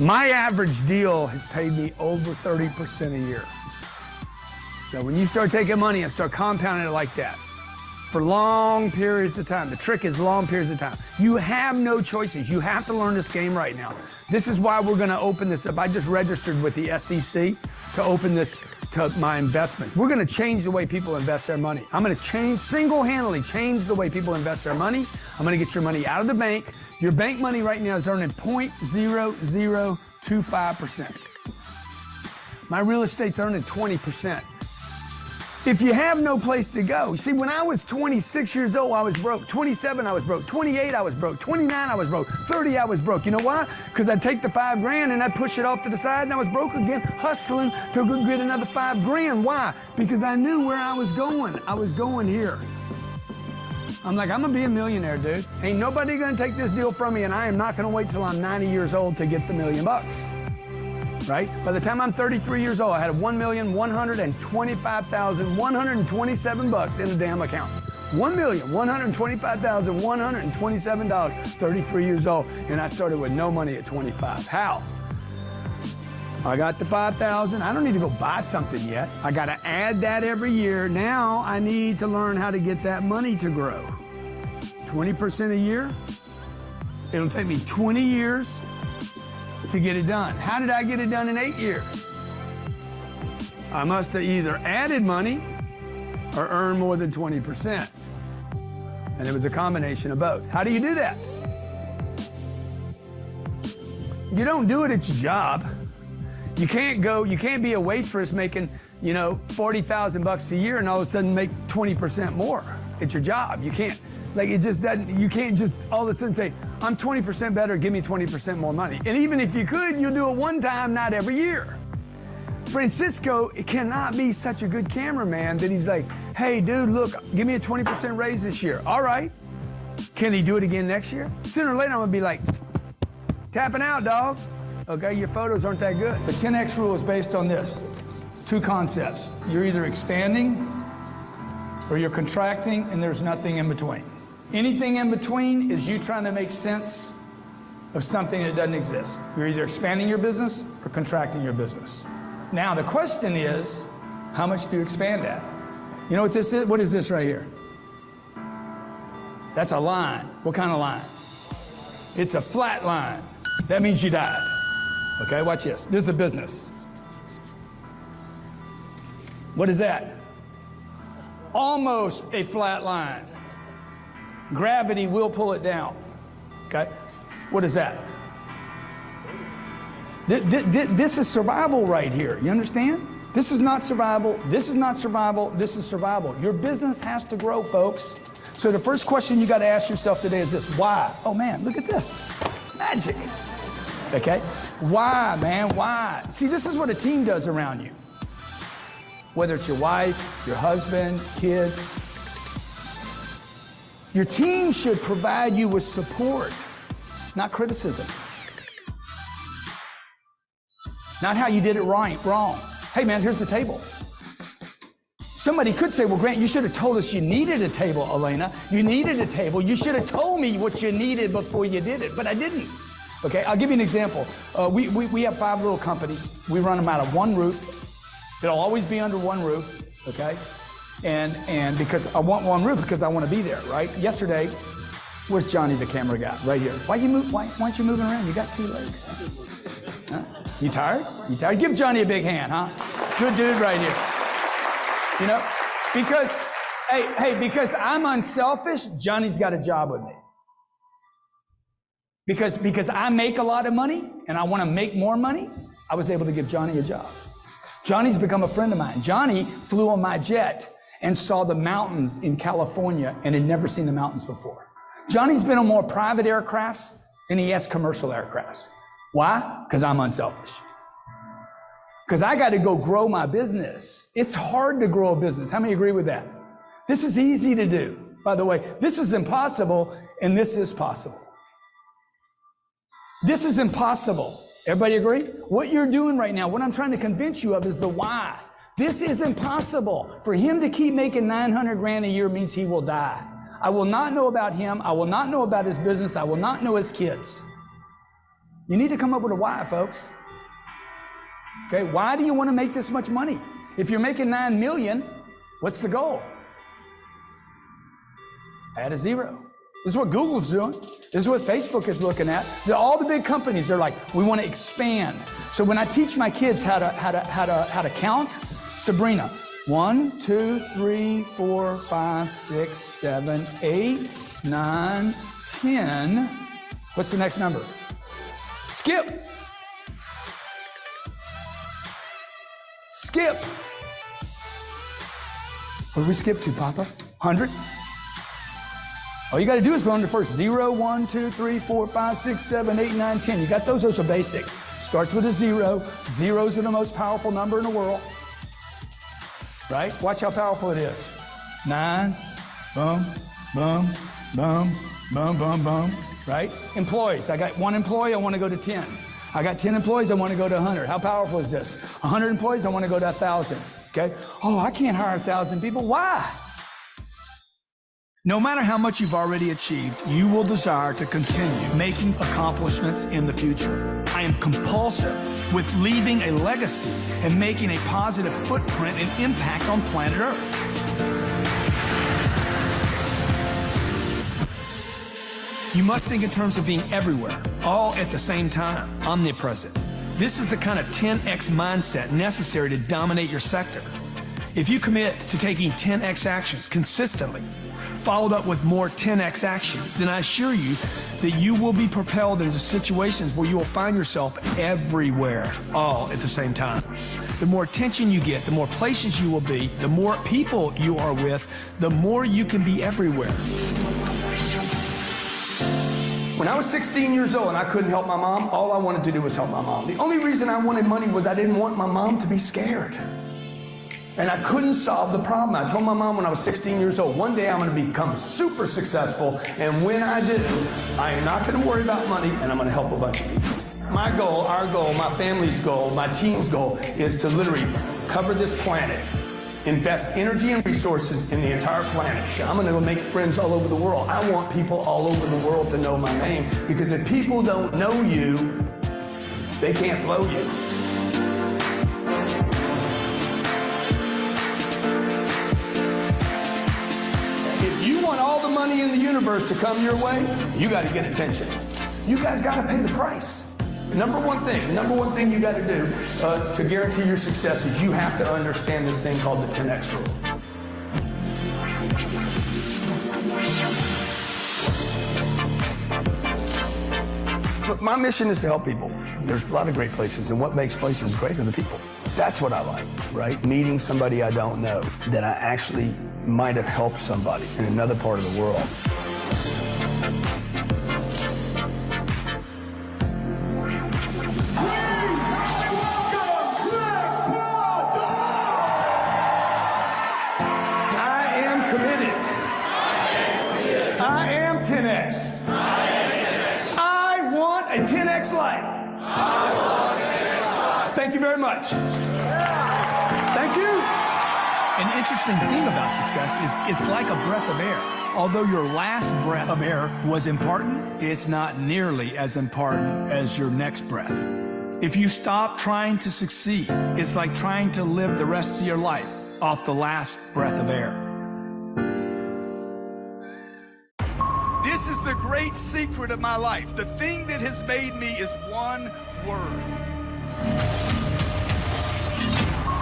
My average deal has paid me over 30% a year. So when you start taking money and start compounding it like that for long periods of time, the trick is long periods of time. You have no choices. You have to learn this game right now. This is why we're going to open this up. I just registered with the SEC to open this to my investments. We're going to change the way people invest their money. I'm going to single-handedly change the way people invest their money. I'm going to get your money out of the bank. Your bank money right now is earning 0.0025%. My real estate's earning 20%. If you have no place to go, you see, when I was 26 years old, I was broke. 27, I was broke. 28, I was broke. 29, I was broke. 30, I was broke. You know why? Because I'd take the $5 grand and I'd push it off to the side and I was broke again, hustling to go get another $5 grand. Why? Because I knew where I was going. I was going here. I'm like, I'm gonna be a millionaire, dude. Ain't nobody gonna take this deal from me, and I am not gonna wait till I'm 90 years old to get the $1 million, right? By the time I'm 33 years old, I had $1,125,127 in the damn account. $1,125,127, 33 years old, and I started with no money at 25. How? I got the 5,000. I don't need to go buy something yet. I got to add that every year. Now I need to learn how to get that money to grow. 20% a year. It'll take me 20 years to get it done. How did I get it done in 8 years? I must have either added money or earned more than 20%. And it was a combination of both. How do you do that? You don't do it at your job. You can't be a waitress making, 40,000 bucks a year and all of a sudden make 20% more at your job. You can't, it just doesn't, you can't just all of a sudden say, I'm 20% better, give me 20% more money. And even if you could, you'll do it one time, not every year. Francisco cannot be such a good cameraman that he's like, hey dude, look, give me a 20% raise this year. All right. Can he do it again next year? Sooner or later, I'm gonna be like, tapping out, dog. Okay, your photos aren't that good. The 10X rule is based on this. Two concepts. You're either expanding or you're contracting, and there's nothing in between. Anything in between is you trying to make sense of something that doesn't exist. You're either expanding your business or contracting your business. Now, the question is, how much do you expand at? You know what this is? What is this right here? That's a line. What kind of line? It's a flat line. That means you died. Okay, watch this. This is a business. What is that? Almost a flat line. Gravity will pull it down. Okay? What is that? This is survival right here. You understand? This is not survival. This is not survival. This is survival. Your business has to grow, folks. So the first question you got to ask yourself today is this. Why? Oh, man, look at this. Magic. Okay? Why, man? Why? See, this is what a team does around you. Whether it's your wife, your husband, kids. Your team should provide you with support, not criticism. Not how you did it wrong. Hey, man, here's the table. Somebody could say, well, Grant, you should have told us you needed a table, Elena. You needed a table. You should have told me what you needed before you did it, but I didn't. Okay, I'll give you an example. We have 5 little companies. We run them out of one roof. It'll always be under one roof, okay? And because I want one roof because I want to be there, right? Yesterday, where's Johnny, the camera guy? Right here. Why aren't you moving around? You got 2 legs. Huh? You tired? You tired? Give Johnny a big hand, huh? Good dude right here. Because, because I'm unselfish, Johnny's got a job with me. Because I make a lot of money and I want to make more money, I was able to give Johnny a job. Johnny's become a friend of mine. Johnny flew on my jet and saw the mountains in California and had never seen the mountains before. Johnny's been on more private aircrafts than he has commercial aircrafts. Why? Because I'm unselfish. Because I got to go grow my business. It's hard to grow a business. How many agree with that? This is easy to do. By the way, this is impossible and this is possible. This is impossible. Everybody agree? What you're doing right now, what I'm trying to convince you of is the why. This is impossible. For him to keep making 900 grand a year means he will die. I will not know about him. I will not know about his business. I will not know his kids. You need to come up with a why, folks. Okay, why do you want to make this much money? If you're making 9 million, what's the goal? Add a zero. This is what Google's doing. This is what Facebook is looking at. All the big companies are like, we want to expand. So when I teach my kids how to count, Sabrina, 1, 2, 3, 4, 5, 6, 7, 8, 9, 10. What's the next number? Skip. Skip. What did we skip to, Papa? 100? All you got to do is go under first. 0, 1, 2, 3, 4, 5, 6, 7, 8, 9, 10. You got those? Those are basic. Starts with a 0. Zeros are the most powerful number in the world. Right? Watch how powerful it is. 9, boom, boom, boom, boom, boom, boom. Right? Employees. I got 1 employee, I want to go to 10. I got 10 employees, I want to go to 100. How powerful is this? 100 employees, I want to go to 1,000. Okay? Oh, I can't hire 1,000 people. Why? No matter how much you've already achieved, you will desire to continue making accomplishments in the future. I am compulsive with leaving a legacy and making a positive footprint and impact on planet Earth. You must think in terms of being everywhere, all at the same time, omnipresent. This is the kind of 10x mindset necessary to dominate your sector. If you commit to taking 10x actions consistently, followed up with more 10x actions, then I assure you that you will be propelled into situations where you will find yourself everywhere, all at the same time. The more attention you get, the more places you will be, the more people you are with, the more you can be everywhere. When I was 16 years old and I couldn't help my mom, all I wanted to do was help my mom. The only reason I wanted money was I didn't want my mom to be scared. And I couldn't solve the problem. I told my mom when I was 16 years old, one day I'm going to become super successful, and when I do, I am not going to worry about money, and I'm going to help a bunch of people. My goal, our goal, my family's goal, my team's goal is to literally cover this planet, invest energy and resources in the entire planet. I'm going to go make friends all over the world. I want people all over the world to know my name, because if people don't know you, they can't flow you. If you want all the money in the universe to come your way, you got to get attention. You guys got to pay the price. Number one thing you got to do to guarantee your success is you have to understand this thing called the 10X rule. Look, my mission is to help people. There's a lot of great places, and what makes places great are the people. That's what I like, right? Meeting somebody I don't know that I actually might have helped somebody in another part of the world. I am committed. I am 10X. I want a 10X life. Thank you very much. Thank you. An interesting thing about success is it's like a breath of air. Although your last breath of air was important, it's not nearly as important as your next breath. If you stop trying to succeed, it's like trying to live the rest of your life off the last breath of air. This is the great secret of my life. The thing that has made me is one word.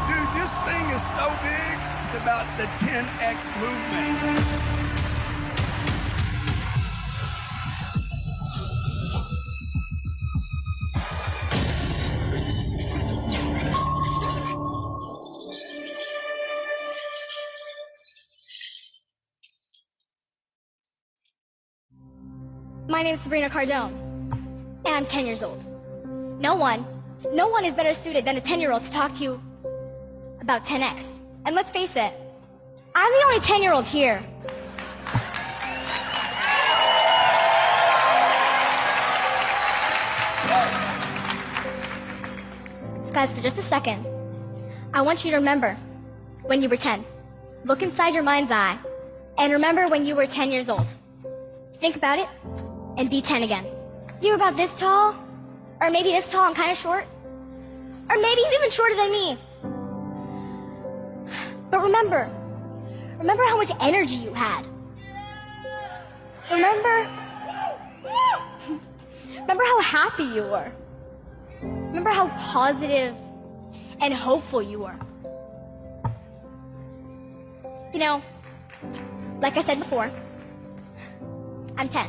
Dude, this thing is so big. It's about the 10X movement. My name is Sabrina Cardone, and I'm 10 years old. No one is better suited than a 10-year-old to talk to you about 10X. And let's face it, I'm the only 10-year-old here. So guys, for just a second, I want you to remember when you were 10. Look inside your mind's eye and remember when you were 10 years old. Think about it and be 10 again. You were about this tall Or maybe this tall and kind of short. Or maybe even shorter than me. But remember how much energy you had. Remember how happy you were. Remember how positive and hopeful you were. You know, like I said before, I'm 10.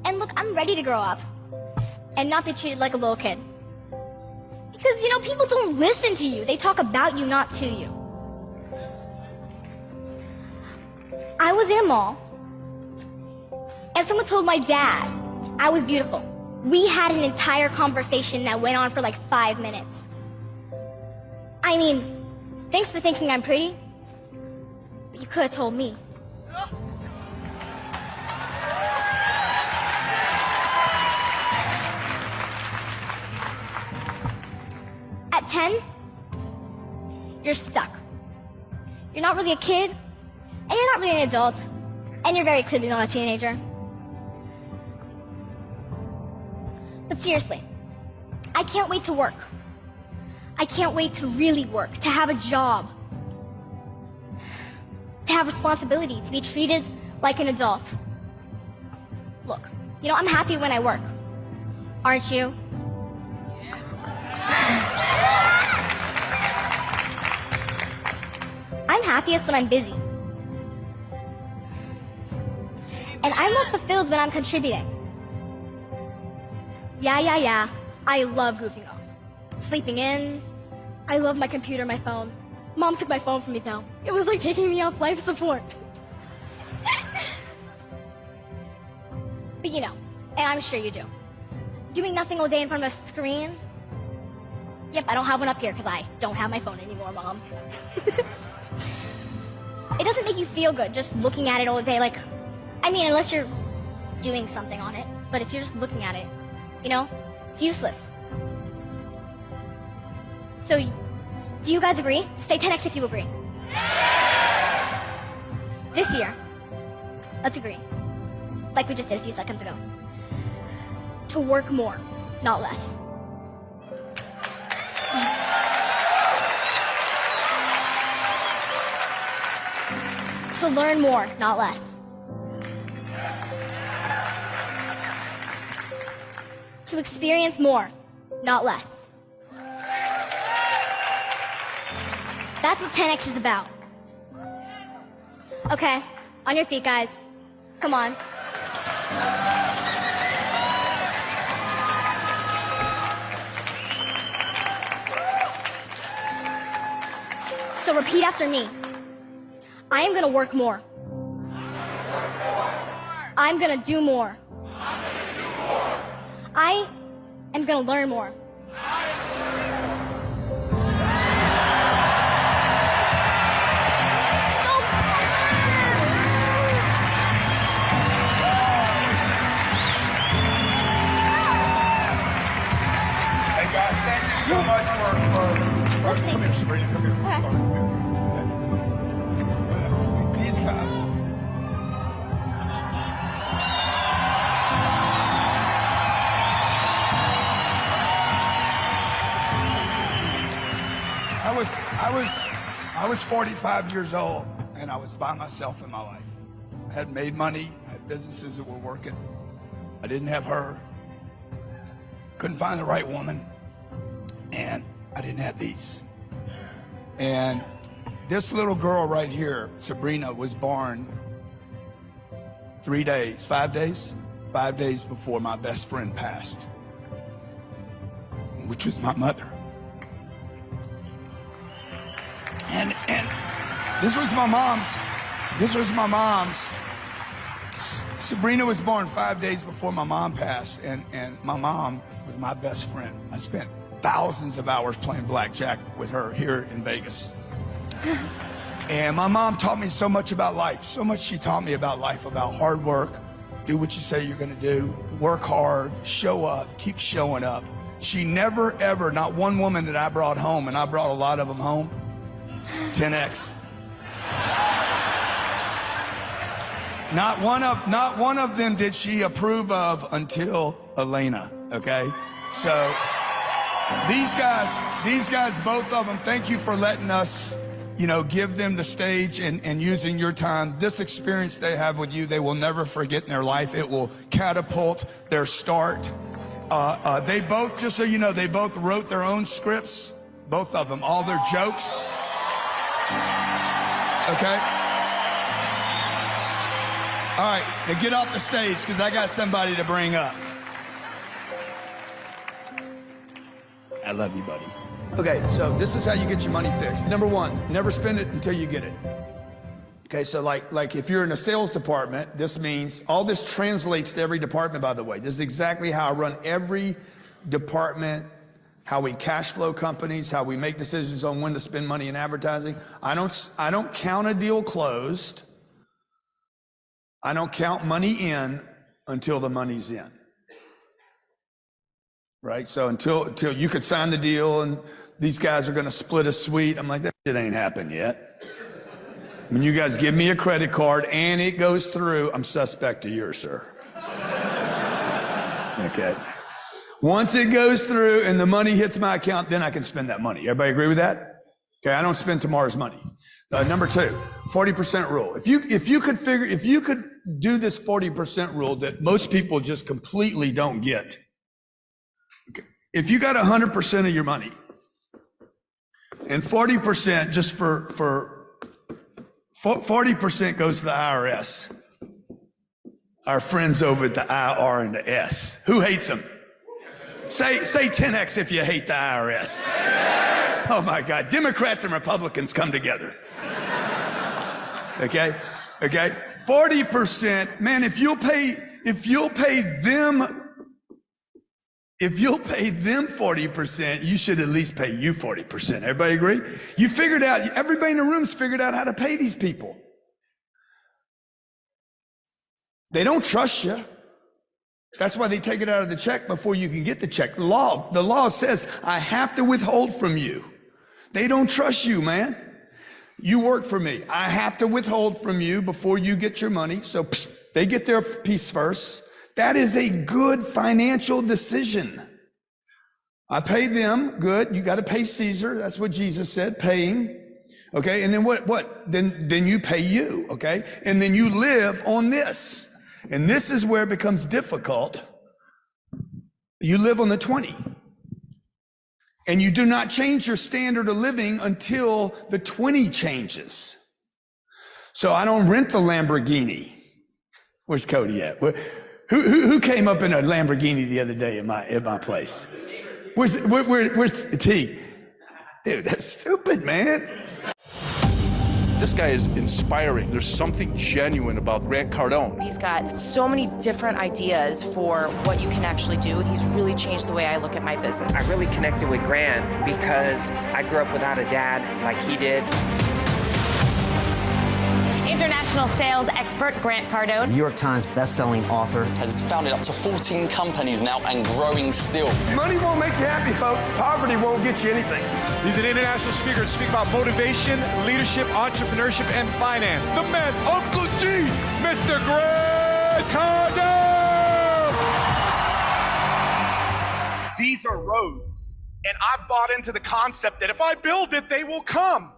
And look, I'm ready to grow up and not be treated like a little kid. Because, you know, people don't listen to you. They talk about you, not to you. I was in a mall, and someone told my dad I was beautiful. We had an entire conversation that went on for like 5 minutes. I mean, thanks for thinking I'm pretty, but you could have told me. At 10, you're stuck. You're not really a kid, and you're not really an adult, and you're very clearly not a teenager. But seriously, I can't wait to work. I can't wait to really work, to have a job, to have responsibility, to be treated like an adult. Look, you know, I'm happy when I work. Aren't you? I'm happiest when I'm busy. And I'm most fulfilled when I'm contributing. Yeah. I love goofing off. Sleeping in. I love my computer, my phone. Mom took my phone from me though. It was like taking me off life support. But you know, and I'm sure you do. Doing nothing all day in front of a screen. Yep, I don't have one up here because I don't have my phone anymore, Mom. It doesn't make you feel good just looking at it all day. Like, I mean, unless you're doing something on it. But if you're just looking at it, you know, it's useless. So, do you guys agree? Say 10x if you agree. This year, let's agree, like we just did a few seconds ago, to work more, not less. To learn more, not less. To experience more, not less. That's what 10x is about. Okay, on your feet, guys. Come on. So repeat after me. I am gonna work more. I'm gonna do more. I am gonna learn more. Hey guys, thank you so much for come here, Sabrina, come here. Okay. Come here. These guys. I was 45 years old, and I was by myself in my life. I hadn't made money. I had businesses that were working. I didn't have her. Couldn't find the right woman, and I didn't have these. And this little girl right here, Sabrina, was born 5 days before my best friend passed, which was my mother. And this was my mom's. Sabrina was born 5 days before my mom passed, and my mom was my best friend. I spent thousands of hours playing blackjack with her here in Vegas. And my mom taught me so much about life. So much she taught me about life, about hard work, do what you say you're gonna do, work hard, show up, keep showing up. She never, ever, not one woman that I brought home, and I brought a lot of them home, 10x. Not one of them did she approve of until Elena, okay? So these guys, both of them, thank you for letting us, give them the stage and using your time. This experience they have with you, they will never forget in their life. It will catapult their start. They both, just so you know, they both wrote their own scripts, both of them, all their jokes. Okay? All right, now get off the stage because I got somebody to bring up. I love you, buddy. Okay, so this is how you get your money fixed. Number one, never spend it until you get it. Okay, so like if you're in a sales department, this means, all this translates to every department, by the way. This is exactly how I run every department, how we cash flow companies, how we make decisions on when to spend money in advertising. I don't count a deal closed. I don't count money in until the money's in. Right? So until you could sign the deal and these guys are gonna split a suite, I'm like, that shit ain't happened yet. When you guys give me a credit card and it goes through, I'm suspect of yours, sir. Okay. Once it goes through and the money hits my account, then I can spend that money. Everybody agree with that? Okay, I don't spend tomorrow's money. Number two, 40% rule. If you could do this 40% rule that most people just completely don't get. Okay. If you got 100% of your money and 40% just for 40% goes to the IRS. Our friends over at the I, R, and the S. Who hates them? Say 10X if you hate the IRS. Oh my God, Democrats and Republicans come together. Okay? 40%, man, if you'll pay them 40%, you should at least pay you 40%. Everybody agree? Everybody in the room's figured out how to pay these people. They don't trust you. That's why they take it out of the check before you can get the check. The law says, I have to withhold from you. They don't trust you, man. You work for me. I have to withhold from you before you get your money. So they get their piece first. That is a good financial decision. I pay them, good. You got to pay Caesar. That's what Jesus said, paying. Okay, and then what? Then you pay you, okay? And then you live on this. And this is where it becomes difficult. You live on the 20. And you do not change your standard of living until the 20 changes. So I don't rent the Lamborghini. Where's Cody at? Who came up in a Lamborghini the other day at my place? Where's T? Dude, that's stupid, man. This guy is inspiring. There's something genuine about Grant Cardone. He's got so many different ideas for what you can actually do, and he's really changed the way I look at my business. I really connected with Grant because I grew up without a dad like he did. International sales expert Grant Cardone. New York Times best-selling author. Has founded up to 14 companies now and growing still. Money won't make you happy, folks. Poverty won't get you anything. He's an international speaker to speak about motivation, leadership, entrepreneurship, and finance. The man, Uncle G, Mr. Grant Cardone! These are roads, and I bought into the concept that if I build it, they will come.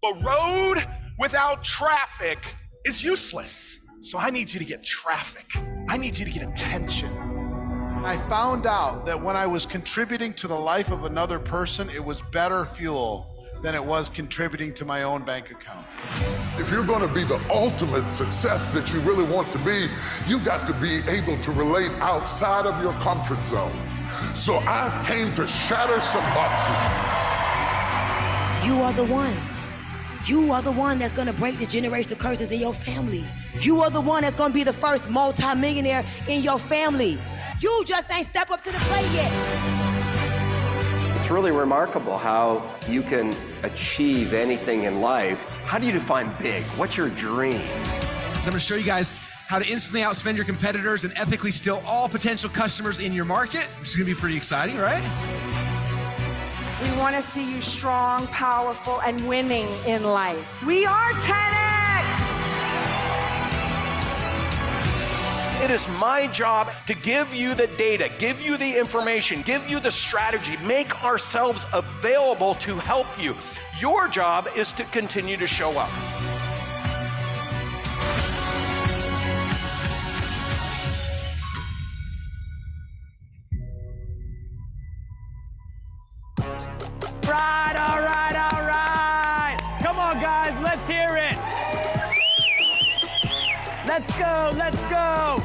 A road without traffic is useless. So I need you to get traffic. I need you to get attention. I found out that when I was contributing to the life of another person, it was better fuel than it was contributing to my own bank account. If you're going to be the ultimate success that you really want to be, you've got to be able to relate outside of your comfort zone. So I came to shatter some boxes. You are the one. You are the one that's gonna break the generational curses in your family. You are the one that's gonna be the first multi-millionaire in your family. You just ain't step up to the plate yet. It's really remarkable how you can achieve anything in life. How do you define big? What's your dream? I'm gonna show you guys how to instantly outspend your competitors and ethically steal all potential customers in your market, which is gonna be pretty exciting, right? We want to see you strong, powerful, and winning in life. We are 10X! It is my job to give you the data, give you the information, give you the strategy, make ourselves available to help you. Your job is to continue to show up. All right. Come on, guys, let's hear it. Let's go.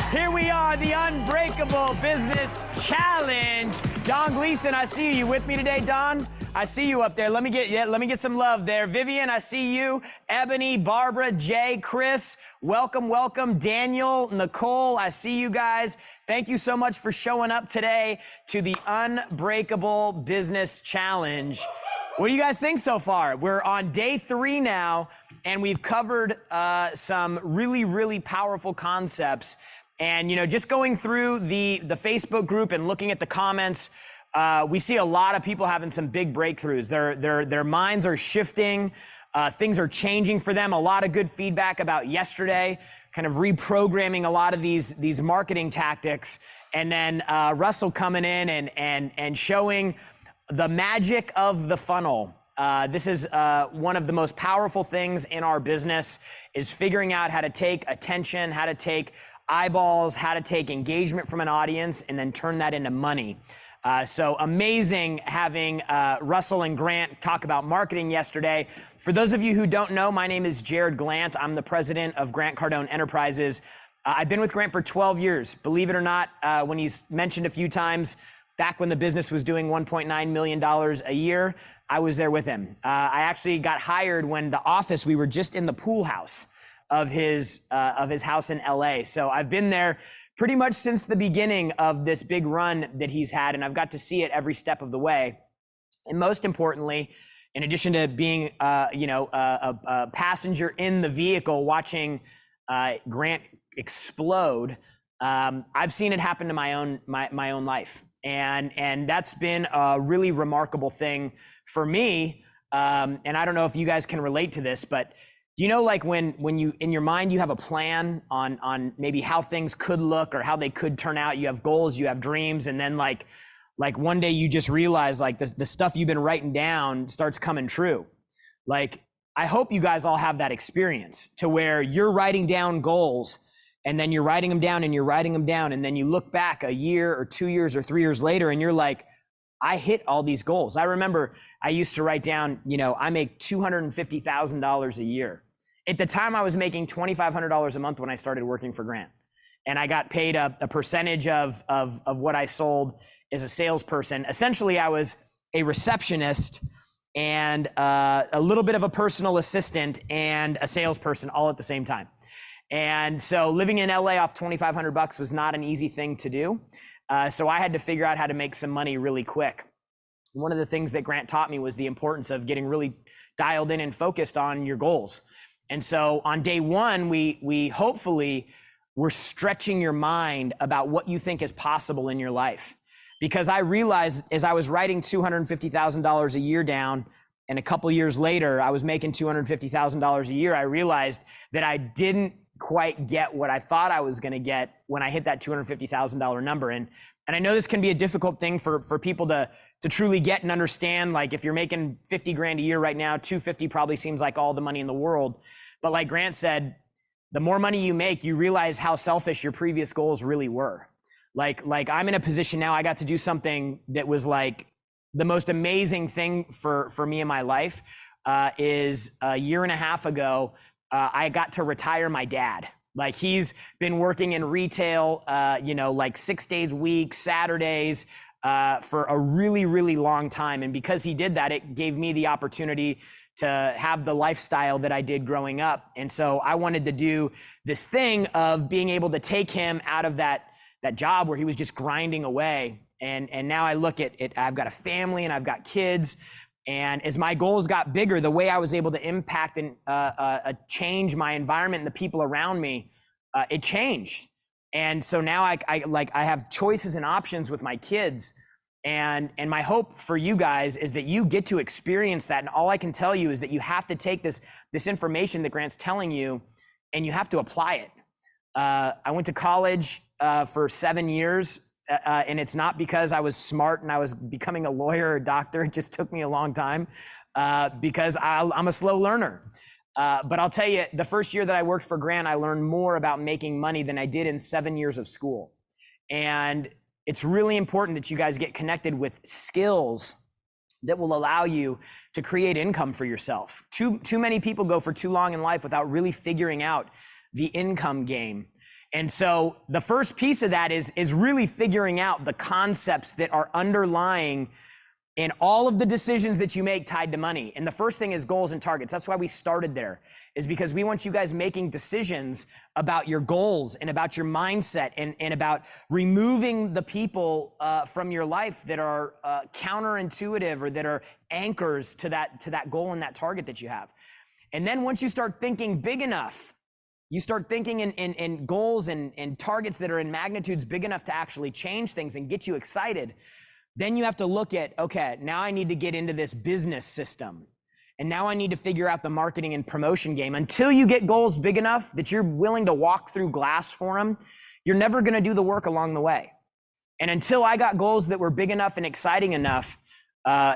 Here we are, the Unbreakable Business Challenge. Don Gleason, I see you. You with me today, Don? I see you up there. Let me get some love there. Vivian, I see you. Ebony, Barbara, Jay, Chris, welcome. Daniel, Nicole, I see you guys. Thank you so much for showing up today to the Unbreakable Business Challenge. What do you guys think so far? We're on day 3 now, and we've covered some really powerful concepts. And just going through the Facebook group and looking at the comments, we see a lot of people having some big breakthroughs. Their minds are shifting. Things are changing for them. A lot of good feedback about yesterday, kind of reprogramming a lot of these marketing tactics. And then Russell coming in and showing the magic of the funnel. This is one of the most powerful things in our business, is figuring out how to take attention, how to take eyeballs, how to take engagement from an audience, and then turn that into money. So amazing having Russell and Grant talk about marketing yesterday. For those of you who don't know, my name is Jared Glant. I'm the president of Grant Cardone Enterprises. I've been with Grant for 12 years. Believe it or not, when he's mentioned a few times, back when the business was doing $1.9 million a year, I was there with him. I actually got hired when the office, we were just in the pool house of his house in LA. So I've been there pretty much since the beginning of this big run that he's had, and I've got to see it every step of the way. And most importantly, in addition to being a passenger in the vehicle watching Grant explode, I've seen it happen to my own life. And that's been a really remarkable thing for me. And I don't know if you guys can relate to this, but do you know, like when you, in your mind, you have a plan on maybe how things could look or how they could turn out, you have goals, you have dreams, and then like one day you just realize like the stuff you've been writing down starts coming true. Like, I hope you guys all have that experience to where you're writing down goals and then you're writing them down and you're writing them down. And then you look back a year or 2 years or 3 years later and you're like, I hit all these goals. I remember I used to write down, I make $250,000 a year. At the time, I was making $2,500 a month when I started working for Grant. And I got paid a percentage of what I sold as a salesperson. Essentially, I was a receptionist and a little bit of a personal assistant and a salesperson all at the same time. And so living in LA off $2,500 was not an easy thing to do. So I had to figure out how to make some money really quick. One of the things that Grant taught me was the importance of getting really dialed in and focused on your goals. And so on day 1, we hopefully were stretching your mind about what you think is possible in your life. Because I realized as I was writing $250,000 a year down, and a couple years later, I was making $250,000 a year, I realized that I didn't quite get what I thought I was gonna get when I hit that $250,000 number. And I know this can be a difficult thing for people to truly get and understand. Like if you're making 50 grand a year right now, 250 probably seems like all the money in the world. But like Grant said, the more money you make, you realize how selfish your previous goals really were. Like I'm in a position now, I got to do something that was like the most amazing thing for me in my life. Is a year and a half ago, I got to retire my dad. Like he's been working in retail, like 6 days a week, Saturdays, for a really long time. And because he did that, it gave me the opportunity to have the lifestyle that I did growing up. And so I wanted to do this thing of being able to take him out of that job where he was just grinding away. And now I look at it, I've got a family and I've got kids. And as my goals got bigger, the way I was able to impact and change my environment and the people around me, it changed. And so now I have choices and options with my kids. And my hope for you guys is that you get to experience that. And all I can tell you is that you have to take this information that Grant's telling you and you have to apply it. I went to college for 7 years, and it's not because I was smart and I was becoming a lawyer or doctor. It just took me a long time because I'm a slow learner. But I'll tell you, the first year that I worked for Grant, I learned more about making money than I did in 7 years of school. And it's really important that you guys get connected with skills that will allow you to create income for yourself. Too many people go for too long in life without really figuring out the income game. And so the first piece of that is really figuring out the concepts that are underlying in all of the decisions that you make tied to money. And the first thing is goals and targets. That's why we started there, is because we want you guys making decisions about your goals and about your mindset and about removing the people from your life that are counterintuitive or that are anchors to that goal and that target that you have. And then once you start thinking big enough, you start thinking in goals and targets that are in magnitudes big enough to actually change things and get you excited. Then you have to look at, okay, now I need to get into this business system. And now I need to figure out the marketing and promotion game. Until you get goals big enough that you're willing to walk through glass for them, you're never gonna do the work along the way. And until I got goals that were big enough and exciting enough,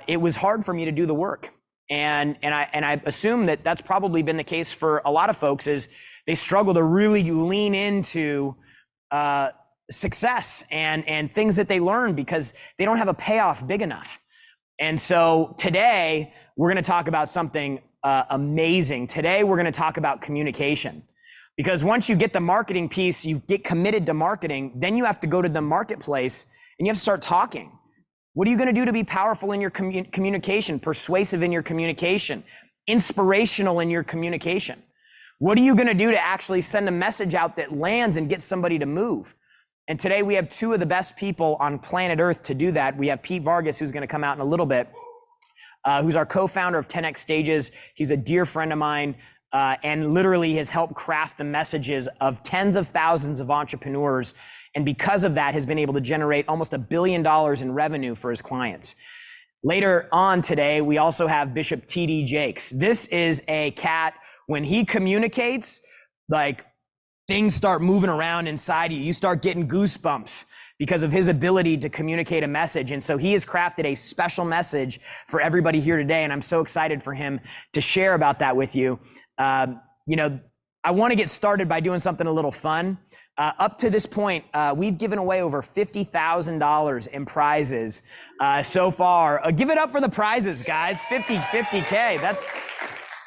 it was hard for me to do the work. And I assume that that's probably been the case for a lot of folks, is they struggle to really lean into success and things that they learn because they don't have a payoff big enough. And so today we're going to talk about something amazing. Today we're going to talk about communication, because once you get the marketing piece, you get committed to marketing, then you have to go to the marketplace and you have to start talking. What are you going to do to be powerful in your communication, persuasive in your communication, inspirational in your communication? What are you going to do to actually send a message out that lands and get somebody to move? And today we have two of the best people on planet Earth to do that. We have Pete Vargas, who's going to come out in a little bit, who's our co-founder of 10X Stages. He's a dear friend of mine, and literally has helped craft the messages of tens of thousands of entrepreneurs. And because of that, has been able to generate almost $1 billion in revenue for his clients. Later on today, we also have Bishop T.D. Jakes. This is a cat, when he communicates, like, things start moving around inside you. You start getting goosebumps because of his ability to communicate a message. And so he has crafted a special message for everybody here today. And I'm so excited for him to share about that with you. You know, I want to get started by doing something a little fun. Up to this point, we've given away over $50,000 in prizes so far. Give it up for the prizes, guys. 50K. That's...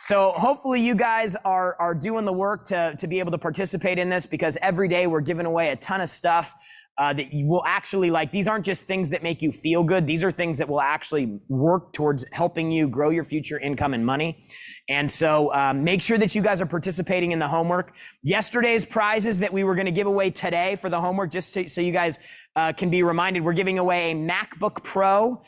So hopefully you guys are doing the work to be able to participate in this, because every day we're giving away a ton of stuff that you will actually like. These aren't just things that make you feel good. These are things that will actually work towards helping you grow your future income and money. And so make sure that you guys are participating in the homework. Yesterday's prizes that we were going to give away today for the homework, just so you guys can be reminded, we're giving away a MacBook Pro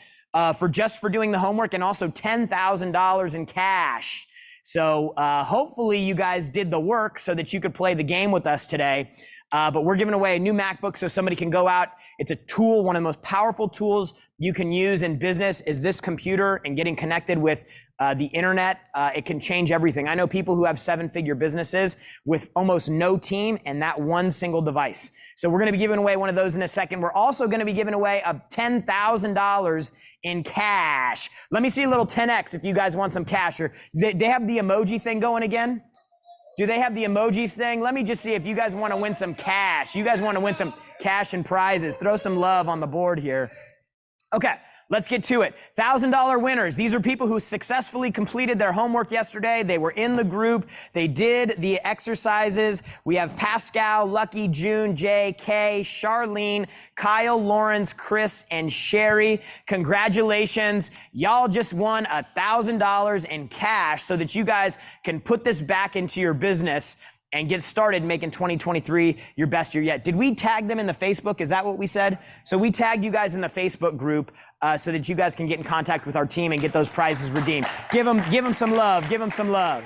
for doing the homework, and also $10,000 in cash. So hopefully you guys did the work so that you could play the game with us today. But we're giving away a new MacBook so somebody can go out. It's a tool, one of the most powerful tools you can use in business is this computer, and getting connected with the internet. It can change everything. I know people who have 7-figure businesses with almost no team and that one single device. So we're going to be giving away one of those in a second. We're also going to be giving away $10,000 in cash. Let me see a little 10X if you guys want some cash. Or they have the emoji thing going again? Do they have the emojis thing? Let me just see if you guys want to win some cash. You guys want to win some cash and prizes. Throw some love on the board here. Okay, let's get to it. $1,000 winners. These are people who successfully completed their homework yesterday. They were in the group. They did the exercises. We have Pascal, Lucky, June, Jay, Kay, Charlene, Kyle, Lawrence, Chris, and Sherry. Congratulations. Y'all just won $1,000 in cash so that you guys can put this back into your business and get started making 2023 your best year yet. Did we tag them in the Facebook? Is that what we said? So we tagged you guys in the Facebook group so that you guys can get in contact with our team and get those prizes redeemed. Give them some love. Give them some love.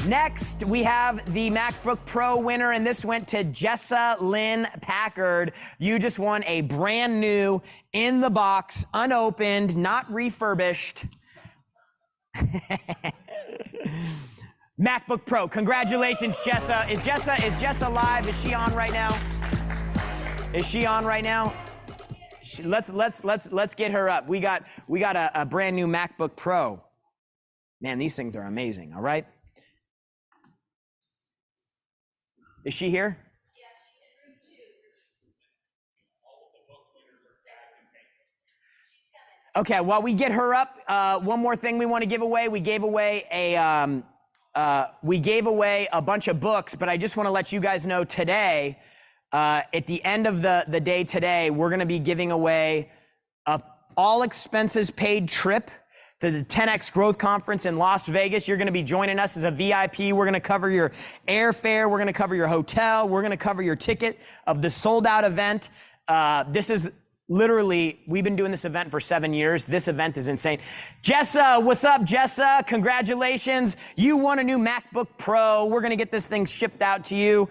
Next, we have the MacBook Pro winner, and this went to Jessa Lynn Packard. You just won a brand new, in the box, unopened, not refurbished MacBook Pro. Congratulations, Jessa. Is Jessa live? Is she on right now? Is she on right now? Let's get her up. We got a brand new MacBook Pro. Man, these things are amazing. All right. Is she here? Okay, while we get her up, one more thing we want to give away. We gave away a bunch of books, but I just want to let you guys know today, at the end of the day today, we're going to be giving away a all expenses paid trip to the 10X Growth Conference in Las Vegas. You're going to be joining us as a VIP. We're going to cover your airfare. We're going to cover your hotel. We're going to cover your ticket of the sold out event. This is literally, we've been doing this event for 7 years. This event is insane. Jessa, what's up, Jessa? Congratulations. You won a new MacBook Pro. We're going to get this thing shipped out to you.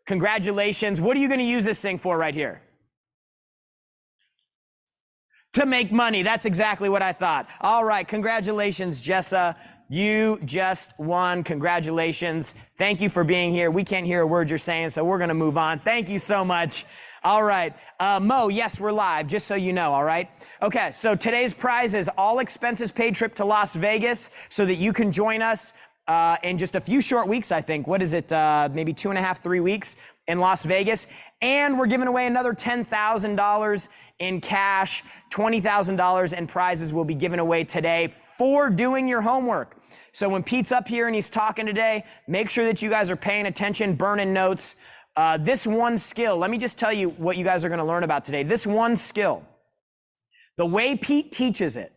Congratulations. What are you going to use this thing for right here? To make money. That's exactly what I thought. All right. Congratulations, Jessa. You just won. Congratulations. Thank you for being here. We can't hear a word you're saying, so we're going to move on. Thank you so much. All right. Mo, yes, we're live, just so you know, all right? Okay, so today's prize is all expenses paid trip to Las Vegas so that you can join us in just a few short weeks, I think. What is it? Maybe 2.5, 3 weeks in Las Vegas. And we're giving away another $10,000 in cash. $20,000 in prizes will be given away today for doing your homework. So when Pete's up here and he's talking today, make sure that you guys are paying attention, burning notes. This one skill, let me just tell you what you guys are going to learn about today. This one skill, the way Pete teaches it,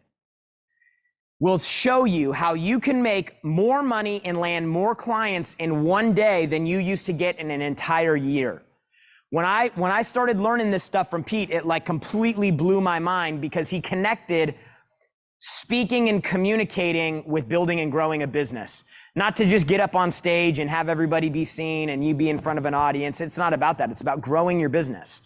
will show you how you can make more money and land more clients in one day than you used to get in an entire year. When I started learning this stuff from Pete, it like completely blew my mind because he connected speaking and communicating with building and growing a business. Not to just get up on stage and have everybody be seen and you be in front of an audience. It's not about that. It's about growing your business.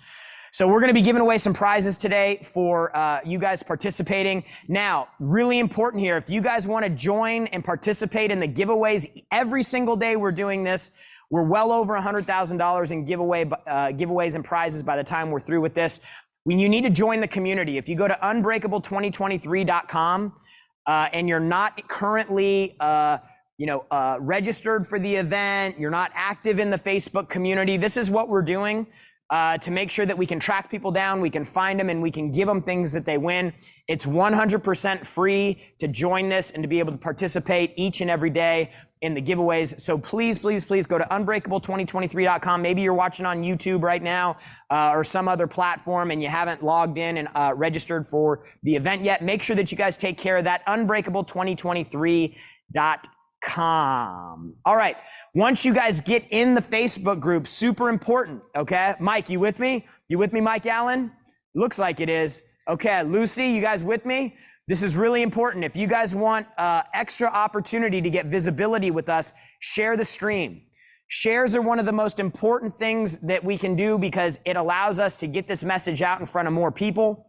So we're going to be giving away some prizes today for you guys participating. Now, really important here, if you guys want to join and participate in the giveaways, every single day we're doing this. We're well over $100,000 in giveaways and prizes by the time we're through with this. When you need to join the community, if you go to unbreakable2023.com and you're not currently registered for the event, you're not active in the Facebook community, this is what we're doing to make sure that we can track people down, we can find them, and we can give them things that they win. It's 100% free to join this and to be able to participate each and every day in the giveaways. So please, please, please go to unbreakable2023.com. Maybe you're watching on YouTube right now or some other platform and you haven't logged in and registered for the event yet. Make sure that you guys take care of that. Unbreakable2023.com. All right. Once you guys get in the Facebook group, super important. Okay. Mike, you with me? You with me, Mike Allen? Looks like it is. Okay. Lucy, you guys with me? This is really important. If you guys want extra opportunity to get visibility with us, share the stream. Shares are one of the most important things that we can do because it allows us to get this message out in front of more people.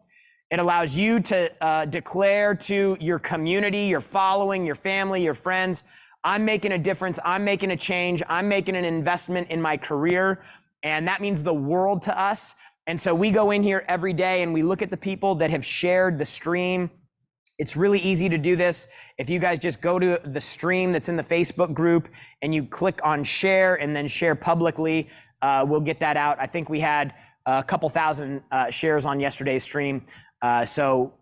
It allows you to declare to your community, your following, your family, your friends, I'm making a difference. I'm making a change. I'm making an investment in my career. And that means the world to us. And so we go in here every day and we look at the people that have shared the stream. It's really easy to do this. If you guys just go to the stream that's in the Facebook group and you click on share and then share publicly, we'll get that out. I think we had a couple thousand shares on yesterday's stream. So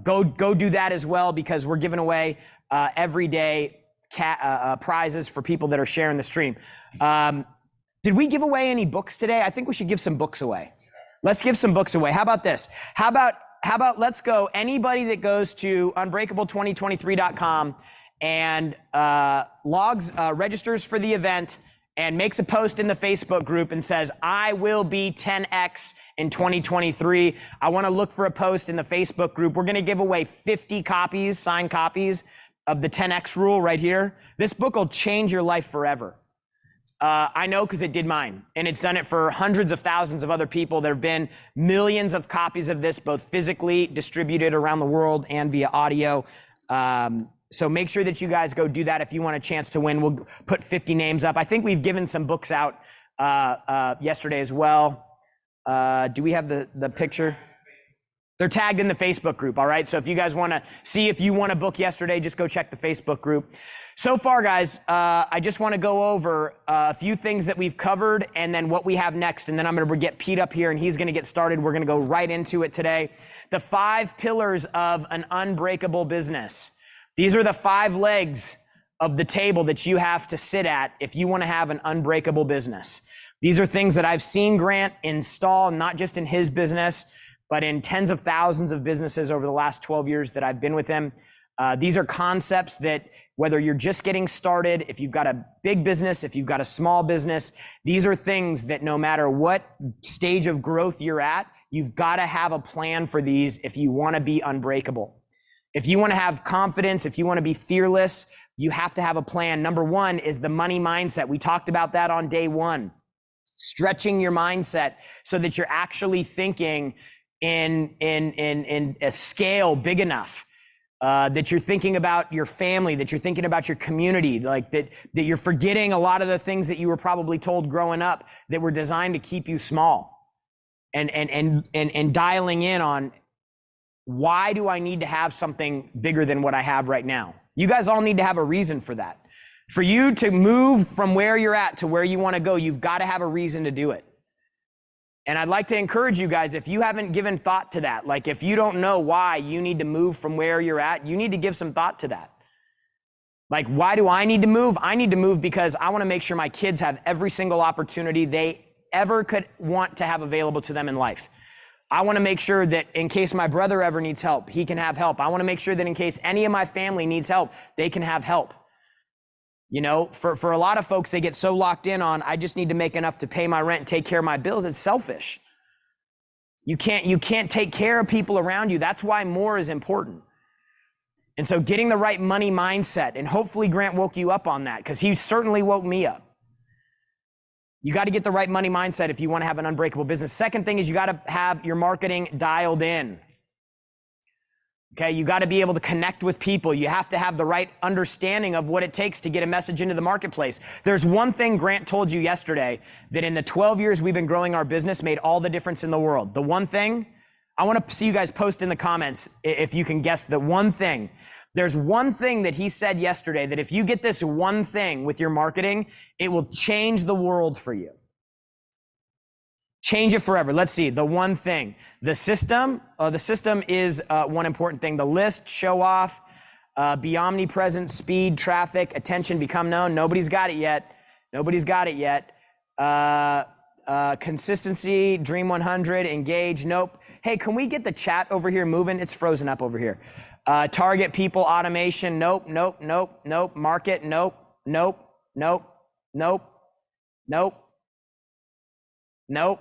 go do that as well because we're giving away every day prizes for people that are sharing the stream. Did we give away any books today? I think we should give some books away. Let's give some books away. How about this? How about let's go, anybody that goes to unbreakable2023.com and registers for the event and makes a post in the Facebook group and says, I will be 10X in 2023. I want to look for a post in the Facebook group. We're going to give away 50 copies, signed copies of the 10X rule right here. This book will change your life forever. I know because it did mine, and it's done it for hundreds of thousands of other people. There have been millions of copies of this, both physically distributed around the world and via audio. So make sure that you guys go do that if you want a chance to win. We'll put 50 names up. I think we've given some books out yesterday as well. Do we have the picture? They're tagged in the Facebook group, all right? So if you guys want to see if you won a book yesterday, just go check the Facebook group. So far, guys, I just want to go over a few things that we've covered and then what we have next. And then I'm going to get Pete up here and he's going to get started. We're going to go right into it today. The 5 pillars of an unbreakable business. These are the 5 legs of the table that you have to sit at if you want to have an unbreakable business. These are things that I've seen Grant install, not just in his business, but in tens of thousands of businesses over the last 12 years that I've been with him. These are concepts that whether you're just getting started, if you've got a big business, if you've got a small business, these are things that no matter what stage of growth you're at, you've got to have a plan for these if you want to be unbreakable. If you want to have confidence, if you want to be fearless, you have to have a plan. Number 1 is the money mindset. We talked about that on day 1. Stretching your mindset so that you're actually thinking in a scale big enough, that you're thinking about your family, that you're thinking about your community, like that you're forgetting a lot of the things that you were probably told growing up that were designed to keep you small, and dialing in on why do I need to have something bigger than what I have right now? You guys all need to have a reason for that. For you to move from where you're at to where you want to go, you've got to have a reason to do it. And I'd like to encourage you guys, if you haven't given thought to that, like if you don't know why you need to move from where you're at, you need to give some thought to that. Like, why do I need to move? I need to move because I want to make sure my kids have every single opportunity they ever could want to have available to them in life. I want to make sure that in case my brother ever needs help, he can have help. I want to make sure that in case any of my family needs help, they can have help. You know, for a lot of folks, they get so locked in on, I just need to make enough to pay my rent and take care of my bills. It's selfish. You can't take care of people around you. That's why more is important. And so getting the right money mindset, and hopefully Grant woke you up on that because he certainly woke me up. You got to get the right money mindset if you want to have an unbreakable business. Second thing is you got to have your marketing dialed in. Okay, you got to be able to connect with people. You have to have the right understanding of what it takes to get a message into the marketplace. There's one thing Grant told you yesterday that in the 12 years we've been growing our business made all the difference in the world. The one thing, I want to see you guys post in the comments if you can guess the one thing. There's one thing that he said yesterday that if you get this one thing with your marketing, it will change the world for you. Change it forever. Let's see. The one thing. The system is one important thing. The list, show off, be omnipresent, speed, traffic, attention, become known. Nobody's got it yet. Nobody's got it yet. Consistency, dream 100, engage. Nope. Hey, can we get the chat over here moving? It's frozen up over here. Target people, automation. Nope, nope, nope, nope. Market. Nope, nope, nope, nope, nope. Nope.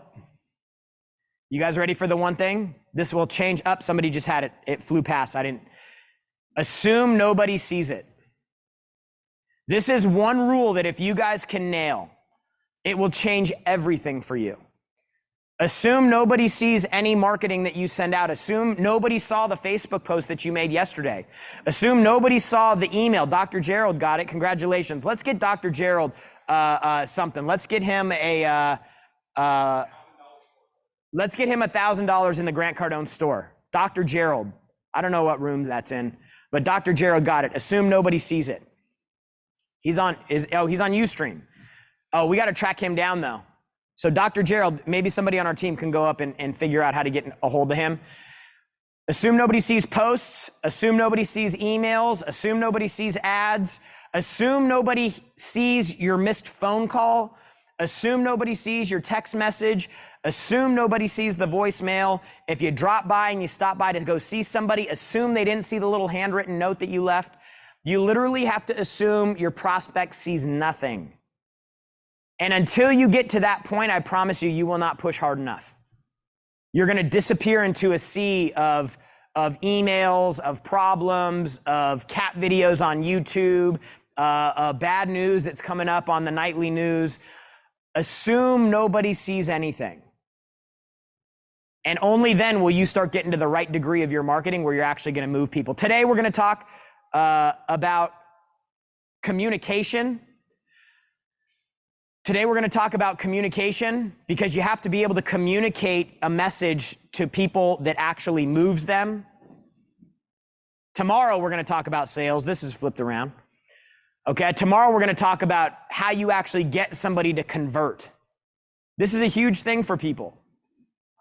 You guys ready for the one thing? This will change up. Somebody just had it. It flew past. I didn't. Assume nobody sees it. This is one rule that if you guys can nail, it will change everything for you. Assume nobody sees any marketing that you send out. Assume nobody saw the Facebook post that you made yesterday. Assume nobody saw the email. Dr. Gerald got it. Congratulations. Let's get Dr. Gerald something. Let's get him let's get him $1,000 in the Grant Cardone store. Dr. Gerald. I don't know what room that's in, but Dr. Gerald got it. Assume nobody sees it. He's on Ustream. Oh, we got to track him down though. So Dr. Gerald, maybe somebody on our team can go up and figure out how to get a hold of him. Assume nobody sees posts. Assume nobody sees emails. Assume nobody sees ads. Assume nobody sees your missed phone call. Assume nobody sees your text message. Assume nobody sees the voicemail. If you drop by and you stop by to go see somebody, assume they didn't see the little handwritten note that you left. You literally have to assume your prospect sees nothing. And until you get to that point, I promise you, you will not push hard enough. You're going to disappear into a sea of emails, of problems, of cat videos on YouTube, bad news that's coming up on the nightly news. Assume nobody sees anything. And only then will you start getting to the right degree of your marketing where you're actually going to move people. Today, we're going to talk about communication. Today we're going to talk about communication because you have to be able to communicate a message to people that actually moves them. Tomorrow we're going to talk about sales. This is flipped around. Okay, tomorrow we're going to talk about how you actually get somebody to convert. This is a huge thing for people.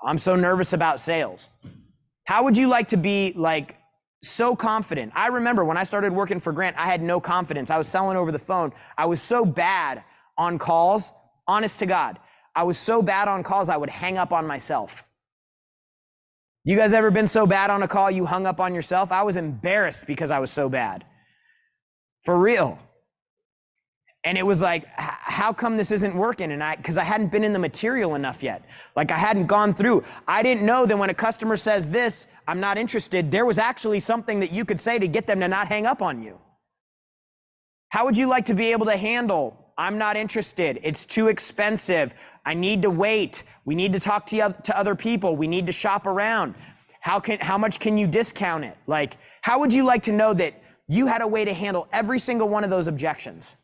I'm so nervous about sales. How would you like to be like so confident? I remember when I started working for Grant, I had no confidence. I was selling over the phone. I was so bad on calls, honest to God. I was so bad on calls, I would hang up on myself. You guys ever been so bad on a call you hung up on yourself? I was embarrassed because I was so bad. For real. And it was like, how come this isn't working? And because I hadn't been in the material enough yet. Like I hadn't gone through. I didn't know that when a customer says this, I'm not interested, there was actually something that you could say to get them to not hang up on you. How would you like to be able to handle, I'm not interested, it's too expensive, I need to wait, we need to talk to other people, we need to shop around. How much can you discount it? Like, how would you like to know that you had a way to handle every single one of those objections?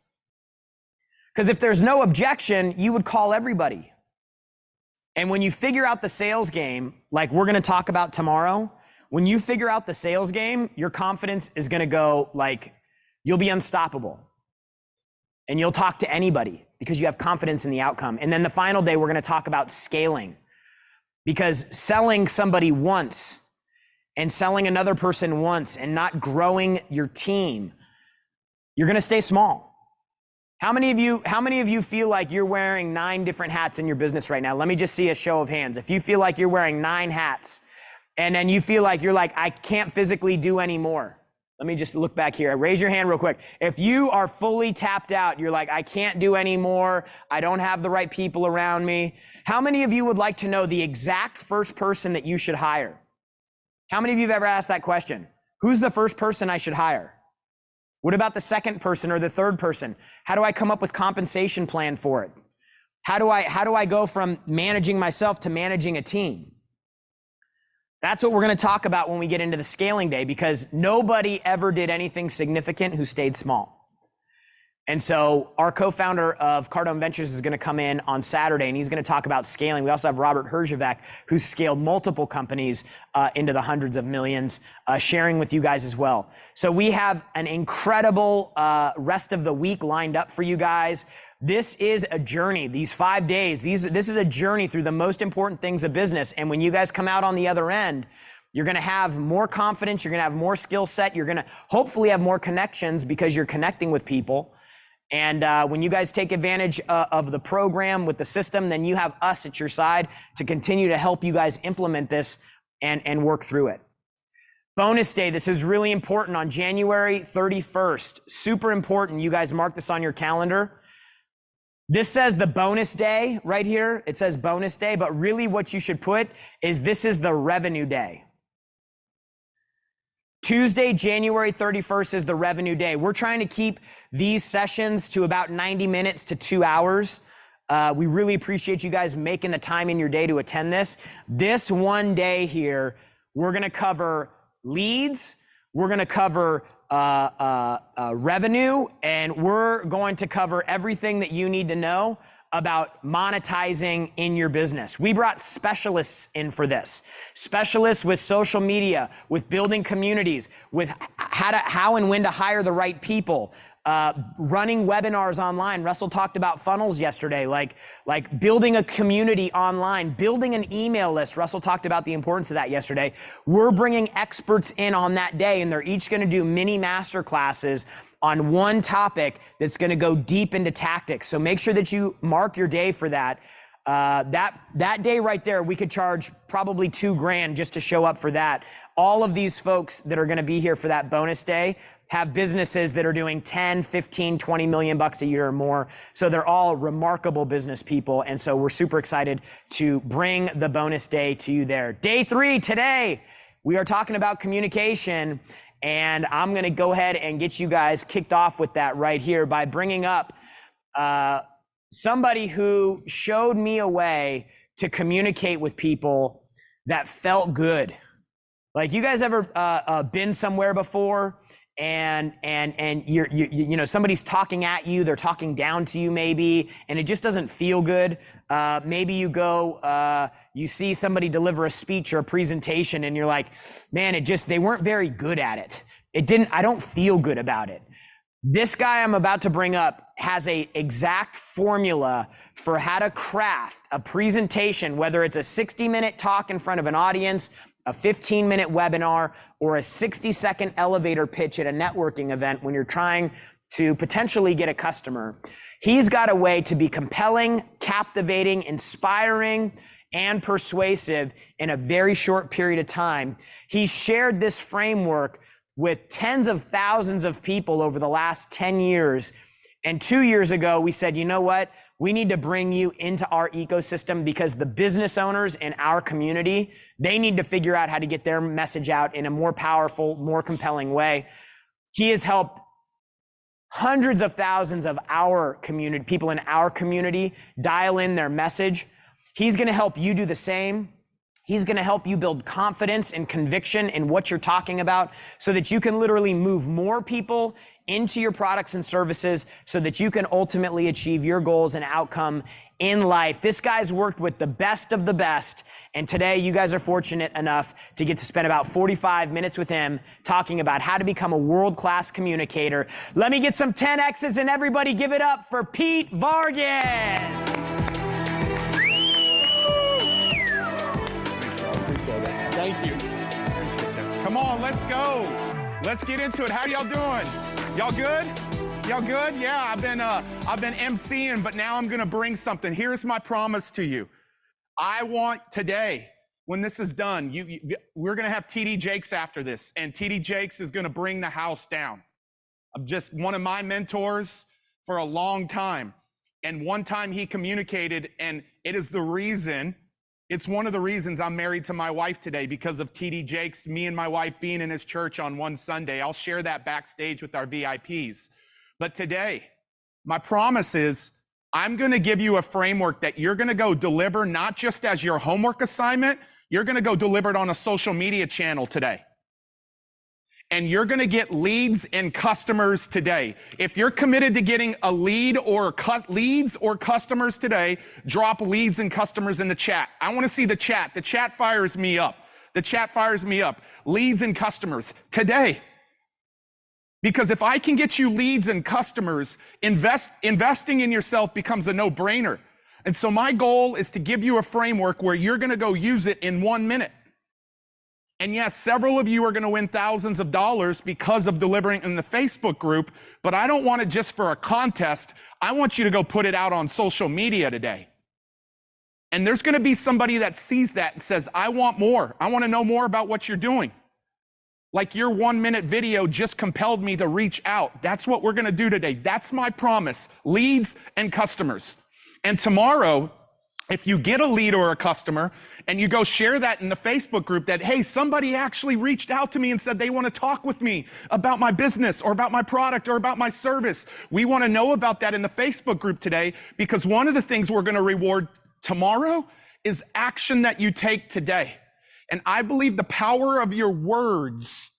Because if there's no objection, you would call everybody. And when you figure out the sales game, like we're going to talk about tomorrow, when you figure out the sales game, your confidence is going to go like, you'll be unstoppable. And you'll talk to anybody because you have confidence in the outcome. And then the final day, we're going to talk about scaling. Because selling somebody once and selling another person once and not growing your team, you're going to stay small. How many of you feel like you're wearing 9 different hats in your business right now? Let me just see a show of hands. If you feel like you're wearing 9 hats and then you feel like you're like, I can't physically do any more. Let me just look back here. Raise your hand real quick. If you are fully tapped out, you're like, I can't do any more. I don't have the right people around me. How many of you would like to know the exact first person that you should hire? How many of you have ever asked that question? Who's the first person I should hire? What about the second person or the third person? How do I come up with compensation plan for it? How do I go from managing myself to managing a team? That's what we're going to talk about when we get into the scaling day, because nobody ever did anything significant who stayed small. And so our co-founder of Cardone Ventures is going to come in on Saturday, and he's going to talk about scaling. We also have Robert Herjavec, who's scaled multiple companies into the hundreds of millions, sharing with you guys as well. So we have an incredible rest of the week lined up for you guys. This is a journey. These 5 days, this is a journey through the most important things of business. And when you guys come out on the other end, you're going to have more confidence. You're going to have more skill set. You're going to hopefully have more connections because you're connecting with people. And when you guys take advantage of the program with the system, then you have us at your side to continue to help you guys implement this and work through it. Bonus day, this is really important on January 31st. Super important. You guys mark this on your calendar. This says the bonus day right here. It says bonus day, but really what you should put is this is the revenue day. Tuesday, January 31st is the revenue day. We're trying to keep these sessions to about 90 minutes to 2 hours. We really appreciate you guys making the time in your day to attend this. This one day here, we're going to cover leads. We're going to cover revenue, and we're going to cover everything that you need to know about monetizing in your business. We brought specialists in for this. Specialists with social media, with building communities, with how and when to hire the right people, running webinars online. Russell talked about funnels yesterday, like building a community online, building an email list. Russell talked about the importance of that yesterday. We're bringing experts in on that day, and they're each going to do mini master classes on one topic that's going to go deep into tactics. So make sure that you mark your day for that. That day right there, we could charge probably $2,000 just to show up for that. All of these folks that are going to be here for that bonus day have businesses that are doing 10, 15, 20 million bucks a year or more. So they're all remarkable business people. And so we're super excited to bring the bonus day to you there. Day 3 today, we are talking about communication. And I'm going to go ahead and get you guys kicked off with that right here by bringing up somebody who showed me a way to communicate with people that felt good. Like, you guys ever been somewhere before and you know, somebody's talking at you, they're talking down to you maybe, and it just doesn't feel good. Maybe you go, you see somebody deliver a speech or a presentation and you're like, man, they weren't very good at it. I don't feel good about it. This guy I'm about to bring up has a exact formula for how to craft a presentation, whether it's a 60-minute talk in front of an audience, a 15-minute webinar, or a 60-second elevator pitch at a networking event when you're trying to potentially get a customer. He's got a way to be compelling, captivating, inspiring, and persuasive in a very short period of time. He's shared this framework with tens of thousands of people over the last 10 years. And 2 years ago, we said, you know what? We need to bring you into our ecosystem because the business owners in our community, they need to figure out how to get their message out in a more powerful, more compelling way. He has helped hundreds of thousands of our community, people in our community, dial in their message. He's going to help you do the same. He's going to help you build confidence and conviction in what you're talking about so that you can literally move more people into your products and services so that you can ultimately achieve your goals and outcome in life. This guy's worked with the best of the best. And today you guys are fortunate enough to get to spend about 45 minutes with him talking about how to become a world-class communicator. Let me get some 10X's and everybody give it up for Pete Vargas. Thank you. Come on, let's go. Let's get into it. How y'all doing? Y'all good? Y'all good? Yeah, I've been emceeing, but now I'm gonna bring something. Here's my promise to you. I want today, when this is done, we're gonna have TD Jakes after this, and TD Jakes is gonna bring the house down. I'm just one of my mentors for a long time. And one time he communicated, and it's one of the reasons I'm married to my wife today, because of TD Jakes, me and my wife being in his church on one Sunday. I'll share that backstage with our VIPs. But today, my promise is I'm going to give you a framework that you're going to go deliver, not just as your homework assignment, you're going to go deliver it on a social media channel today. And you're going to get leads and customers today. If you're committed to getting a lead or leads or customers today, drop leads and customers in the chat. I want to see the chat. The chat fires me up. The chat fires me up. Leads and customers today. Because if I can get you leads and customers, investing in yourself becomes a no-brainer. And so my goal is to give you a framework where you're going to go use it in 1 minute. And yes, several of you are going to win thousands of dollars because of delivering in the Facebook group, but I don't want it just for a contest. I want you to go put it out on social media today. And there's going to be somebody that sees that and says, I want more. I want to know more about what you're doing. Like your 1 minute video just compelled me to reach out. That's what we're going to do today. That's my promise. Leads and customers. And tomorrow, if you get a lead or a customer and you go share that in the Facebook group that, hey, somebody actually reached out to me and said they want to talk with me about my business or about my product or about my service. We want to know about that in the Facebook group today, because one of the things we're going to reward tomorrow is action that you take today. And I believe the power of your words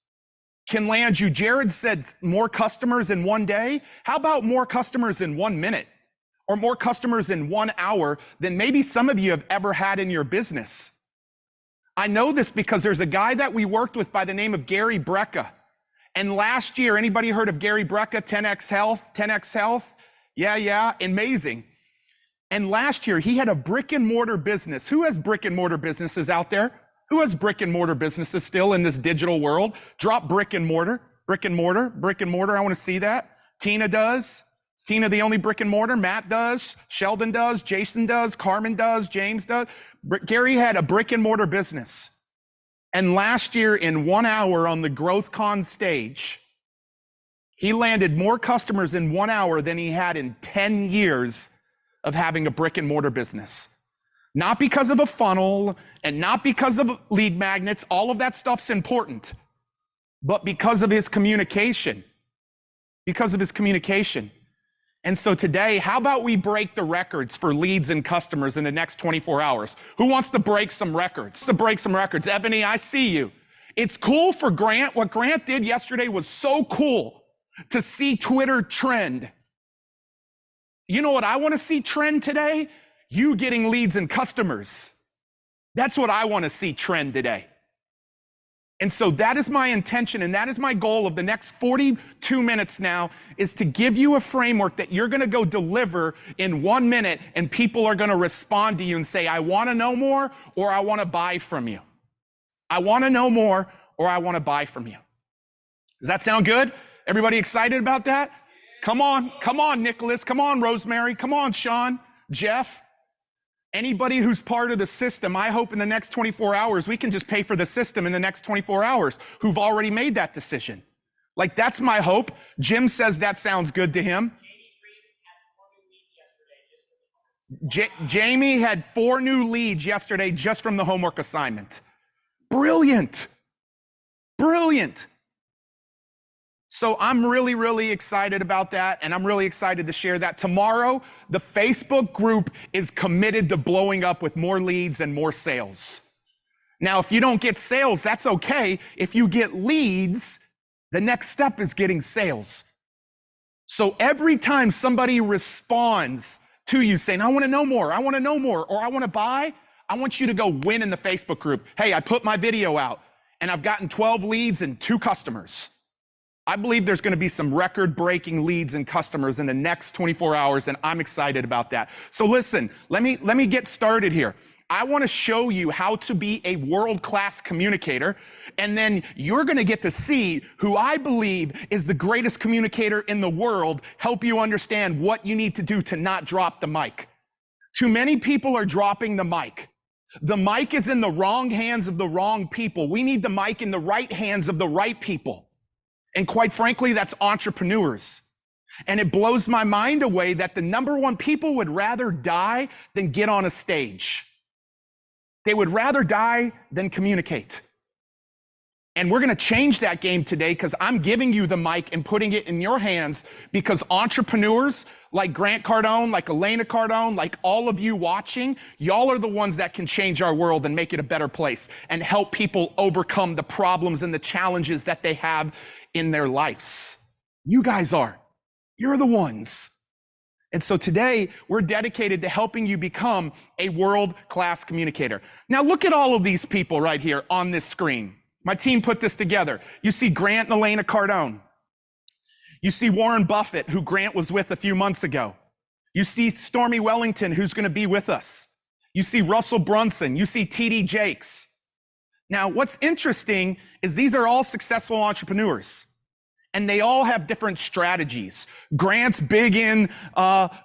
can land you. Jared said more customers in 1 day. How about more customers in 1 minute? Or more customers in 1 hour than maybe some of you have ever had in your business. I know this because there's a guy that we worked with by the name of Gary Brecka. And last year, anybody heard of Gary Brecka, 10X Health? 10X Health? Yeah, amazing. And last year, he had a brick and mortar business. Who has brick and mortar businesses out there? Who has brick and mortar businesses still in this digital world? Drop brick and mortar, brick and mortar, brick and mortar. I want to see that. Tina does. Is Tina the only brick and mortar? Matt does, Sheldon does, Jason does, Carmen does, James does. Gary had a brick and mortar business. And last year in 1 hour on the GrowthCon stage, he landed more customers in 1 hour than he had in 10 years of having a brick and mortar business. Not because of a funnel and not because of lead magnets, all of that stuff's important, but because of his communication. Because of his communication. And so today, how about we break the records for leads and customers in the next 24 hours? Who wants to break some records? Ebony, I see you. It's cool for Grant. What Grant did yesterday was so cool to see Twitter trend. You know what I want to see trend today? You getting leads and customers. That's what I want to see trend today. And so that is my intention, and that is my goal of the next 42 minutes now, is to give you a framework that you're going to go deliver in 1 minute, and people are going to respond to you and say, I want to know more, or I want to buy from you. I want to know more, or I want to buy from you. Does that sound good? Everybody excited about that? Come on, Nicholas. Come on, Rosemary. Come on, Sean, Jeff. Anybody who's part of the system, I hope in the next 24 hours, we can just pay for the system in the next 24 hours who've already made that decision. Like, that's my hope. Jim says that sounds good to him. Jamie had 4 new leads yesterday just from the homework assignment. Brilliant. Brilliant. So I'm really, really excited about that, and I'm really excited to share that. Tomorrow, the Facebook group is committed to blowing up with more leads and more sales. Now, if you don't get sales, that's okay. If you get leads, the next step is getting sales. So every time somebody responds to you saying, I want to know more, I want to know more, or I want to buy, I want you to go win in the Facebook group. Hey, I put my video out, and I've gotten 12 leads and 2 customers. I believe there's going to be some record-breaking leads and customers in the next 24 hours, and I'm excited about that. So listen, let me get started here. I want to show you how to be a world-class communicator, and then you're going to get to see who I believe is the greatest communicator in the world, help you understand what you need to do to not drop the mic. Too many people are dropping the mic. The mic is in the wrong hands of the wrong people. We need the mic in the right hands of the right people. And quite frankly, that's entrepreneurs. And it blows my mind away that the number one people would rather die than get on a stage. They would rather die than communicate. And we're going to change that game today because I'm giving you the mic and putting it in your hands, because entrepreneurs like Grant Cardone, like Elena Cardone, like all of you watching, y'all are the ones that can change our world and make it a better place and help people overcome the problems and the challenges that they have in their lives. You guys are. You're the ones. And so today, we're dedicated to helping you become a world-class communicator. Now look at all of these people right here on this screen. My team put this together. You see Grant and Elena Cardone. You see Warren Buffett, who Grant was with a few months ago. You see Stormy Wellington, who's going to be with us. You see Russell Brunson. You see TD Jakes. Now, what's interesting is these are all successful entrepreneurs, and they all have different strategies. Grant's big in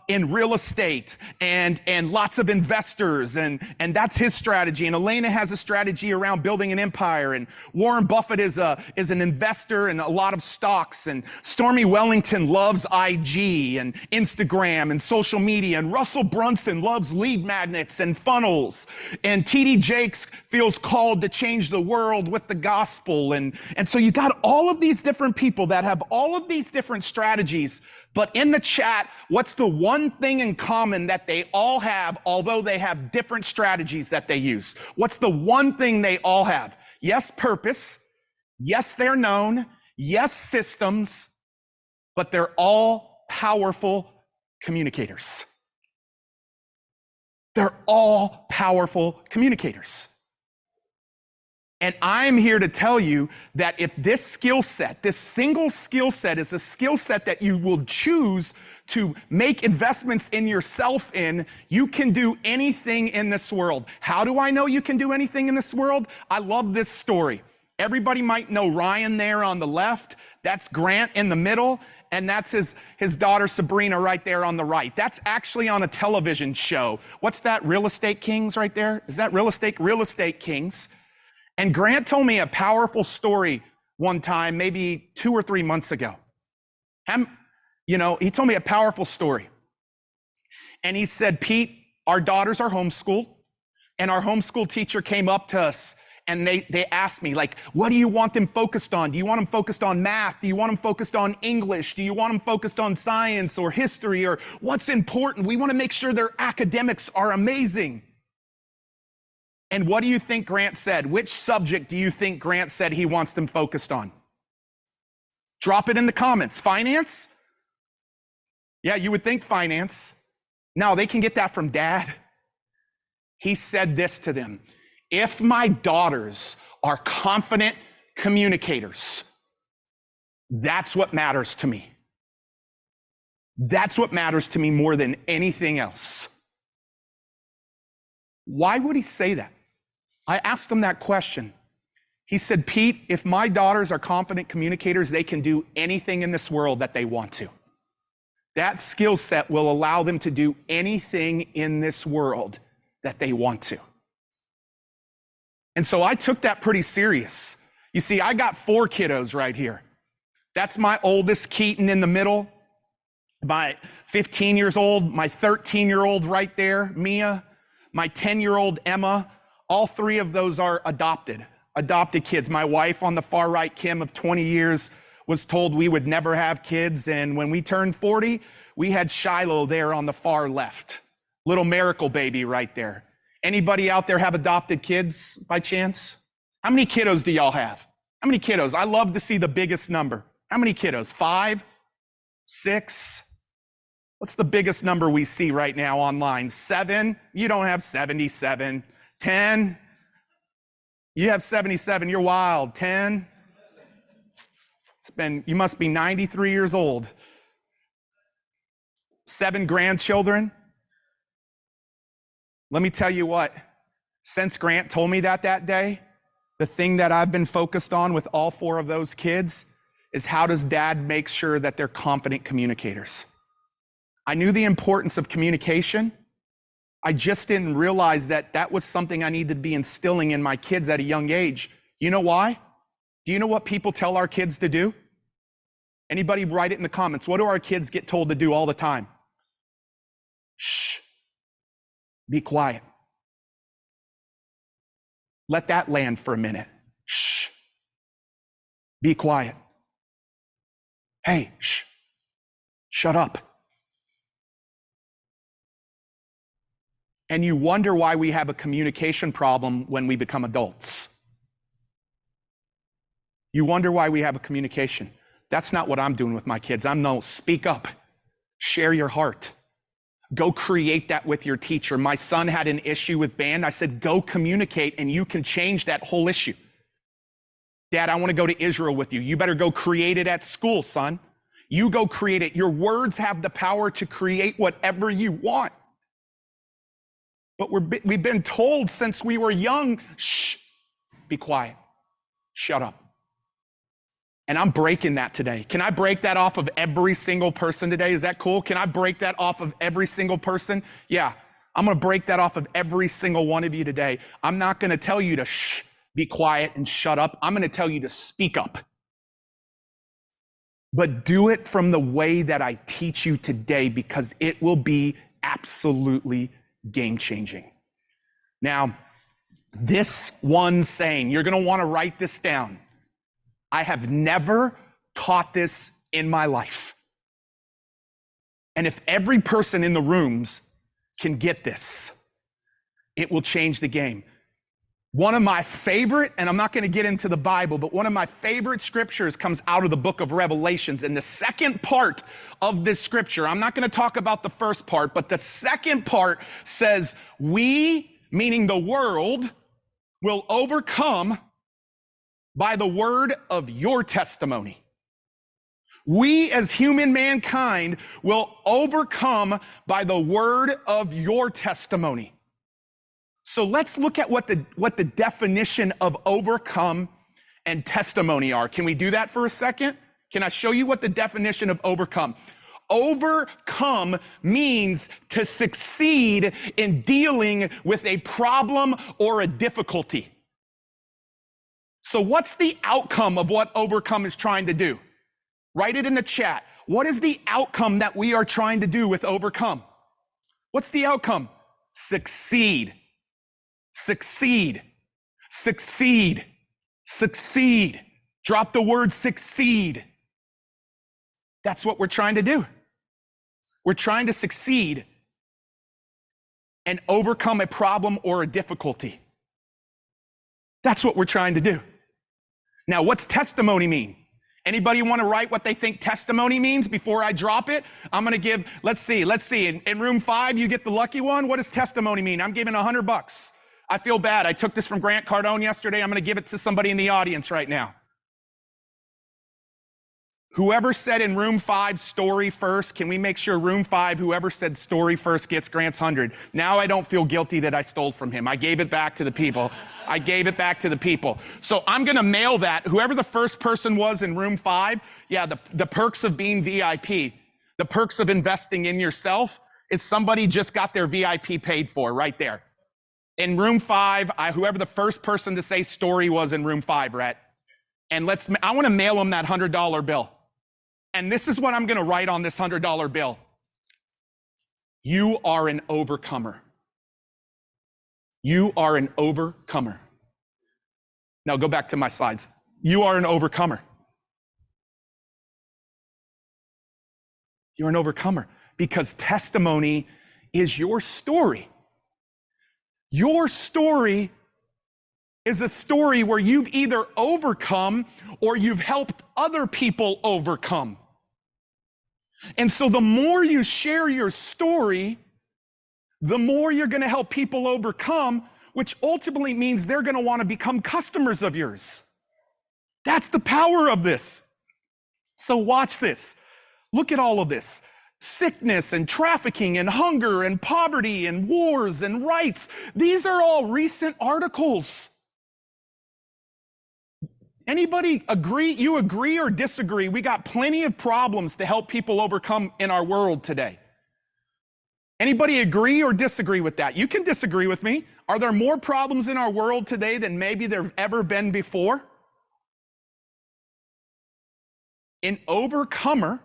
real estate and lots of investors, and that's his strategy. And Elena has a strategy around building an empire. And Warren Buffett is an investor in a lot of stocks. And Stormy Wellington loves IG and Instagram and social media. And Russell Brunson loves lead magnets and funnels. And TD Jakes feels called to change the world with the gospel. And so you got all of these different people that have all of these different strategies, but in the chat, what's the one thing in common that they all have, although they have different strategies that they use? What's the one thing they all have? Yes, purpose. Yes, they're known. Yes, systems, but they're all powerful communicators. They're all powerful communicators. And I'm here to tell you that if this skill set, this single skill set, is a skill set that you will choose to make investments in yourself in, you can do anything in this world. How do I know you can do anything in this world? I love this story. Everybody might know Ryan there on the left. That's Grant in the middle. And that's his daughter Sabrina right there on the right. That's actually on a television show. What's that, Real Estate Kings right there? Is that Real Estate Kings? And Grant told me a powerful story one time, maybe 2 or 3 months ago. He told me a powerful story. And he said, Pete, our daughters are homeschooled, and our homeschool teacher came up to us and they asked me, like, what do you want them focused on? Do you want them focused on math? Do you want them focused on English? Do you want them focused on science or history, or what's important? We want to make sure their academics are amazing. And what do you think Grant said? Which subject do you think Grant said he wants them focused on? Drop it in the comments. Finance? Yeah, you would think finance. No, they can get that from dad. He said this to them: if my daughters are confident communicators, that's what matters to me. That's what matters to me more than anything else. Why would he say that? I asked him that question. He said, Pete, if my daughters are confident communicators, they can do anything in this world that they want to. That skill set will allow them to do anything in this world that they want to. And so I took that pretty serious. You see, I got 4 kiddos right here. That's my oldest, Keaton, in the middle. My 15 years old, my 13-year-old right there, Mia, my 10-year-old Emma. All 3 of those are adopted kids. My wife on the far right, Kim, of 20 years, was told we would never have kids. And when we turned 40, we had Shiloh there on the far left. Little miracle baby right there. Anybody out there have adopted kids by chance? How many kiddos do y'all have? How many kiddos? I love to see the biggest number. How many kiddos? 5? 6? What's the biggest number we see right now online? 7? You don't have 77. 10? You have 77. You're wild. 10? You must be 93 years old. 7 grandchildren. Let me tell you what, since Grant told me that day, the thing that I've been focused on with all 4 of those kids is how does dad make sure that they're confident communicators? I knew the importance of communication. I just didn't realize that that was something I needed to be instilling in my kids at a young age. You know why? Do you know what people tell our kids to do? Anybody write it in the comments. What do our kids get told to do all the time? Shh. Be quiet. Let that land for a minute. Shh. Be quiet. Hey, shh. Shut up. And you wonder why we have a communication problem when we become adults. You wonder why we have a communication. That's not what I'm doing with my kids. Speak up. Share your heart. Go create that with your teacher. My son had an issue with band. I said, go communicate and you can change that whole issue. Dad, I want to go to Israel with you. You better go create it at school, son. You go create it. Your words have the power to create whatever you want. But we've been told since we were young, shh, be quiet, shut up. And I'm breaking that today. Can I break that off of every single person today? Is that cool? Can I break that off of every single person? Yeah, I'm gonna break that off of every single one of you today. I'm not gonna tell you to shh, be quiet and shut up. I'm gonna tell you to speak up. But do it from the way that I teach you today because it will be absolutely game-changing. Now, this one saying, you're gonna wanna write this down. I have never taught this in my life. And if every person in the rooms can get this, it will change the game. One of my favorite, and I'm not going to get into the Bible, but one of my favorite scriptures comes out of the book of Revelations. And the second part of this scripture, I'm not going to talk about the first part, but the second part says, we, meaning the world, will overcome by the word of your testimony. We as human mankind will overcome by the word of your testimony. So let's look at what the definition of overcome and testimony are. Can we do that for a second? Can I show you what the definition of overcome? Overcome means to succeed in dealing with a problem or a difficulty. So what's the outcome of what overcome is trying to do? Write it in the chat. What is the outcome that we are trying to do with overcome? What's the outcome? Succeed. Succeed. Succeed. Succeed. Drop the word succeed. That's what we're trying to do. We're trying to succeed and overcome a problem or a difficulty. That's what we're trying to do. Now, what's testimony mean? Anybody want to write what they think testimony means before I drop it? I'm going to give, let's see. In room 5, you get the lucky one. What does testimony mean? I'm giving $100. I feel bad. I took this from Grant Cardone yesterday. I'm going to give it to somebody in the audience right now. Whoever said in room 5 story first, can we make sure room 5, whoever said story first gets Grant's 100? Now I don't feel guilty that I stole from him. I gave it back to the people. So I'm going to mail that. Whoever the first person was in room 5, yeah, the perks of being VIP, the perks of investing in yourself is somebody just got their VIP paid for right there. In room 5, whoever the first person to say story was in room 5, Rhett. And I want to mail them that $100 bill. And this is what I'm going to write on this $100 bill. You are an overcomer. You are an overcomer. Now go back to my slides. You are an overcomer. You're an overcomer because testimony is your story. Your story is a story where you've either overcome or you've helped other people overcome. And so the more you share your story, the more you're going to help people overcome, which ultimately means they're going to want to become customers of yours. That's the power of this. So watch this. Look at all of this. Sickness and trafficking and hunger and poverty and wars and rights. These are all recent articles. Anybody agree? You agree or disagree? We got plenty of problems to help people overcome in our world today. Anybody agree or disagree with that? You can disagree with me. Are there more problems in our world today than maybe there have ever been before? An overcomer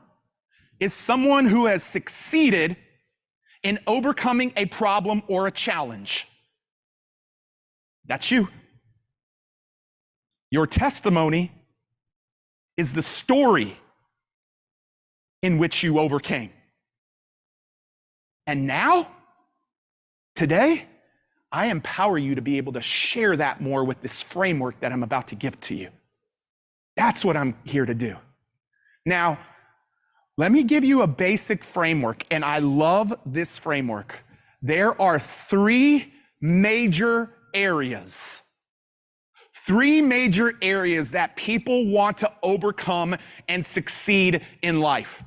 is someone who has succeeded in overcoming a problem or a challenge. That's you. Your testimony is the story in which you overcame. And now, today, I empower you to be able to share that more with this framework that I'm about to give to you. That's what I'm here to do. Now, let me give you a basic framework, and I love this framework. There are 3 major areas. 3 major areas that people want to overcome and succeed in life.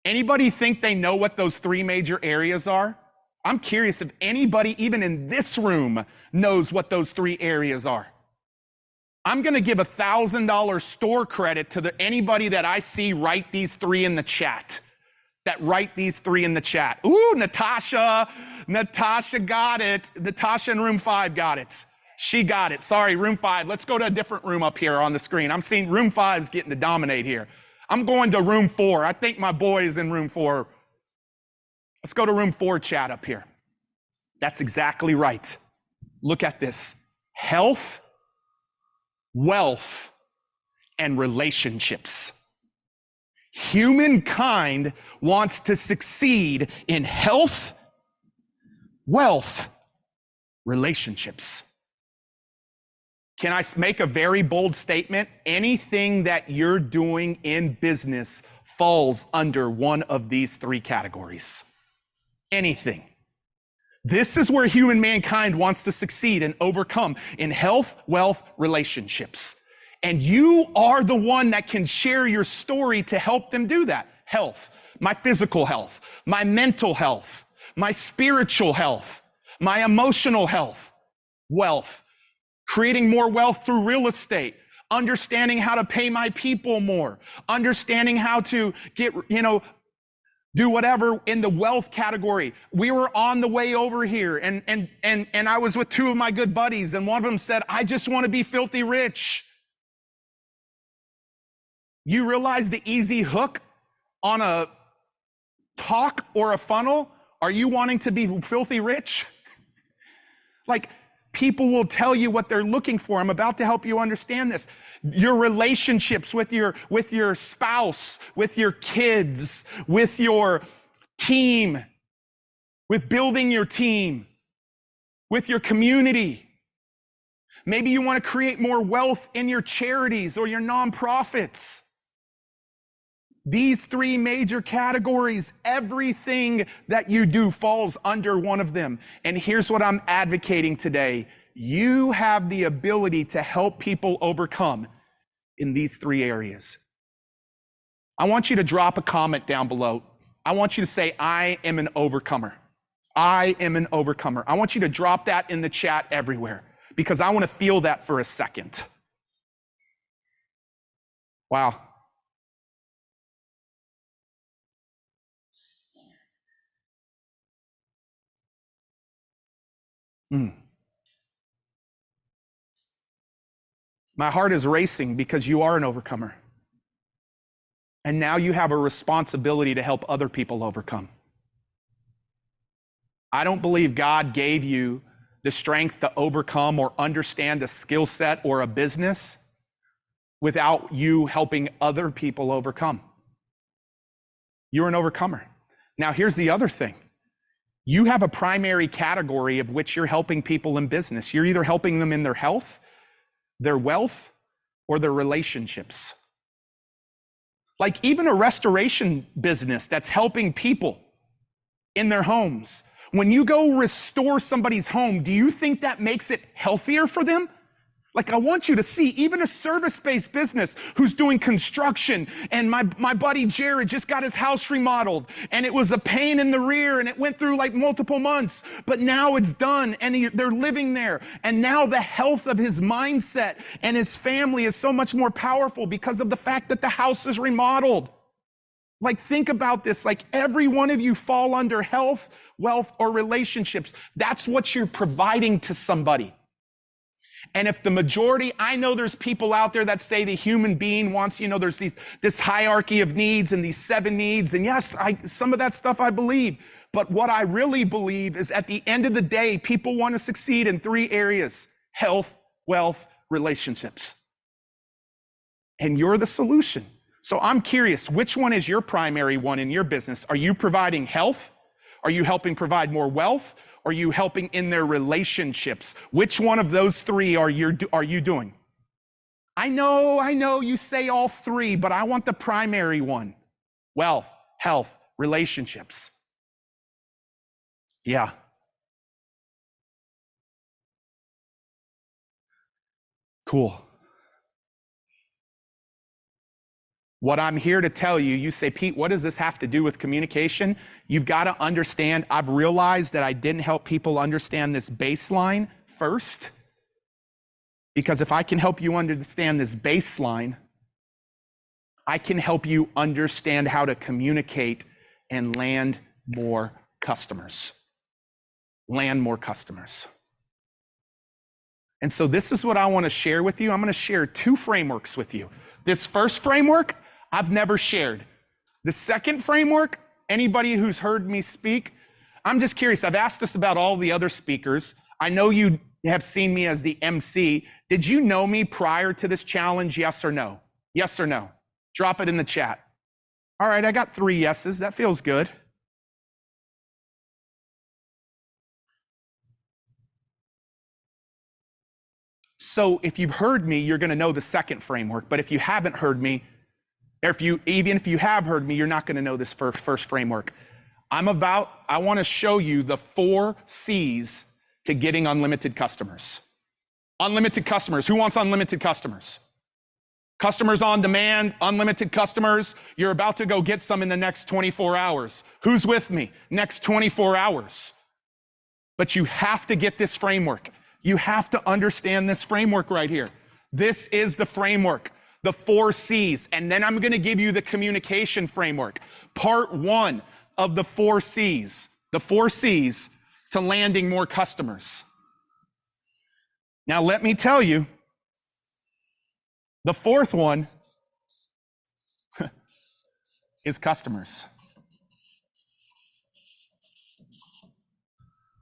Anybody think they know what those 3 major areas are? I'm curious if anybody, even in this room, knows what those 3 areas are. I'm going to give $1,000 store credit to anybody that I see write these 3 in the chat. Ooh, Natasha got it. Natasha in room 5 got it. She got it. Sorry, room 5. Let's go to a different room up here on the screen. I'm seeing room 5 is getting to dominate here. I'm going to room 4. I think my boy is in room 4. Let's go to room 4 chat up here. That's exactly right. Look at this. Health, wealth, and relationships. Humankind wants to succeed in health, wealth, relationships. Can I make a very bold statement? Anything that you're doing in business falls under one of these 3 categories. Anything. This is where mankind wants to succeed and overcome in health, wealth, relationships. And you are the one that can share your story to help them do that. Health, my physical health, my mental health, my spiritual health, my emotional health, wealth. Creating more wealth through real estate, understanding how to pay my people more, understanding how to get, do whatever in the wealth category. We were on the way over here and I was with 2 of my good buddies and one of them said, I just want to be filthy rich. You realize the easy hook on a talk or a funnel? Are you wanting to be filthy rich? People will tell you what they're looking for. I'm about to help you understand this. Your relationships with your spouse, with your kids, with your team, with building your team, with your community. Maybe you want to create more wealth in your charities or your nonprofits. These three major categories, everything that you do falls under one of them. And here's what I'm advocating today. You have the ability to help people overcome in these three areas. I want you to drop a comment down below. I want you to say, I am an overcomer. I am an overcomer. I want you to drop that in the chat everywhere because I want to feel that for a second. Wow. My heart is racing because you are an overcomer. And now you have a responsibility to help other people overcome. I don't believe God gave you the strength to overcome or understand a skill set or a business without you helping other people overcome. You're an overcomer. Now, here's the other thing. You have a primary category of which you're helping people in business. You're either helping them in their health, their wealth, or their relationships. Like even a restoration business that's helping people in their homes. When you go restore somebody's home, do you think that makes it healthier for them? Like I want you to see even a service-based business who's doing construction, and my buddy Jared just got his house remodeled, and it was a pain in the rear, and it went through like multiple months, but now it's done, and they're living there. And now the health of his mindset and his family is so much more powerful because of the fact that the house is remodeled. Like think about this, like every one of you fall under health, wealth, or relationships. That's what you're providing to somebody. And if the majority, I know there's people out there that say the human being wants, there's this hierarchy of needs and these 7 needs. And yes, some of that stuff I believe. But what I really believe is at the end of the day, people want to succeed in 3 areas: health, wealth, relationships. And you're the solution. So I'm curious, which one is your primary one in your business? Are you providing health? Are you helping provide more wealth? Are you helping in their relationships? Which one of those 3 are you doing? I know you say all 3, but I want the primary one. Wealth, health, relationships. Yeah. Cool. What I'm here to tell you, you say, Pete, what does this have to do with communication? You've got to understand, I've realized that I didn't help people understand this baseline first. Because if I can help you understand this baseline, I can help you understand how to communicate and land more customers. Land more customers. And so this is what I want to share with you. I'm going to share 2 frameworks with you. This first framework, I've never shared. The second framework, anybody who's heard me speak, I'm just curious. I've asked this about all the other speakers. I know you have seen me as the MC. Did you know me prior to this challenge? Yes or no? Yes or no? Drop it in the chat. All right, I got 3 yeses. That feels good. So if you've heard me, you're going to know the second framework. But if you haven't heard me, or even if you have heard me, you're not going to know this first framework. I want to show you the 4 C's to getting unlimited customers. Unlimited customers. Who wants unlimited customers? Customers on demand, unlimited customers. You're about to go get some in the next 24 hours. Who's with me? Next 24 hours. But you have to get this framework. You have to understand this framework right here. This is the framework, the 4 C's. And then I'm going to give you the communication framework. Part 1 of the 4 C's. The 4 C's to landing more customers. Now, let me tell you, the 4th one is customers.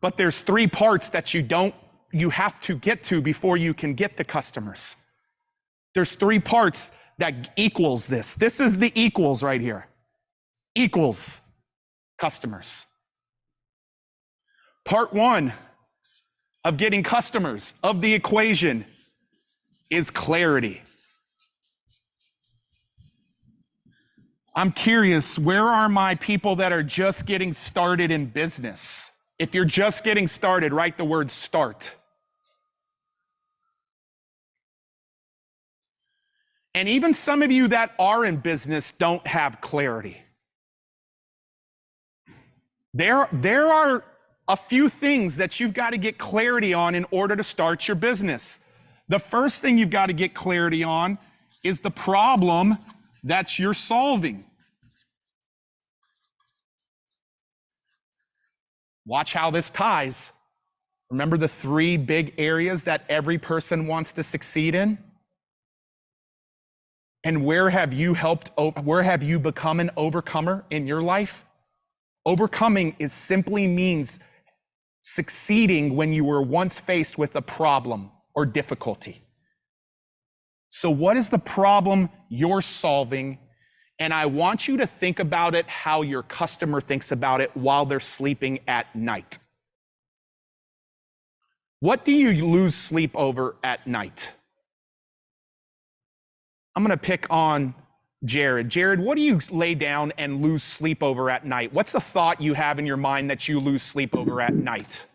But there's 3 parts that you have to get to before you can get the customers. There's 3 parts that equals this. This is the equals right here. Equals customers. Part 1 of getting customers of the equation is clarity. I'm curious, where are my people that are just getting started in business? If you're just getting started, write the word start. And even some of you that are in business don't have clarity. There are a few things that you've got to get clarity on in order to start your business. The first thing you've got to get clarity on is the problem that you're solving. Watch how this ties. Remember the 3 big areas that every person wants to succeed in? And where have you become an overcomer in your life? Overcoming simply means succeeding when you were once faced with a problem or difficulty. So what is the problem you're solving? And I want you to think about it how your customer thinks about it while they're sleeping at night. What do you lose sleep over at night? I'm going to pick on Jared. Jared, what do you lay down and lose sleep over at night? What's the thought you have in your mind that you lose sleep over at night?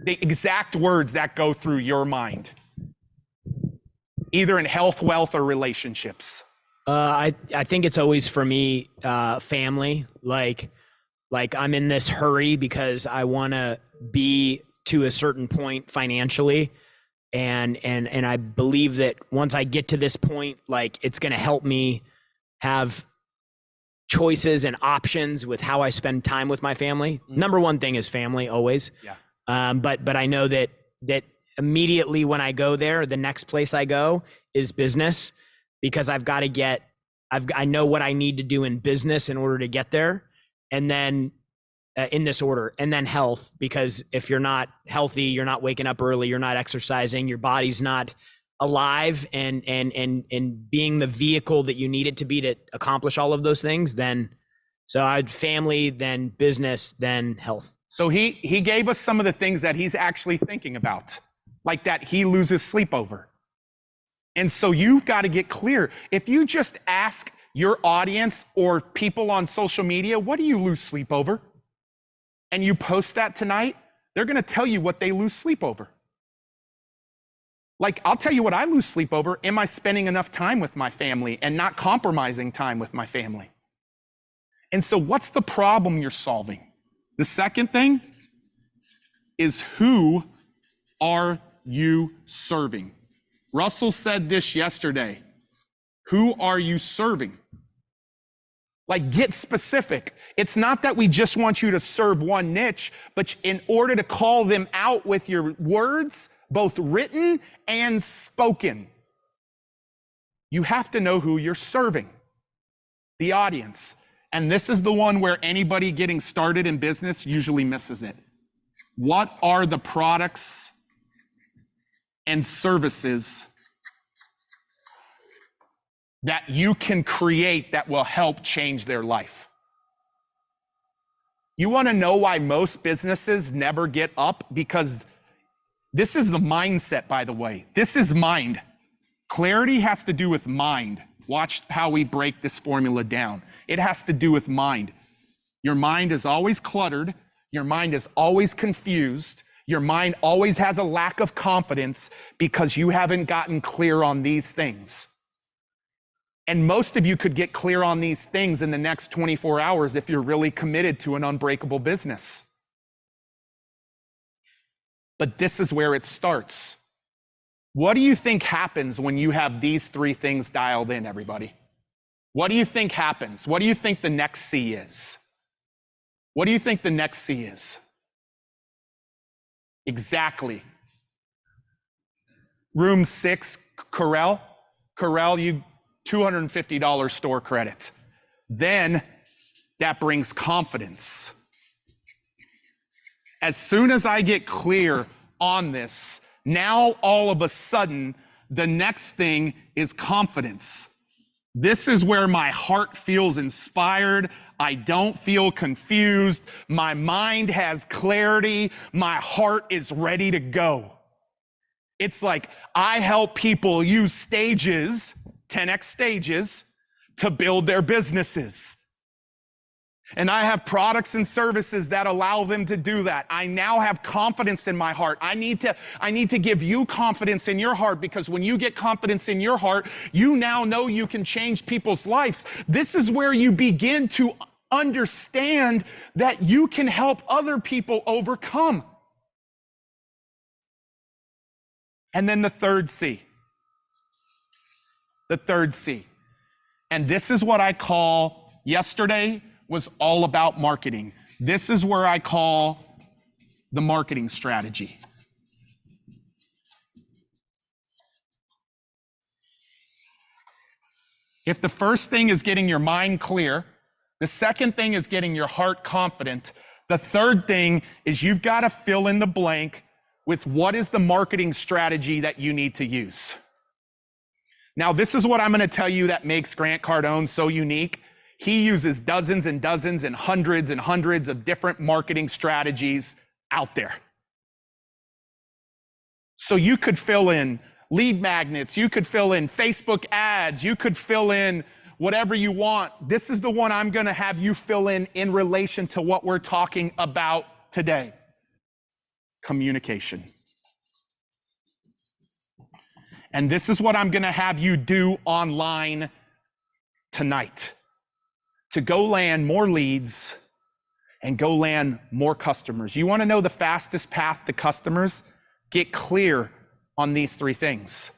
The exact words that go through your mind, either in health, wealth, or relationships. I think it's always for me, family. Like I'm in this hurry because I want to be to a certain point financially. And I believe that once I get to this point, like it's going to help me have choices and options with how I spend time with my family. Mm-hmm. Number one thing is family always. Yeah. But I know that immediately when I go there, the next place I go is business, because I've got to get, I know what I need to do in business in order to get there. And then in this order, and then health, because if you're not healthy, you're not waking up early, you're not exercising, your body's not alive and being the vehicle that you need it to be to accomplish all of those things, then so I'd family, then business, then health. So he gave us some of the things that he's actually thinking about, like that he loses sleep over. And so you've got to get clear. If you just ask your audience or people on social media, what do you lose sleep over? And you post that tonight, they're going to tell you what they lose sleep over. Like, I'll tell you what I lose sleep over. Am I spending enough time with my family and not compromising time with my family? And so what's the problem you're solving? The second thing is, who are you serving? Russell said this yesterday. Who are you serving? Like, get specific. It's not that we just want you to serve one niche, but in order to call them out with your words, both written and spoken, you have to know who you're serving, the audience. And this is the one where anybody getting started in business usually misses it. What are the products and services that you can create that will help change their life? You want to know why most businesses never get up? Because this is the mindset, by the way. This is mind. Clarity has to do with mind. Watch how we break this formula down. It has to do with mind. Your mind is always cluttered. Your mind is always confused. Your mind always has a lack of confidence because you haven't gotten clear on these things. And most of you could get clear on these things in the next 24 hours if you're really committed to an unbreakable business. But this is where it starts. What do you think happens when you have these 3 things dialed in, everybody? What do you think happens? What do you think the next C is? What do you think the next C is? Exactly. Room 6, Corel, you $250 store credit. Then that brings confidence. As soon as I get clear on this, now all of a sudden, the next thing is confidence. This is where my heart feels inspired. I don't feel confused. My mind has clarity. My heart is ready to go. It's like I help people use stages, 10x stages, to build their businesses. And I have products and services that allow them to do that. I now have confidence in my heart. I need to give you confidence in your heart, because when you get confidence in your heart, you now know you can change people's lives. This is where you begin to understand that you can help other people overcome. And then the third C. The third C. And this is what I call, yesterday was all about marketing. This is where I call the marketing strategy. If the first thing is getting your mind clear, the second thing is getting your heart confident, the third thing is you've got to fill in the blank with what is the marketing strategy that you need to use. Now, this is what I'm going to tell you that makes Grant Cardone so unique. He uses dozens and dozens and hundreds of different marketing strategies out there. So you could fill in lead magnets, you could fill in Facebook ads, you could fill in whatever you want. This is the one I'm going to have you fill in relation to what we're talking about today. Communication. And this is what I'm going to have you do online tonight, to go land more leads and go land more customers. You want to know the fastest path to customers? Get clear on these three things,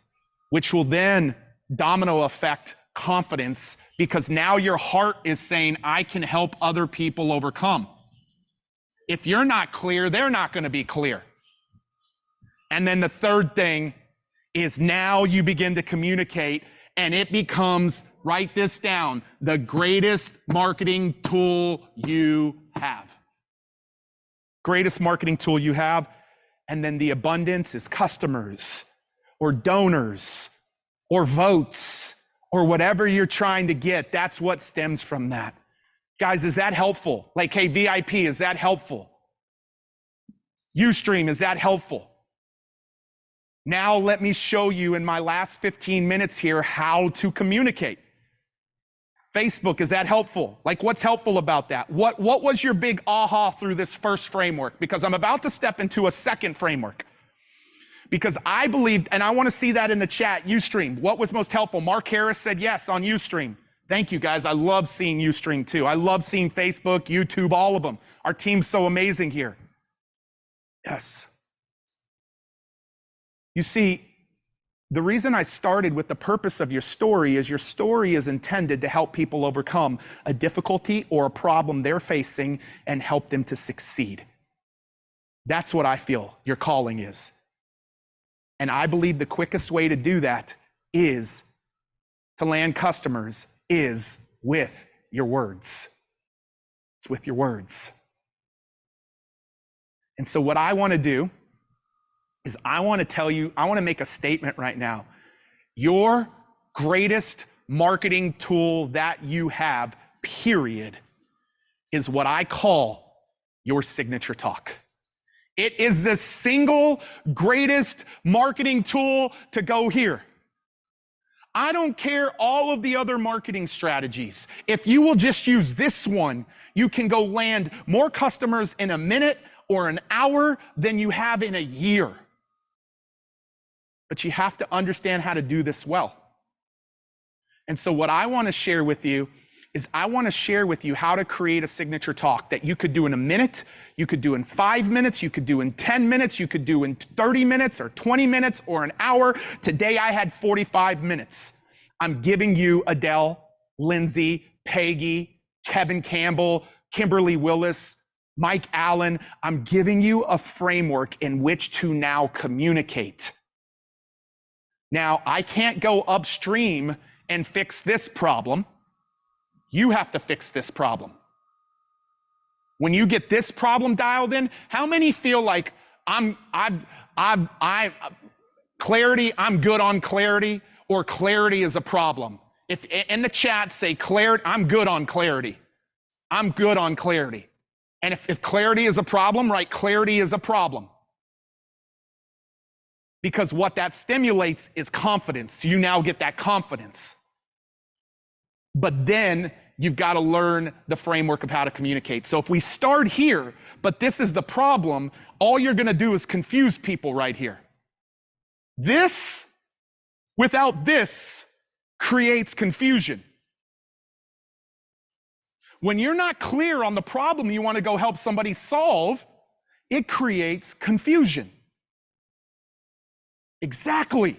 which will then domino effect confidence, because now your heart is saying, I can help other people overcome. If you're not clear, they're not going to be clear. And then the third thing is now you begin to communicate, and it becomes, write this down, the greatest marketing tool you have. Greatest marketing tool you have. And then the abundance is customers or donors or votes or whatever you're trying to get. That's what stems from that. Guys, is that helpful? Like, hey, VIP, is that helpful? Ustream, is that helpful? Now let me show you in my last 15 minutes here how to communicate. Facebook, is that helpful? Like, what's helpful about that? What was your big aha through this first framework? Because I'm about to step into a second framework. Because I believed, and I want to see that in the chat, Ustream, what was most helpful? Mark Harris said yes on Ustream. Thank you, guys. I love seeing Ustream too. I love seeing Facebook, YouTube, all of them. Our team's so amazing here. Yes. You see, the reason I started with the purpose of your story is your story is intended to help people overcome a difficulty or a problem they're facing and help them to succeed. That's what I feel your calling is. And I believe the quickest way to do that is to land customers is with your words. It's with your words. And so what I want to do is I want to tell you, I want to make a statement right now. Your greatest marketing tool that you have, period, is what I call your signature talk. It is the single greatest marketing tool to go here. I don't care all of the other marketing strategies. If you will just use this one, you can go land more customers in a minute or an hour than you have in a year. But you have to understand how to do this well. And so what I want to share with you is I want to share with you how to create a signature talk that you could do in a minute, you could do in 5 minutes, you could do in 10 minutes, you could do in 30 minutes or 20 minutes or an hour. Today I had 45 minutes. I'm giving you Adele, Lindsay, Peggy, Kevin Campbell, Kimberly Willis, Mike Allen. I'm giving you a framework in which to now communicate. Now, I can't go upstream and fix this problem. You have to fix this problem. When you get this problem dialed in, how many feel like clarity, I'm good on clarity, or clarity is a problem? If in the chat say clarity, I'm good on clarity. I'm good on clarity. And if clarity is a problem, right, clarity is a problem. because what that stimulates is confidence. You now get that confidence. But then you've got to learn the framework of how to communicate. So if we start here, but this is the problem, all you're going to do is confuse people right here. This, without this, creates confusion. When you're not clear on the problem you want to go help somebody solve, it creates confusion. Exactly.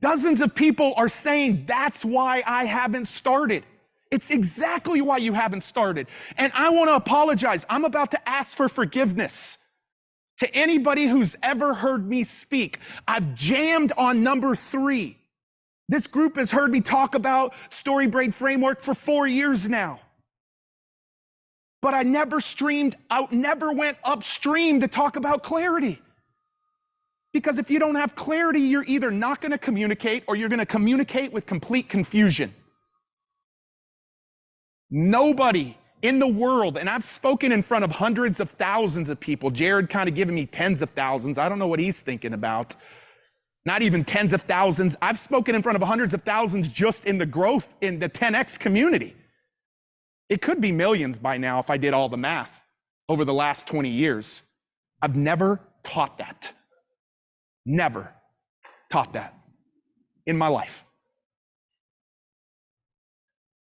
Dozens of people are saying, that's why I haven't started. It's exactly why you haven't started. And I want to apologize. I'm about to ask for forgiveness to anybody who's ever heard me speak. I've jammed on number 3. This group has heard me talk about StoryBrand framework for 4 years now. But I never never went upstream to talk about clarity. Because if you don't have clarity, you're either not going to communicate or you're going to communicate with complete confusion. Nobody in the world, and I've spoken in front of hundreds of thousands of people. Jared kind of giving me tens of thousands. I don't know what he's thinking about. Not even tens of thousands. I've spoken in front of hundreds of thousands just in the growth in the 10X community. It could be millions by now if I did all the math over the last 20 years. I've never taught that. Never taught that in my life.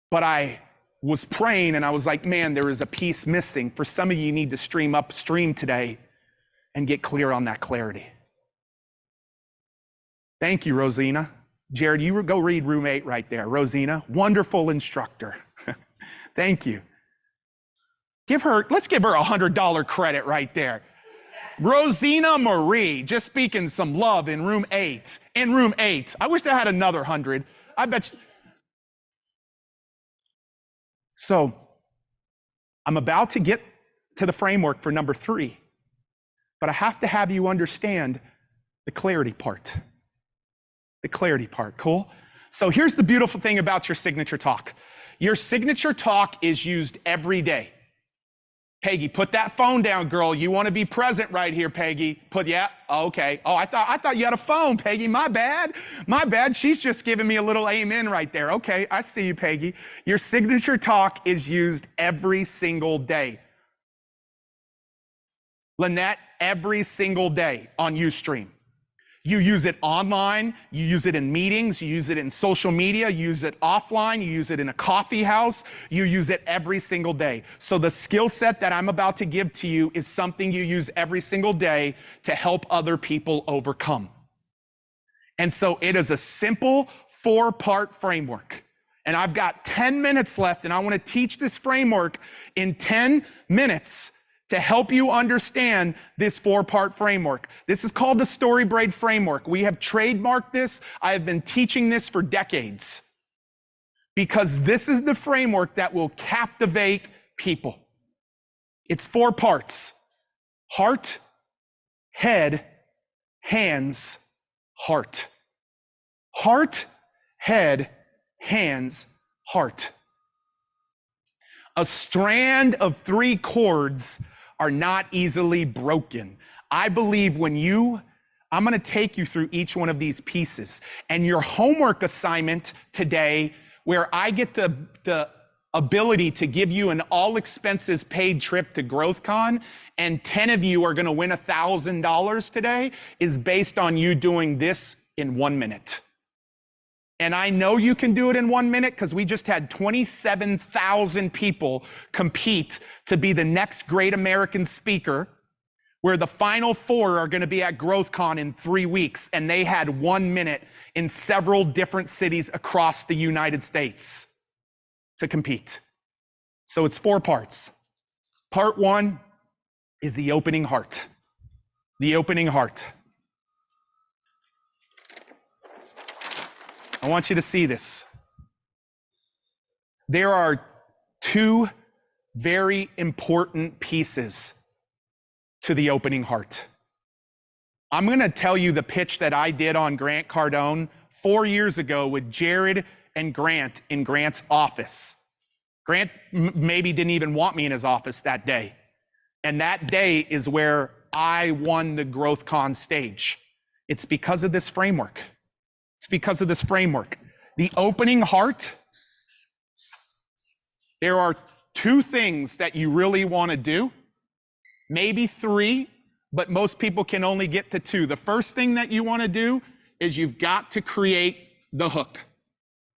But I was praying and I was like, man, there is a piece missing. For some of you need to stream upstream today and get clear on that clarity. Thank you, Rosina. Jared, you go read room 8 right there. Rosina, wonderful instructor. Thank you. Let's give her $100 credit right there. Rosina Marie, just speaking some love in room 8. In room 8. I wish I had another 100. I bet you. So, I'm about to get to the framework for number 3, but I have to have you understand the clarity part. The clarity part, cool? So here's the beautiful thing about your signature talk. Your signature talk is used every day. Peggy, put that phone down, girl. You want to be present right here, Peggy. Okay. Oh, I thought you had a phone, Peggy. My bad. She's just giving me a little amen right there. Okay, I see you, Peggy. Your signature talk is used every single day. Lynette, every single day on Ustream. You use it online, you use it in meetings, you use it in social media, you use it offline, you use it in a coffee house, you use it every single day. So the skill set that I'm about to give to you is something you use every single day to help other people overcome. And so it is a simple 4-part framework. And I've got 10 minutes left, and I want to teach this framework in 10 minutes to help you understand this 4-part framework. This is called the StoryBrand framework. We have trademarked this. I have been teaching this for decades because this is the framework that will captivate people. It's 4 parts: heart, head, hands, heart. Heart, head, hands, heart. A strand of 3 cords are not easily broken. I believe I'm going to take you through each one of these pieces. And your homework assignment today, where I get the ability to give you an all expenses paid trip to GrowthCon, and 10 of you are going to win $1,000 today, is based on you doing this in 1 minute. And I know you can do it in 1 minute because we just had 27,000 people compete to be the next great American speaker, where the final 4 are going to be at GrowthCon in 3 weeks. And they had 1 minute in several different cities across the United States to compete. So it's 4 parts. Part 1 is the opening heart. The opening heart. I want you to see this. There are 2 very important pieces to the opening heart. I'm going to tell you the pitch that I did on Grant Cardone 4 years ago with Jared and Grant in Grant's office. Grant maybe didn't even want me in his office that day. And that day is where I won the GrowthCon stage. It's because of this framework. It's because of this framework. The opening heart, there are 2 things that you really want to do, maybe 3, but most people can only get to 2. The first thing that you want to do is you've got to create the hook.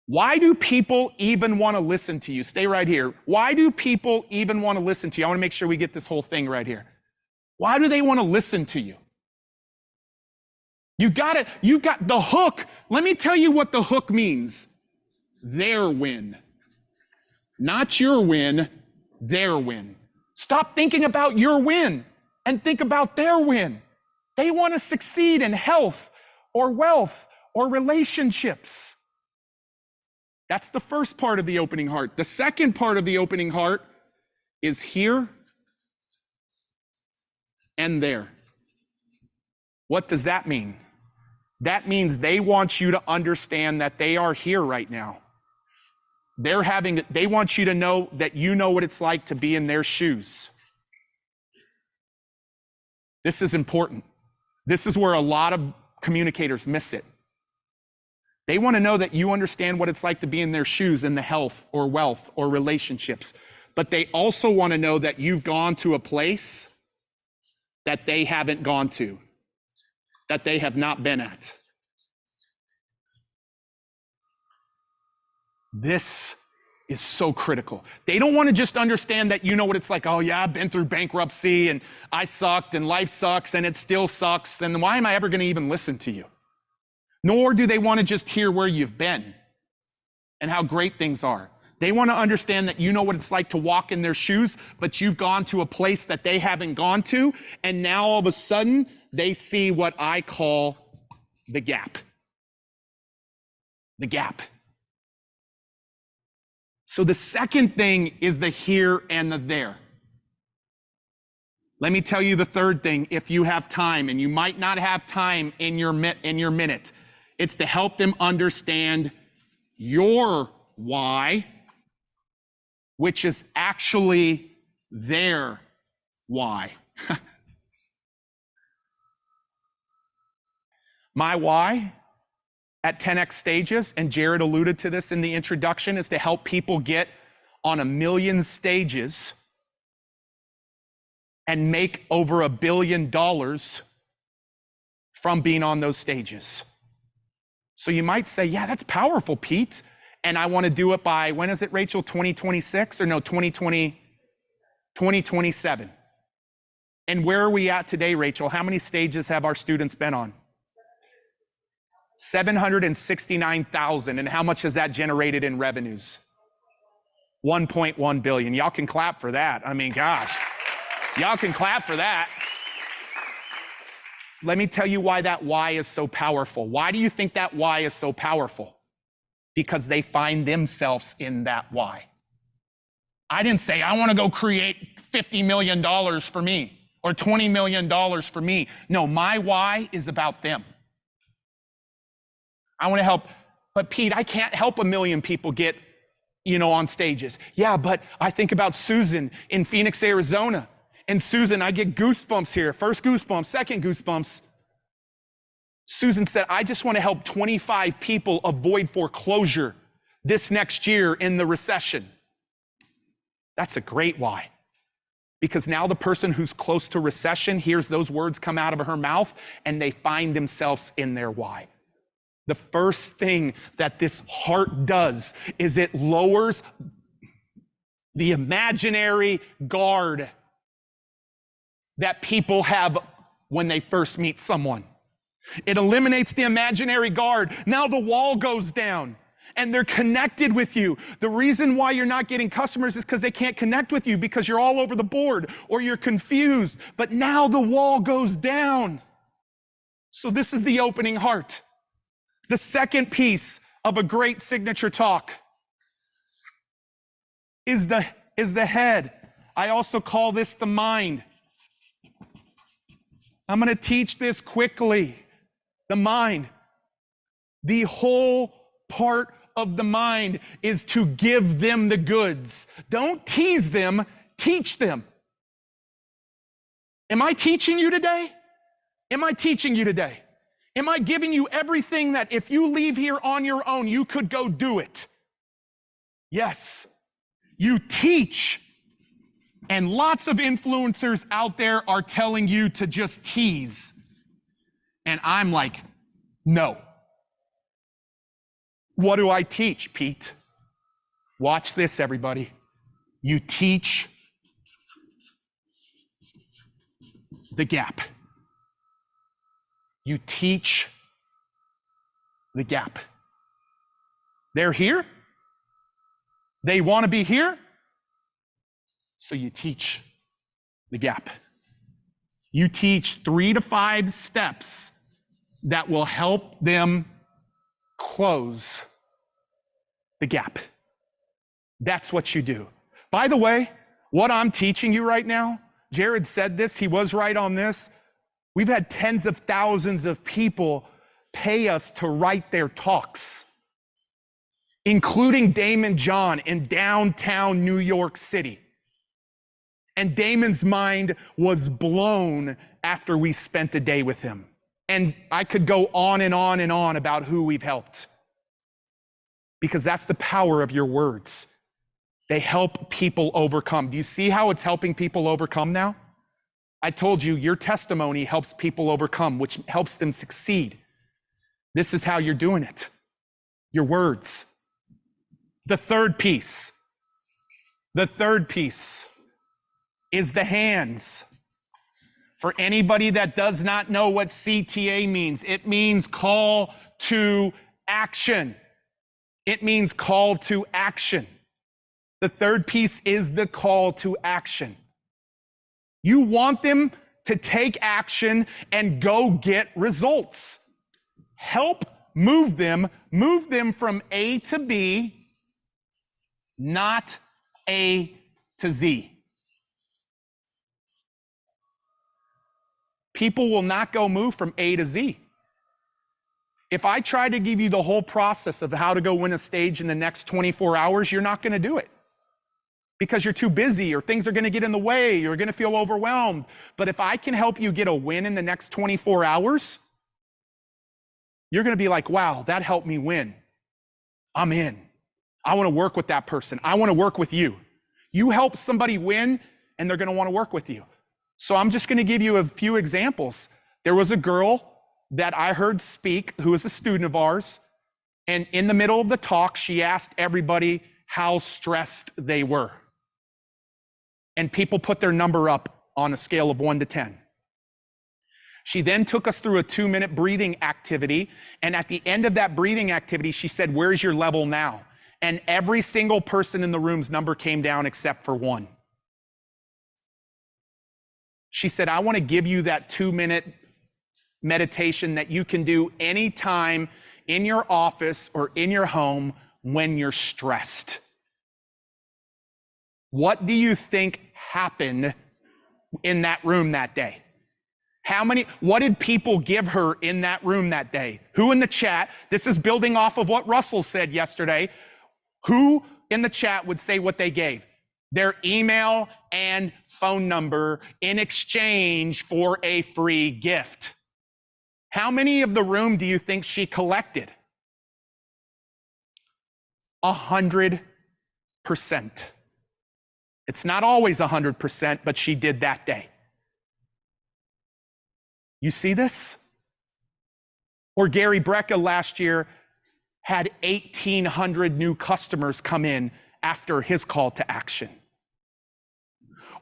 Why do people even want to listen to you? Stay right here. Why do people even want to listen to you? I want to make sure we get this whole thing right here. Why do they want to listen to you? You've got the hook. Let me tell you what the hook means. Their win. Not your win, their win. Stop thinking about your win and think about their win. They want to succeed in health or wealth or relationships. That's the first part of the opening heart. The second part of the opening heart is here and there. What does that mean? That means they want you to understand that they are here right now. They want you to know that you know what it's like to be in their shoes. This is important. This is where a lot of communicators miss it. They want to know that you understand what it's like to be in their shoes in the health or wealth or relationships. But they also want to know that you've gone to a place that they haven't gone to, that they have not been at. This is so critical. They don't want to just understand that you know what it's like. Oh yeah, I've been through bankruptcy and I sucked and life sucks and it still sucks. And why am I ever going to even listen to you? Nor do they want to just hear where you've been and how great things are. They want to understand that you know what it's like to walk in their shoes, but you've gone to a place that they haven't gone to. And now all of a sudden they see what I call the gap. The gap. So the second thing is the here and the there. Let me tell you the third thing if you have time, and you might not have time in your minute. It's to help them understand your why, which is actually their why. My why at 10X stages, and Jared alluded to this in the introduction, is to help people get on 1 million stages and make over $1 billion from being on those stages. So you might say, yeah, that's powerful, Pete. And I want to do it by, when is it, Rachel, 2026? Or no, 2027. And where are we at today, Rachel? How many stages have our students been on? 769,000. And how much has that generated in revenues? 1.1 billion. Y'all can clap for that. I mean, gosh, y'all can clap for that. Let me tell you why that why is so powerful. Why do you think that why is so powerful? Because they find themselves in that why. I didn't say, I want to go create $50 million for me or $20 million for me. No, my why is about them. I want to help, but Pete, I can't help 1 million people get, on stages. Yeah, but I think about Susan in Phoenix, Arizona. And Susan, I get goosebumps here. First goosebumps, second goosebumps. Susan said, I just want to help 25 people avoid foreclosure this next year in the recession. That's a great why. Because now the person who's close to recession hears those words come out of her mouth and they find themselves in their why. The first thing that this heart does is it lowers the imaginary guard that people have when they first meet someone. It eliminates the imaginary guard. Now the wall goes down and they're connected with you. The reason why you're not getting customers is because they can't connect with you because you're all over the board or you're confused. But now the wall goes down. So this is the opening heart. The second piece of a great signature talk is the head. I also call this the mind. I'm going to teach this quickly. The mind. The whole part of the mind is to give them the goods. Don't tease them, teach them. Am I teaching you today? Am I teaching you today? Am I giving you everything that if you leave here on your own, you could go do it? Yes. You teach. And lots of influencers out there are telling you to just tease. And I'm like, no. What do I teach, Pete? Watch this, everybody. You teach the gap. You teach the gap. They're here. They want to be here. So you teach the gap. You teach 3 to 5 steps that will help them close the gap. That's what you do. By the way, what I'm teaching you right now, Jared said this, he was right on this. We've had tens of thousands of people pay us to write their talks, including Damon John in downtown New York City. And Damon's mind was blown after we spent a day with him. And I could go on and on and on about who we've helped. Because that's the power of your words. They help people overcome. Do you see how it's helping people overcome now? I told you, your testimony helps people overcome, which helps them succeed. This is how you're doing it. Your words. The third piece is the hands. For anybody that does not know what CTA means, it means call to action. It means call to action. The third piece is the call to action. You want them to take action and go get results. Help move them from A to B, not A to Z. People will not go move from A to Z. If I try to give you the whole process of how to go win a stage in the next 24 hours, you're not going to do it. Because you're too busy or things are going to get in the way, you're going to feel overwhelmed. But if I can help you get a win in the next 24 hours, you're going to be like, wow, that helped me win. I'm in. I want to work with that person. I want to work with you. You help somebody win and they're going to want to work with you. So I'm just going to give you a few examples. There was a girl that I heard speak who is a student of ours. And in the middle of the talk, she asked everybody how stressed they were. And people put their number up on a scale of 1 to 10. She then took us through a 2-minute breathing activity. And at the end of that breathing activity, she said, where's your level now? And every single person in the room's number came down except for one. She said, I want to give you that 2-minute meditation that you can do anytime in your office or in your home when you're stressed. What do you think happened in that room that day? What did people give her in that room that day? Who in the chat, this is building off of what Russell said yesterday, who in the chat would say what they gave? Their email and phone number in exchange for a free gift. How many of the room do you think she collected? 100%. It's not always 100%, but she did that day. You see this? Or Gary Brecka last year had 1,800 new customers come in after his call to action.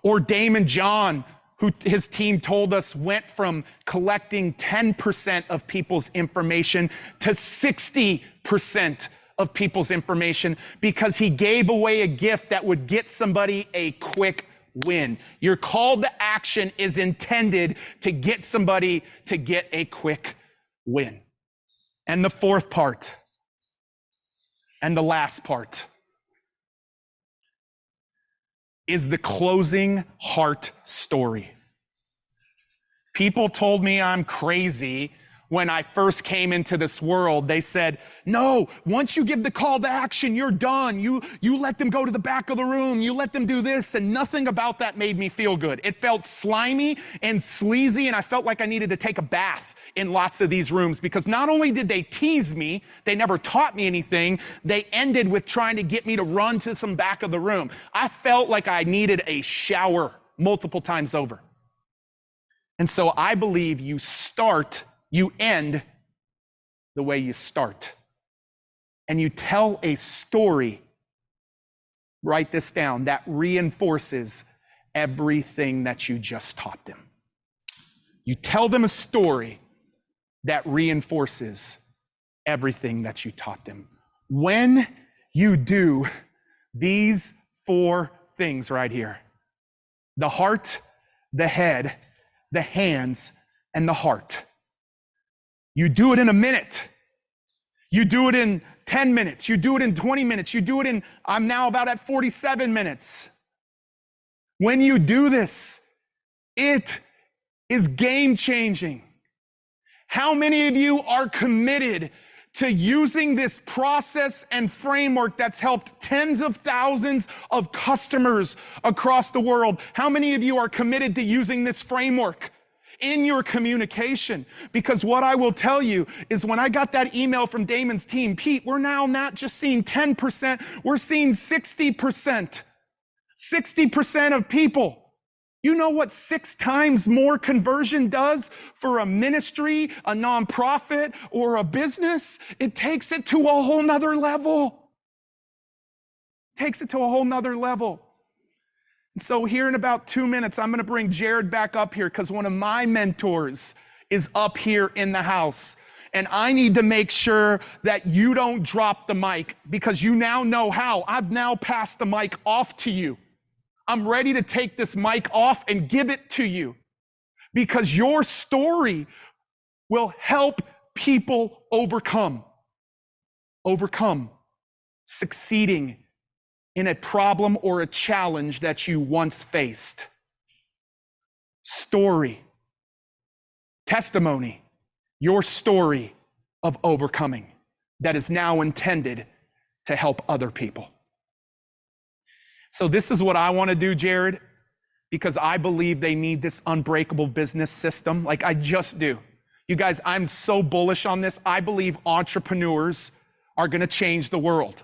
Or Damon John, who his team told us went from collecting 10% of people's information to 60% of people's information because he gave away a gift that would get somebody a quick win. Your call to action is intended to get somebody to get a quick win. And the fourth part, and the last part, is the closing heart story. People told me I'm crazy when I first came into this world. They said, no, once you give the call to action, you're done. You let them go to the back of the room. You let them do this. And nothing about that made me feel good. It felt slimy and sleazy, and I felt like I needed to take a bath in lots of these rooms because not only did they tease me, they never taught me anything, they ended with trying to get me to run to some back of the room. I felt like I needed a shower multiple times over. And so I believe you end the way you start. And you tell a story, write this down, that reinforces everything that you just taught them. You tell them a story that reinforces everything that you taught them. When you do these 4 things right here, the heart, the head, the hands, and the heart. You do it in a minute. You do it in 10 minutes. You do it in 20 minutes. You do it in, I'm now about at 47 minutes. When you do this, it is game changing. How many of you are committed to using this process and framework that's helped tens of thousands of customers across the world? How many of you are committed to using this framework in your communication? Because what I will tell you is when I got that email from Damon's team, Pete, we're now not just seeing 10%, we're seeing 60%. 60% of people. You know what 6 times more conversion does for a ministry, a nonprofit, or a business? It takes it to a whole nother level. Takes it to a whole nother level. And so here in about 2 minutes, I'm gonna bring Jared back up here because one of my mentors is up here in the house. And I need to make sure that you don't drop the mic because you now know how. I've now passed the mic off to you. I'm ready to take this mic off and give it to you because your story will help people overcome, succeeding in a problem or a challenge that you once faced. Story, testimony, your story of overcoming that is now intended to help other people. So this is what I want to do, Jared, because I believe they need this unbreakable business system. Like I just do. You guys, I'm so bullish on this. I believe entrepreneurs are going to change the world.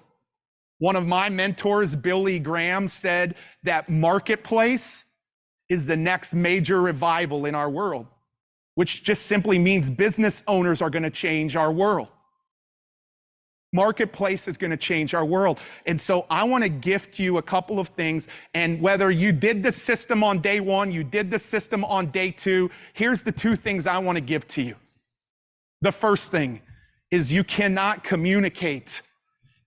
One of my mentors, Billy Graham, said that marketplace is the next major revival in our world, which just simply means business owners are going to change our world. Marketplace is going to change our world. And so I want to gift you a couple of things. And whether you did the system on day 1, you did the system on day 2, here's the 2 things I want to give to you. The first thing is you cannot communicate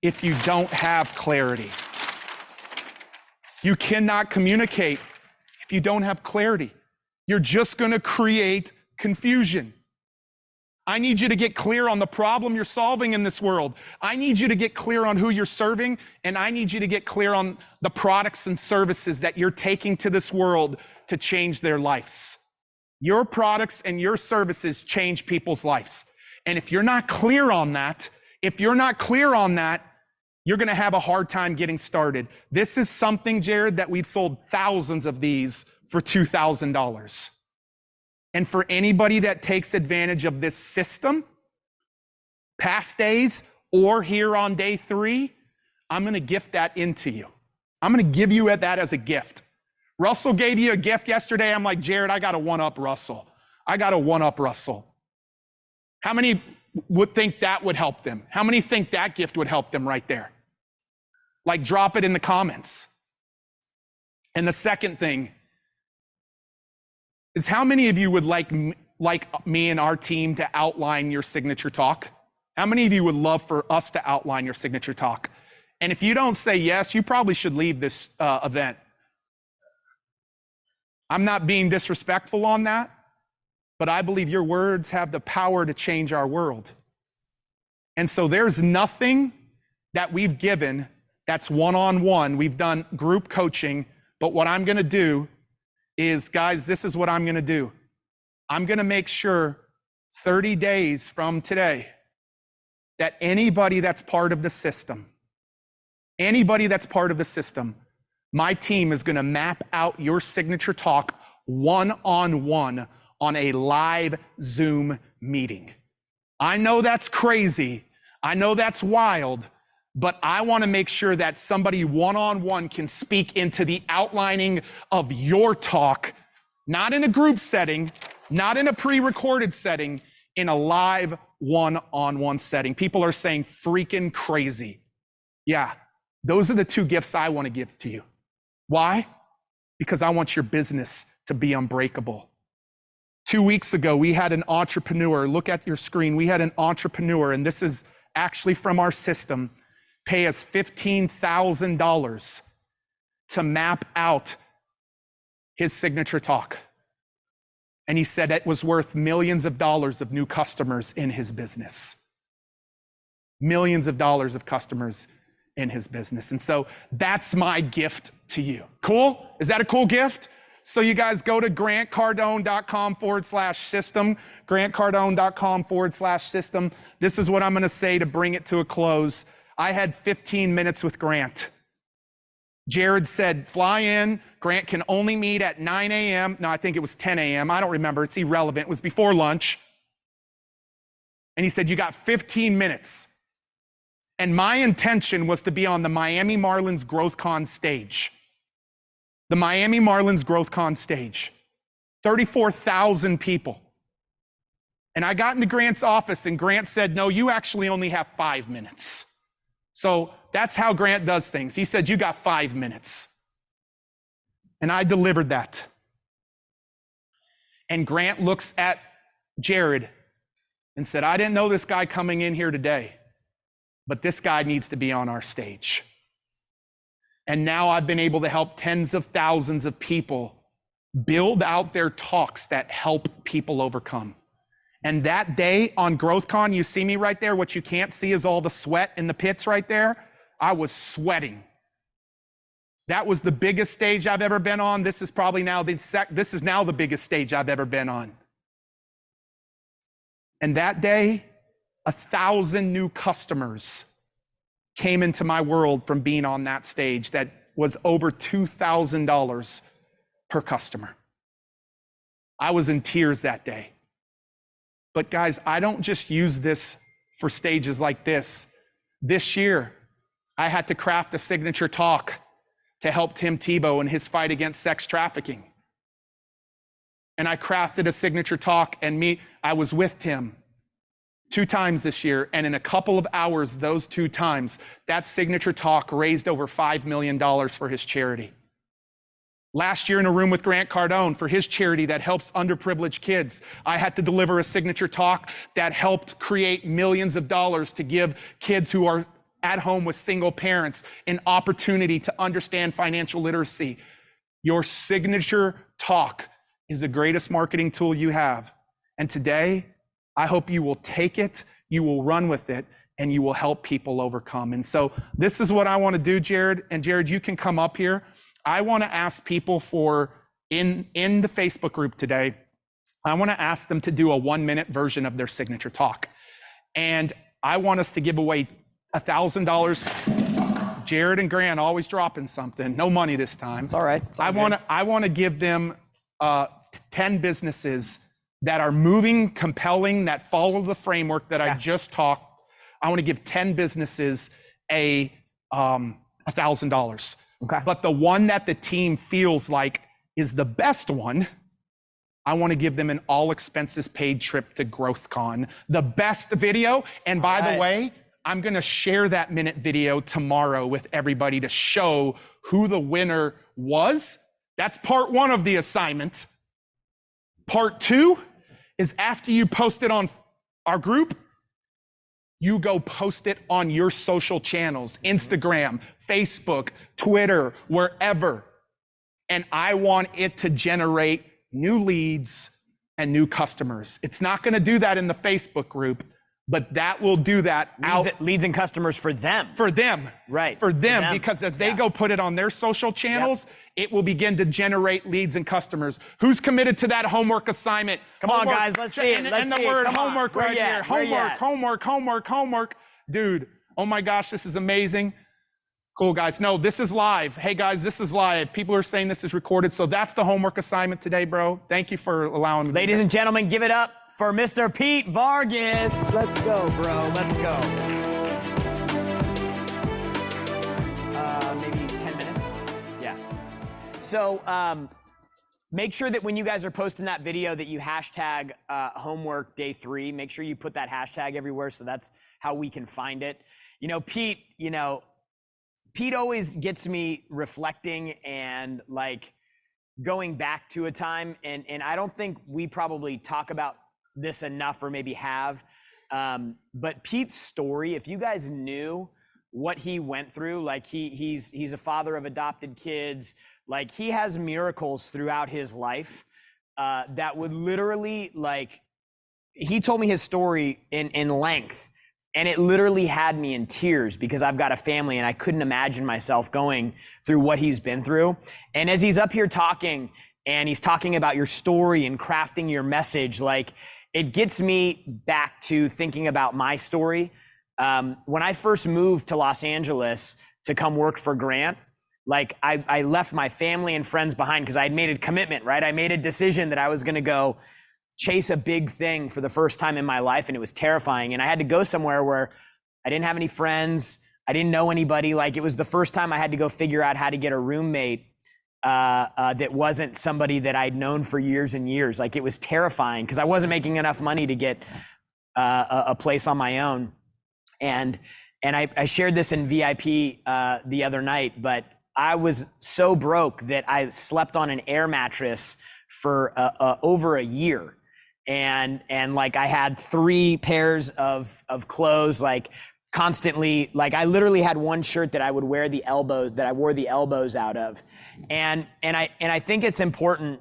if you don't have clarity. You cannot communicate if you don't have clarity. You're just going to create confusion. I need you to get clear on the problem you're solving in this world. I need you to get clear on who you're serving, and I need you to get clear on the products and services that you're taking to this world to change their lives. Your products and your services change people's lives. And if you're not clear on that, you're going to have a hard time getting started. This is something, Jared, that we've sold thousands of these for $2,000. And for anybody that takes advantage of this system, past days or here on day 3, I'm going to gift that into you. I'm going to give you that as a gift. Russell gave you a gift yesterday. I'm like, Jared, I got to one-up Russell. How many would think that would help them? How many think that gift would help them right there? Like, drop it in the comments. And the second thing is, how many of you would like me and our team to outline your signature talk? How many of you would love for us to outline your signature talk? And if you don't say yes, you probably should leave this event. I'm not being disrespectful on that, but I believe your words have the power to change our world. And so there's nothing that we've given that's one-on-one. We've done group coaching, but what I'm going to do is, guys, this is what I'm going to do. I'm going to make sure 30 days from today that anybody that's part of the system, my team is going to map out your signature talk one-on-one on a live Zoom meeting. I know that's crazy. I know that's wild, but I want to make sure that somebody one-on-one can speak into the outlining of your talk, not in a group setting, not in a pre-recorded setting, in a live one-on-one setting. People are saying freaking crazy. Yeah, those are the two gifts I want to give to you. Why? Because I want your business to be unbreakable. 2 weeks ago, we had an entrepreneur, look at your screen, we had an entrepreneur, and this is actually from our system, pay us $15,000 to map out his signature talk. And he said it was worth millions of dollars of new customers in his business. Millions of dollars of customers in his business. And so that's my gift to you. Cool? Is that a cool gift? So you guys go to grantcardone.com/system, grantcardone.com/system. This is what I'm going to say to bring it to a close. I had 15 minutes with Grant. Jared said, fly in. Grant can only meet at 9 a.m. No, I think it was 10 a.m. I don't remember. It's irrelevant. It was before lunch. And he said, you got 15 minutes. And my intention was to be on the Miami Marlins GrowthCon stage. The Miami Marlins GrowthCon stage. 34,000 people. And I got into Grant's office and Grant said, no, you actually only have 5 minutes. So that's how Grant does things. He said, you got 5 minutes. And I delivered that. And Grant looks at Jared and said, I didn't know this guy coming in here today, but this guy needs to be on our stage. And now I've been able to help tens of thousands of people build out their talks that help people overcome. And that day on GrowthCon, you see me right there. What you can't see is all the sweat in the pits right there. I was sweating. That was the biggest stage I've ever been on. This is probably now the biggest stage I've ever been on. And that day, 1,000 new customers came into my world from being on that stage. That was over $2,000 per customer. I was in tears that day. But guys, I don't just use this for stages like this. This year, I had to craft a signature talk to help Tim Tebow in his fight against sex trafficking. And I crafted a signature talk, and I was with Tim 2 times this year, and in a couple of hours, those 2 times, that signature talk raised over $5 million for his charity. Last year in a room with Grant Cardone for his charity that helps underprivileged kids, I had to deliver a signature talk that helped create millions of dollars to give kids who are at home with single parents an opportunity to understand financial literacy. Your signature talk is the greatest marketing tool you have. And today, I hope you will take it, you will run with it, and you will help people overcome. And so this is what I want to do, Jared. And Jared, you can come up here. I want to ask people in the Facebook group today, I want to ask them to do a 1-minute version of their signature talk. And I want us to give away $1,000. Jared and Grant always dropping something. No money this time. It's all right. I want to give them 10 businesses that are moving, compelling, that follow the framework that I just talked. I want to give 10 businesses $1,000. Okay. But the one that the team feels like is the best one, I want to give them an all expenses paid trip to GrowthCon. The best video. And by the way, I'm going to share that minute video tomorrow with everybody to show who the winner was. That's part 1 of the assignment. Part 2 is after you post it on our group, you go post it on your social channels, Instagram, Facebook, Twitter, wherever. And I want it to generate new leads and new customers. It's not going to do that in the Facebook group, but that will do that leads and customers for them. For them. Right. For them, because as they go put it on their social channels, it will begin to generate leads and customers. Who's committed to that homework assignment? Come on, guys, let's see it. And the word homework right here. Homework. Dude, oh my gosh, this is amazing. Cool, guys. No, this is live. Hey, guys, this is live. People are saying this is recorded, so that's the homework assignment today, bro. Thank you for allowing me. Ladies and gentlemen, give it up for Mr. Pete Vargas. Let's go, bro. Let's go. Maybe 10 minutes. Yeah. So make sure that when you guys are posting that video that you hashtag homework day 3. Make sure you put that hashtag everywhere, so that's how we can find it. Pete always gets me reflecting and like going back to a time, and I don't think we probably talk about this enough, or maybe have, but Pete's story, if you guys knew what he went through, like he's a father of adopted kids, like he has miracles throughout his life that would literally, like, he told me his story in length, and it literally had me in tears because I've got a family and I couldn't imagine myself going through what he's been through. And as he's up here talking, and he's talking about your story and crafting your message, like, it gets me back to thinking about my story. When I first moved to Los Angeles to come work for Grant, like I left my family and friends behind because I had made a commitment, right? I made a decision that I was going to go chase a big thing for the first time in my life, and it was terrifying. And I had to go somewhere where I didn't have any friends. I didn't know anybody. Like, it was the first time I had to go figure out how to get a roommate that wasn't somebody that I'd known for years and years. Like, it was terrifying because I wasn't making enough money to get a place on my own. And I shared this in VIP the other night, but I was so broke that I slept on an air mattress for over a year. And like, I had 3 pairs of clothes, like constantly, like I literally had one shirt that I would wear the elbows, that I wore the elbows out of. And I think it's important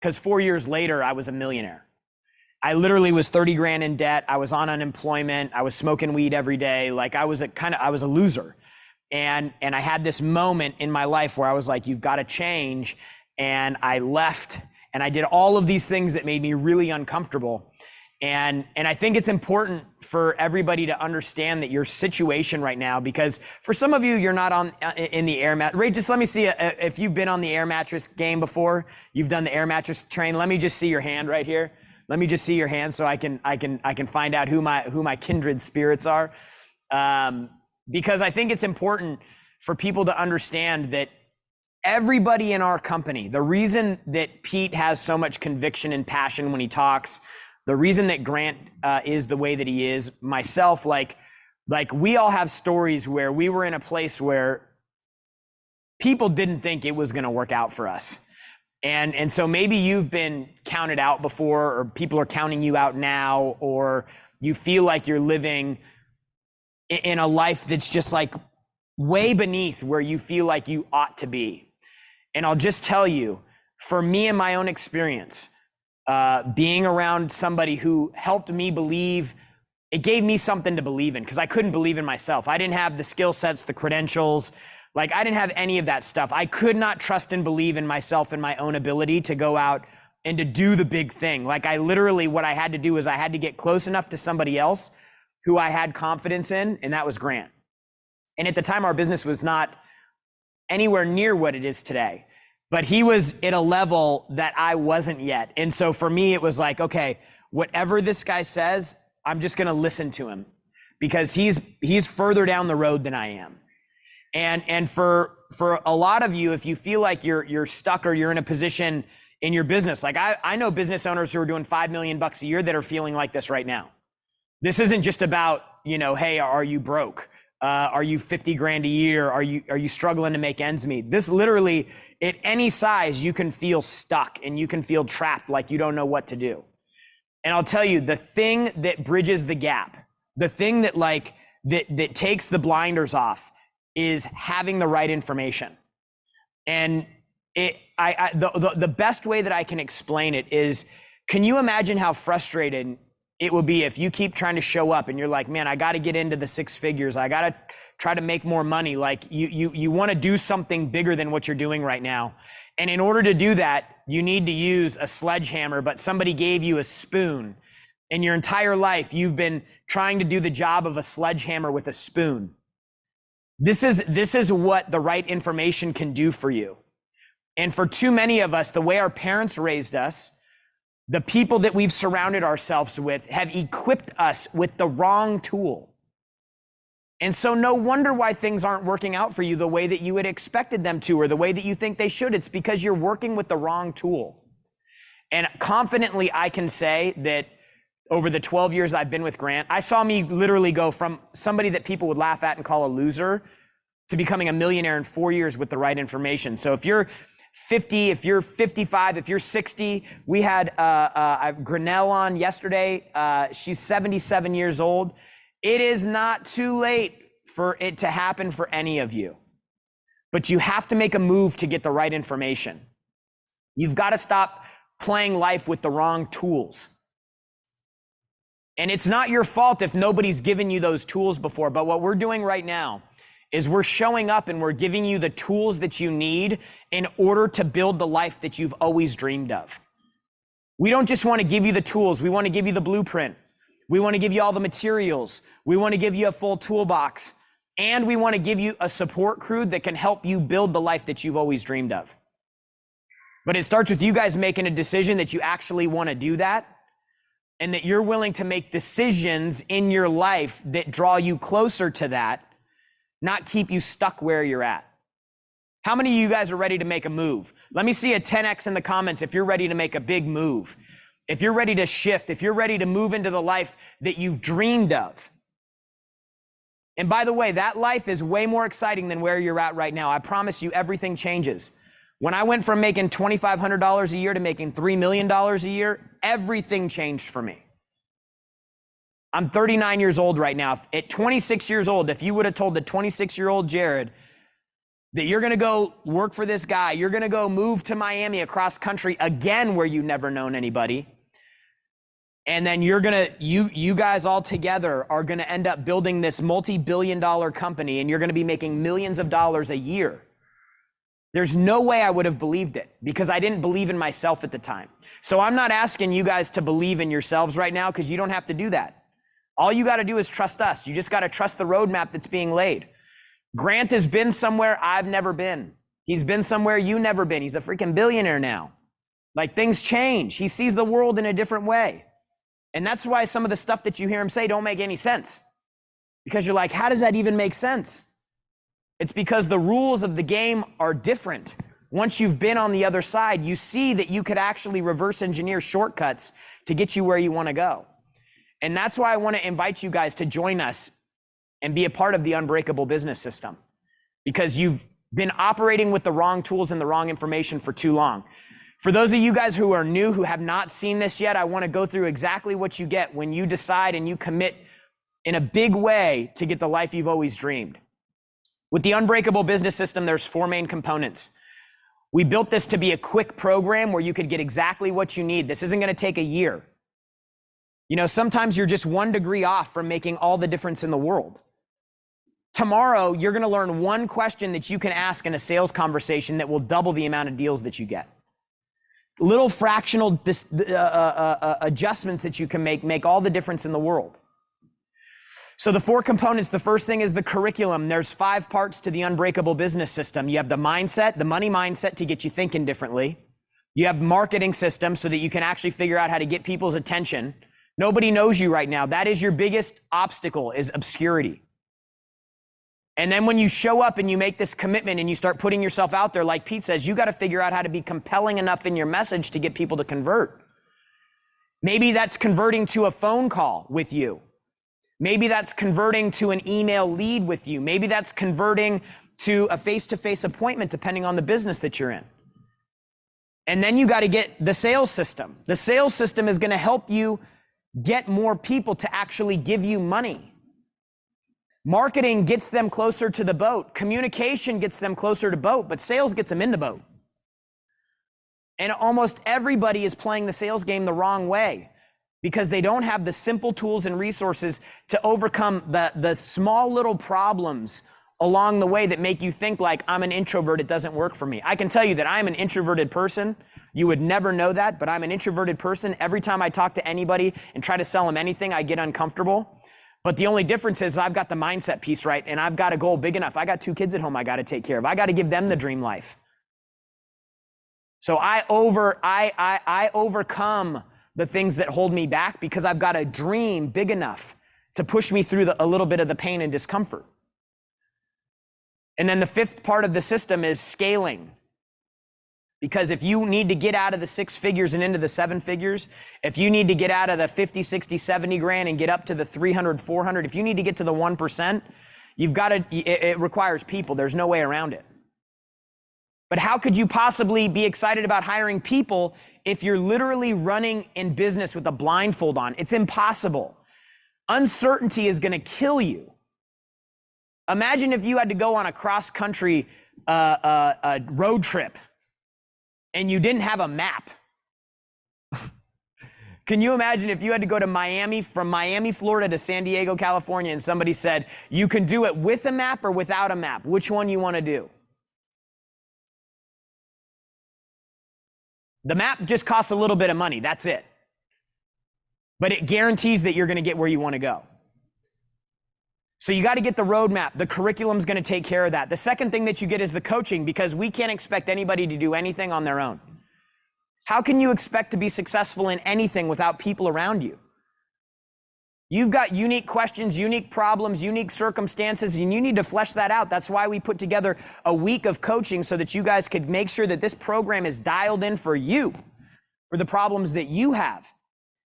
because 4 years later, I was a millionaire. I literally was 30 grand in debt. I was on unemployment. I was smoking weed every day. Like, I was a loser. And I had this moment in my life where I was like, you've got to change. And I left, and I did all of these things that made me really uncomfortable. And I think it's important for everybody to understand that your situation right now, because for some of you, you're not in the air mattress. Ray, just let me see if you've been on the air mattress game before. You've done the air mattress train. Let me just see your hand right here. Let me just see your hand so I can find out who my kindred spirits are. Because I think it's important for people to understand that everybody in our company, the reason that Pete has so much conviction and passion when he talks, the reason that Grant is the way that he is, myself, like we all have stories where we were in a place where people didn't think it was going to work out for us. And so maybe you've been counted out before, or people are counting you out now, or you feel like you're living in a life that's just like way beneath where you feel like you ought to be. And I'll just tell you, for me and my own experience, being around somebody who helped me believe, it gave me something to believe in, because I couldn't believe in myself. I didn't have the skill sets, the credentials, like I didn't have any of that stuff. I could not trust and believe in myself and my own ability to go out and to do the big thing. Like, I literally, what I had to do is I had to get close enough to somebody else who I had confidence in, and that was Grant. And at the time, our business was not anywhere near what it is today, but he was at a level that I wasn't yet. And so for me, it was like, okay, whatever this guy says, I'm just gonna listen to him, because he's further down the road than I am. And for a lot of you, if you feel like you're stuck, or you're in a position in your business, like I know business owners who are doing $5 million a year that are feeling like this right now. This isn't just about, hey, are you broke? Are you 50 grand a year? Are you struggling to make ends meet? This literally, at any size, you can feel stuck and you can feel trapped, like you don't know what to do. And I'll tell you, the thing that bridges the gap, the thing that that takes the blinders off, is having the right information. And the best way that I can explain it is, can you imagine how frustrated it will be if you keep trying to show up and you're like, man, I got to get into the 6 figures. I got to try to make more money. Like you want to do something bigger than what you're doing right now. And in order to do that, you need to use a sledgehammer, but somebody gave you a spoon. In your entire life, you've been trying to do the job of a sledgehammer with a spoon. This is what the right information can do for you. And for too many of us, the way our parents raised us, The people that we've surrounded ourselves with have equipped us with the wrong tool. And so no wonder why things aren't working out for you the way that you had expected them to, or the way that you think they should. It's because you're working with the wrong tool. And confidently, I can say that over the 12 years I've been with Grant, I saw me literally go from somebody that people would laugh at and call a loser to becoming a millionaire in 4 years with the right information. So if you're 50, if you're 55, if you're 60, we had Grinnell on yesterday. She's 77 years old. It is not too late for it to happen for any of you. But you have to make a move to get the right information. You've got to stop playing life with the wrong tools. And it's not your fault if nobody's given you those tools before, but what we're doing right now is we're showing up and we're giving you the tools that you need in order to build the life that you've always dreamed of. We don't just want to give you the tools, we want to give you the blueprint. We want to give you all the materials. We want to give you a full toolbox. And we want to give you a support crew that can help you build the life that you've always dreamed of. But it starts with you guys making a decision that you actually want to do that, and that you're willing to make decisions in your life that draw you closer to that, not keep you stuck where you're at. How many of you guys are ready to make a move? Let me see a 10X in the comments if you're ready to make a big move. If you're ready to shift, if you're ready to move into the life that you've dreamed of. And by the way, that life is way more exciting than where you're at right now. I promise you, everything changes. When I went from making $2,500 a year to making $3 million a year, everything changed for me. I'm 39 years old right now. At 26 years old, if you would have told the 26-year-old Jared that you're going to go work for this guy, you're going to go move to Miami across country again where you've never known anybody, and then you're going to, you guys all together are going to end up building this multi-billion-dollar company, and you're going to be making millions of dollars a year. There's no way I would have believed it, because I didn't believe in myself at the time. So I'm not asking you guys to believe in yourselves right now, because you don't have to do that. All you got to do is trust us. You just got to trust the roadmap that's being laid. Grant has been somewhere I've never been. He's been somewhere you've never been. He's a freaking billionaire now. Like, things change. He sees the world in a different way. And that's why some of the stuff that you hear him say don't make any sense. Because you're like, how does that even make sense? It's because the rules of the game are different. Once you've been on the other side, you see that you could actually reverse engineer shortcuts to get you where you want to go. And that's why I want to invite you guys to join us and be a part of the Unbreakable Business System, because you've been operating with the wrong tools and the wrong information for too long. For those of you guys who are new, who have not seen this yet, I want to go through exactly what you get when you decide and you commit in a big way to get the life you've always dreamed. With the Unbreakable Business System, there's 4 main components. We built this to be a quick program where you could get exactly what you need. This isn't going to take a year. You know, sometimes you're just 1 degree off from making all the difference in the world. Tomorrow, you're going to learn 1 question that you can ask in a sales conversation that will double the amount of deals that you get. Little fractional adjustments that you can make all the difference in the world. So the 4 components, the first thing is the curriculum. There's 5 parts to the Unbreakable Business System. You have the mindset, the money mindset, to get you thinking differently. You have marketing system so that you can actually figure out how to get people's attention. Nobody knows you right now. That is your biggest obstacle, is obscurity. And then when you show up and you make this commitment and you start putting yourself out there, like Pete says, you got to figure out how to be compelling enough in your message to get people to convert. Maybe that's converting to a phone call with you. Maybe that's converting to an email lead with you. Maybe that's converting to a face-to-face appointment, depending on the business that you're in. And then you got to get the sales system. The sales system is going to help you get more people to actually give you money. Marketing gets them closer to the boat. Communication gets them closer to boat, but sales gets them in the boat. And almost everybody is playing the sales game the wrong way, because they don't have the simple tools and resources to overcome the small little problems along the way that make you think like, I'm an introvert, it doesn't work for me. I can tell you that I'm an introverted person. You would never know that, but I'm an introverted person. Every time I talk to anybody and try to sell them anything, I get uncomfortable. But the only difference is I've got the mindset piece right, and I've got a goal big enough. I got 2 kids at home I got to take care of. I got to give them the dream life. So I overcome the things that hold me back because I've got a dream big enough to push me through a little bit of the pain and discomfort. And then the fifth part of the system is scaling. Because if you need to get out of the 6 figures and into the 7 figures, if you need to get out of the 50, 60, 70 grand and get up to the 300, 400, if you need to get to the 1%, it requires people. There's no way around it. But how could you possibly be excited about hiring people if you're literally running in business with a blindfold on? It's impossible. Uncertainty is going to kill you. Imagine if you had to go on a cross-country road trip and you didn't have a map. Can you imagine if you had to go to Miami, from Miami, Florida to San Diego, California, and somebody said, you can do it with a map or without a map? Which one you want to do? The map just costs a little bit of money, that's it. But it guarantees that you're going to get where you want to go. So you got to get the roadmap. The curriculum's going to take care of that. The second thing that you get is the coaching, because we can't expect anybody to do anything on their own. How can you expect to be successful in anything without people around you? You've got unique questions, unique problems, unique circumstances, and you need to flesh that out. That's why we put together a week of coaching so that you guys could make sure that this program is dialed in for you, for the problems that you have.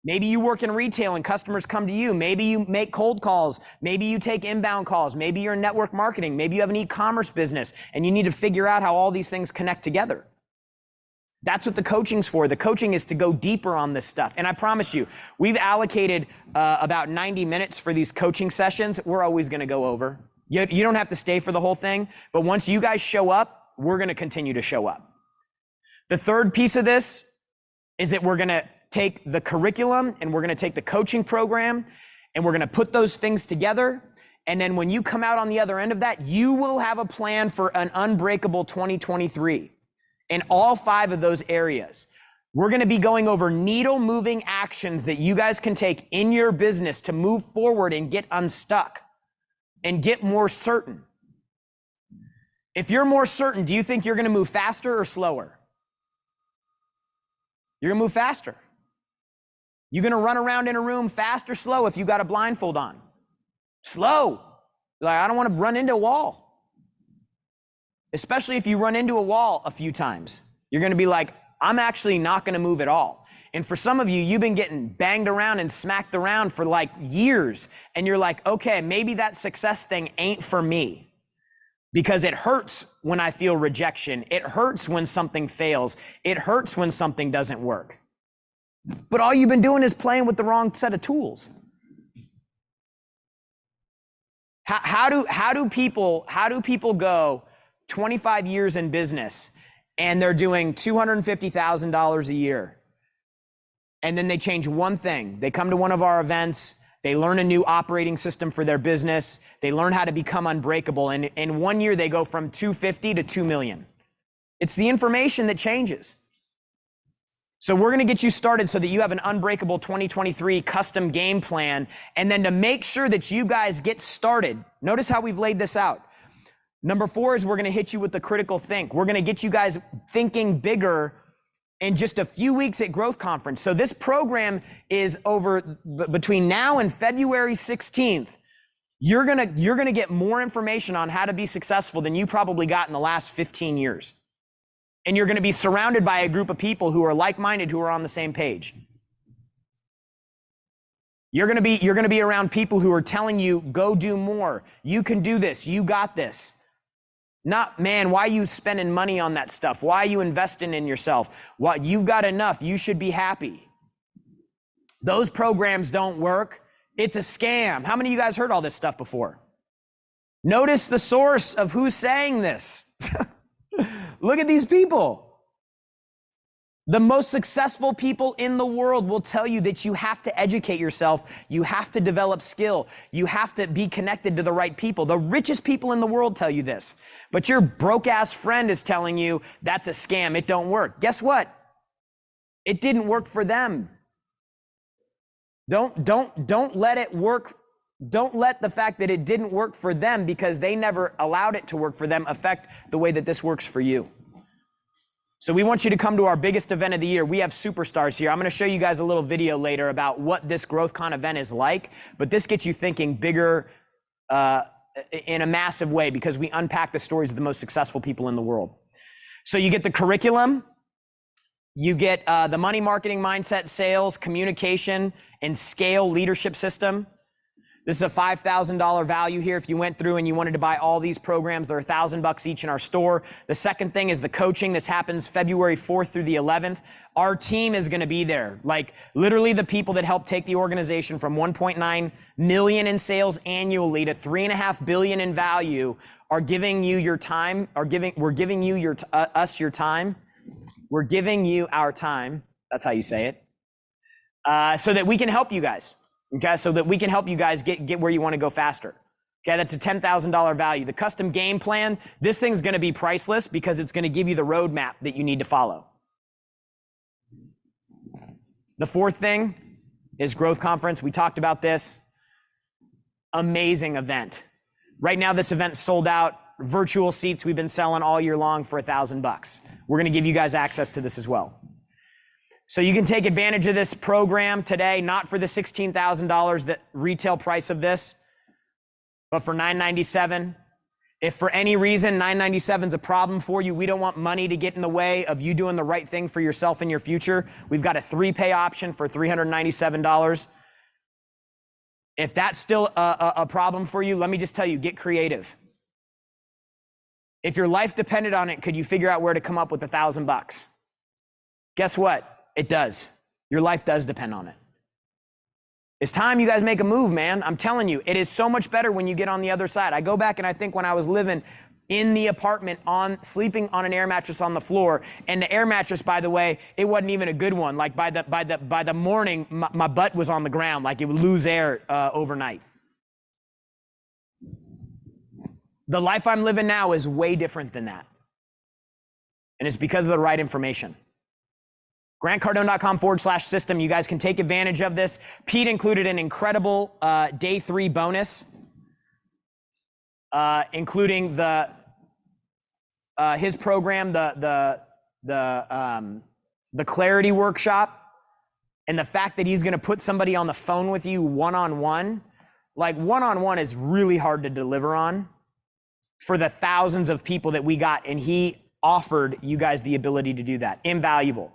Maybe you work in retail and customers come to you. Maybe you make cold calls. Maybe you take inbound calls. Maybe you're in network marketing. Maybe you have an e-commerce business and you need to figure out how all these things connect together. That's what the coaching's for. The coaching is to go deeper on this stuff. And I promise you, we've allocated about 90 minutes for these coaching sessions. We're always going to go over. You don't have to stay for the whole thing, but once you guys show up, we're going to continue to show up. The third piece of this is that we're going to take the curriculum and we're going to take the coaching program and we're going to put those things together. And then when you come out on the other end of that, you will have a plan for an unbreakable 2023 in all 5 of those areas. We're going to be going over needle moving actions that you guys can take in your business to move forward and get unstuck and get more certain. If you're more certain, do you think you're going to move faster or slower? You're going to move faster. You're going to run around in a room fast or slow if you got a blindfold on? Slow. Like, I don't want to run into a wall. Especially if you run into a wall a few times. You're going to be like, I'm actually not going to move at all. And for some of you, you've been getting banged around and smacked around for like years. And you're like, okay, maybe that success thing ain't for me. Because it hurts when I feel rejection. It hurts when something fails. It hurts when something doesn't work. But all you've been doing is playing with the wrong set of tools. How do people go 25 years in business and they're doing $250,000 a year, and then they change one thing? They come to one of our events, they learn a new operating system for their business, they learn how to become unbreakable, and in 1 year they go from 250 to 2 million. It's the information that changes. So we're going to get you started so that you have an unbreakable 2023 custom game plan. And then to make sure that you guys get started, notice how we've laid this out. Number 4 is we're going to hit you with the critical think. We're going to get you guys thinking bigger in just a few weeks at Growth Conference. So this program is over between now and February 16th. You're going to get more information on how to be successful than you probably got in the last 15 years. And you're going to be surrounded by a group of people who are like-minded, who are on the same page. You're going to be around people who are telling you, go do more. You can do this. You got this. Not, man, why are you spending money on that stuff? Why are you investing in yourself? What, you've got enough. You should be happy. Those programs don't work. It's a scam. How many of you guys heard all this stuff before? Notice the source of who's saying this. Look at these people. The most successful people in the world will tell you that you have to educate yourself. You have to develop skill. You have to be connected to the right people. The richest people in the world tell you this. But your broke-ass friend is telling you that's a scam. It don't work. Guess what? It didn't work for them. Don't let it work. Don't let the fact that it didn't work for them because they never allowed it to work for them affect the way that this works for you. So we want you to come to our biggest event of the year. We have superstars here. I'm going to show you guys a little video later about what this GrowthCon event is like, but this gets you thinking bigger in a massive way because we unpack the stories of the most successful people in the world. So you get the curriculum, you get the money, marketing, mindset, sales, communication, and scale leadership system. This is a $5,000 value here. If you went through and you wanted to buy all these programs, they're $1,000 each in our store. The second thing is the coaching. This happens February 4th through the 11th. Our team is going to be there. Like literally the people that help take the organization from 1.9 million in sales annually to 3.5 billion in value are giving you your time, we're giving you us your time. We're giving you our time. That's how you say it. So that we can help you guys. Okay, so that we can help you guys get where you want to go faster. Okay, that's a $10,000 value. The custom game plan, this thing's going to be priceless because it's going to give you the roadmap that you need to follow. The fourth thing is Growth Conference. We talked about this. Amazing event. Right now, this event's sold out. Virtual seats we've been selling all year long for $1,000. We're going to give you guys access to this as well. So you can take advantage of this program today, not for the $16,000 that retail price of this, but for $997. If for any reason $997 is a problem for you, we don't want money to get in the way of you doing the right thing for yourself in your future. We've got a 3-pay option for $397. If that's still a problem for you, let me just tell you, get creative. If your life depended on it, could you figure out where to come up with $1,000? Guess what? It does. Your life does depend on it. It's time you guys make a move, man. I'm telling you, it is so much better when you get on the other side. I go back and I think when I was living in the apartment sleeping on an air mattress on the floor, and the air mattress, by the way, it wasn't even a good one. Like by the morning, my butt was on the ground, like it would lose air overnight. The life I'm living now is way different than that. And it's because of the right information. GrantCardone.com/system. You guys can take advantage of this. Pete included an incredible day 3 bonus, including his program, the clarity workshop, and the fact that he's going to put somebody on the phone with you one-on-one. Like one-on-one is really hard to deliver on for the thousands of people that we got, and he offered you guys the ability to do that. Invaluable.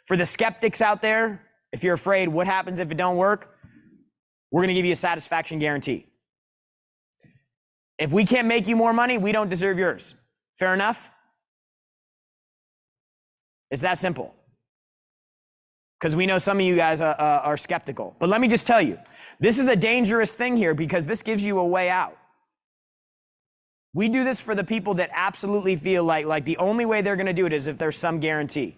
For the skeptics out there, if you're afraid, what happens if it don't work? We're going to give you a satisfaction guarantee. If we can't make you more money, we don't deserve yours. Fair enough? It's that simple. Because we know some of you guys are skeptical. But let me just tell you, this is a dangerous thing here because this gives you a way out. We do this for the people that absolutely feel like the only way they're going to do it is if there's some guarantee.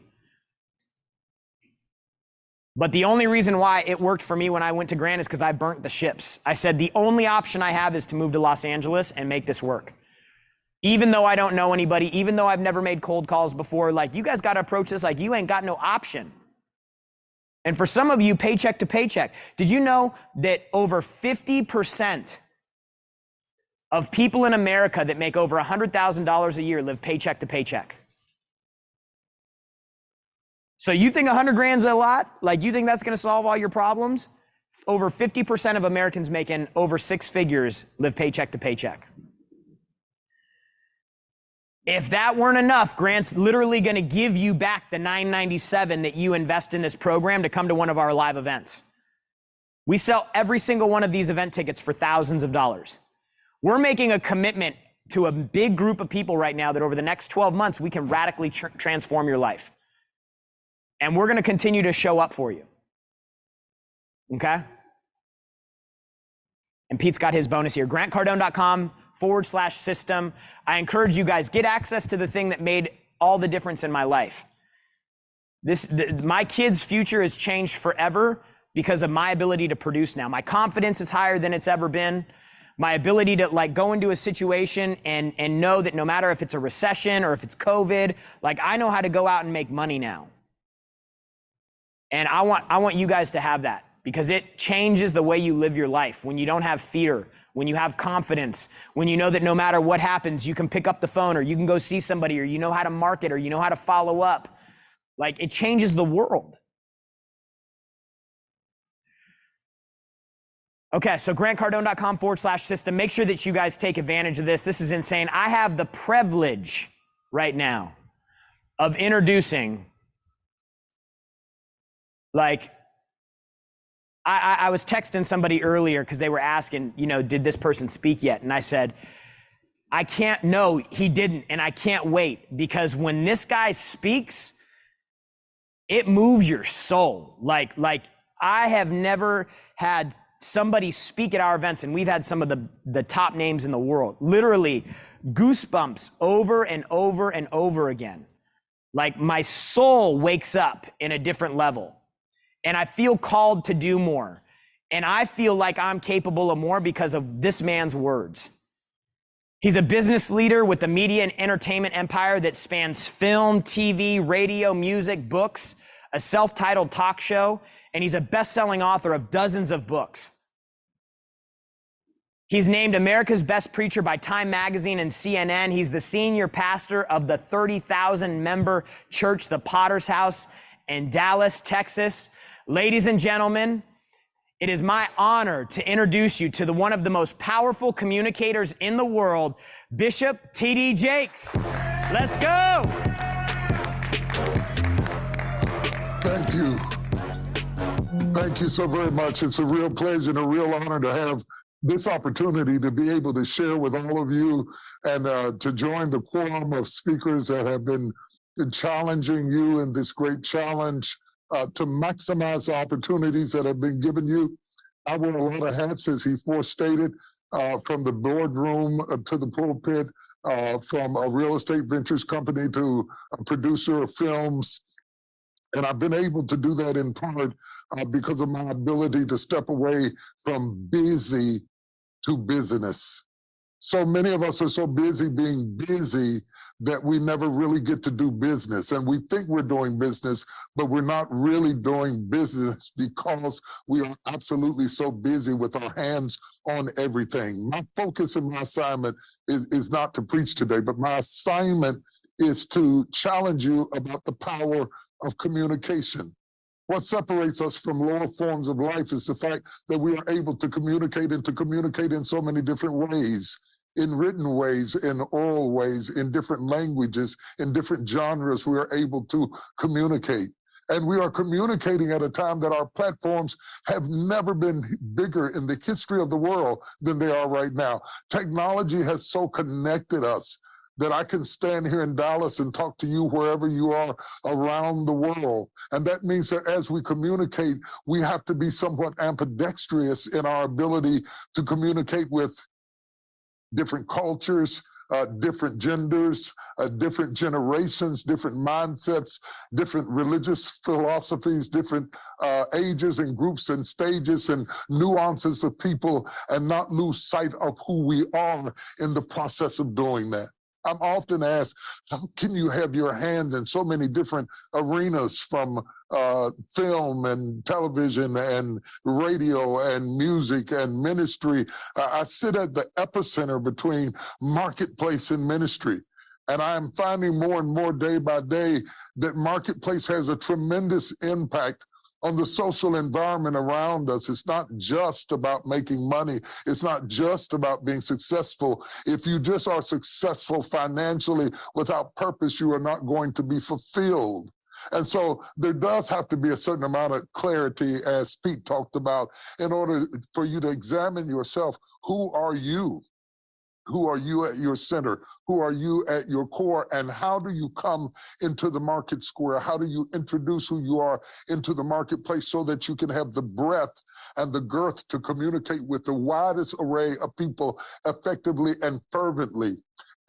But the only reason why it worked for me when I went to Grant is because I burnt the ships. I said, the only option I have is to move to Los Angeles and make this work. Even though I don't know anybody, even though I've never made cold calls before, like you guys got to approach this like you ain't got no option. And for some of you, paycheck to paycheck. Did you know that over 50% of people in America that make over $100,000 a year live paycheck to paycheck? So you think 100 grand's a lot? Like you think that's going to solve all your problems? Over 50% of Americans making over 6 figures live paycheck to paycheck. If that weren't enough, Grant's literally going to give you back the $997 that you invest in this program to come to one of our live events. We sell every single one of these event tickets for thousands of dollars. We're making a commitment to a big group of people right now that over the next 12 months, we can radically transform your life. And we're going to continue to show up for you. Okay? And Pete's got his bonus here. GrantCardone.com/system. I encourage you guys, get access to the thing that made all the difference in my life. My kids' future has changed forever because of my ability to produce now. My confidence is higher than it's ever been. My ability to go into a situation and know that no matter if it's a recession or if it's COVID, I know how to go out and make money now. And I want you guys to have that. because it changes the way you live your life. When you don't have fear, when you have confidence, when you know that no matter what happens, you can pick up the phone or you can go see somebody or you know how to market or you know how to follow up. Like, it changes the world. Okay, so grantcardone.com/system. Make sure that you guys take advantage of this. This is insane. I have the privilege right now of introducing, like, I was texting somebody earlier because they were asking, you know, did this person speak yet? And I said, I can't, no, he didn't, and I can't wait, because when this guy speaks, it moves your soul. Like I have never had somebody speak at our events, and we've had some of the top names in the world, literally goosebumps over and over and over again. Like, my soul wakes up in a different level, and I feel called to do more. And I feel like I'm capable of more because of this man's words. He's a business leader with a media and entertainment empire that spans film, TV, radio, music, books, a self-titled talk show, and he's a best-selling author of dozens of books. He's named America's Best Preacher by Time Magazine and CNN. He's the senior pastor of the 30,000-member church, the Potter's House, in Dallas, Texas. Ladies and gentlemen, it is my honor to introduce you to one of the most powerful communicators in the world, Bishop T.D. Jakes. Let's go. Thank you. Thank you so very much. It's a real pleasure and a real honor to have this opportunity to be able to share with all of you and to join the quorum of speakers that have been challenging you in this great challenge to maximize the opportunities that have been given you. I wear a lot of hats, as he forestated, from the boardroom to the pulpit, from a real estate ventures company to a producer of films. And I've been able to do that in part because of my ability to step away from busy to business. So many of us are so busy being busy that we never really get to do business. And we think we're doing business, but we're not really doing business because we are absolutely so busy with our hands on everything. My focus and my assignment is not to preach today, but my assignment is to challenge you about the power of communication. What separates us from lower forms of life is the fact that we are able to communicate and to communicate in so many different ways, in written ways, in oral ways, in different languages, in different genres. We are able to communicate. And we are communicating at a time that our platforms have never been bigger in the history of the world than they are right now. Technology has so connected us that I can stand here in Dallas and talk to you wherever you are around the world. And that means that as we communicate, we have to be somewhat ambidextrous in our ability to communicate with different cultures, different genders, different generations, different mindsets, different religious philosophies, different ages and groups and stages and nuances of people, and not lose sight of who we are in the process of doing that. I'm often asked, how can you have your hand in so many different arenas, from film and television and radio and music and ministry? I sit at the epicenter between marketplace and ministry. And I'm finding more and more day by day that marketplace has a tremendous impact on the social environment around us. It's not just about making money. It's not just about being successful. If you just are successful financially without purpose, you are not going to be fulfilled. And so there does have to be a certain amount of clarity, as Pete talked about, in order for you to examine yourself. Who are you? Who are you at your center? Who are you at your core? And how do you come into the market square? How do you introduce who you are into the marketplace so that you can have the breadth and the girth to communicate with the widest array of people effectively and fervently?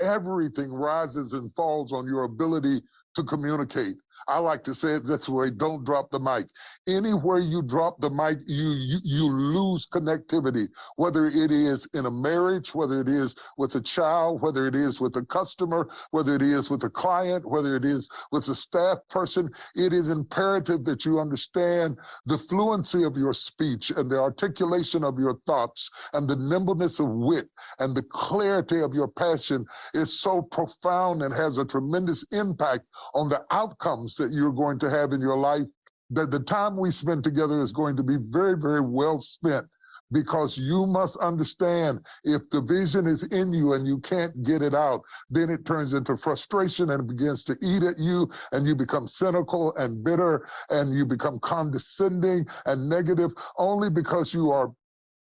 Everything rises and falls on your ability to communicate. I like to say it this way, don't drop the mic. Anywhere you drop the mic, you lose connectivity, whether it is in a marriage, whether it is with a child, whether it is with a customer, whether it is with a client, whether it is with a staff person. It is imperative that you understand the fluency of your speech and the articulation of your thoughts and the nimbleness of wit and the clarity of your passion is so profound and has a tremendous impact on the outcomes that you're going to have in your life, that the time we spend together is going to be very, very well spent, because you must understand if the vision is in you and you can't get it out, then it turns into frustration and it begins to eat at you, and you become cynical and bitter and you become condescending and negative only because you are,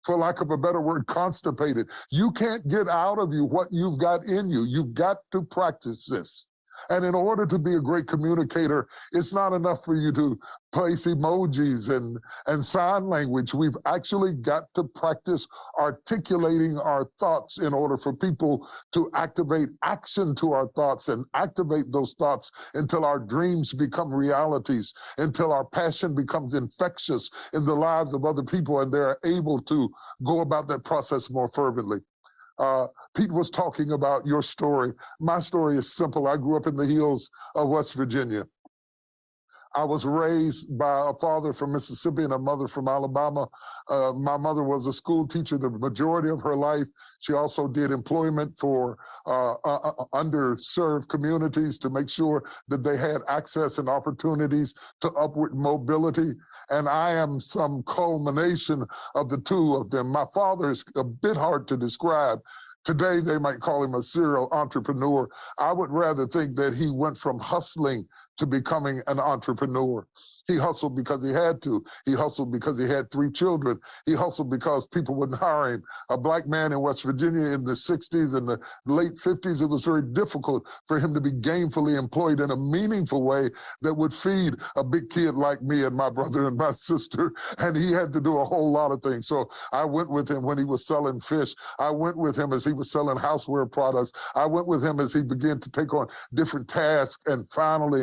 for lack of a better word, constipated. You can't get out of you what you've got in you. You've got to practice this. And in order to be a great communicator, it's not enough for you to place emojis and sign language. We've actually got to practice articulating our thoughts in order for people to activate action to our thoughts and activate those thoughts until our dreams become realities, until our passion becomes infectious in the lives of other people and they're able to go about that process more fervently. Pete was talking about your story. My story is simple. I grew up in the hills of West Virginia. I was raised by a father from Mississippi and a mother from Alabama. My mother was a school teacher the majority of her life. She also did employment for underserved communities to make sure that they had access and opportunities to upward mobility. And I am some culmination of the two of them. My father is a bit hard to describe. Today, they might call him a serial entrepreneur. I would rather think that he went from hustling to becoming an entrepreneur. He hustled because he had to. He hustled because he had 3 children. He hustled because people wouldn't hire him. A black man in West Virginia in the 60s and the late 50s, it was very difficult for him to be gainfully employed in a meaningful way that would feed a big kid like me and my brother and my sister. And he had to do a whole lot of things. So I went with him when he was selling fish. I went with him as he was selling houseware products. I went with him as he began to take on different tasks. And finally,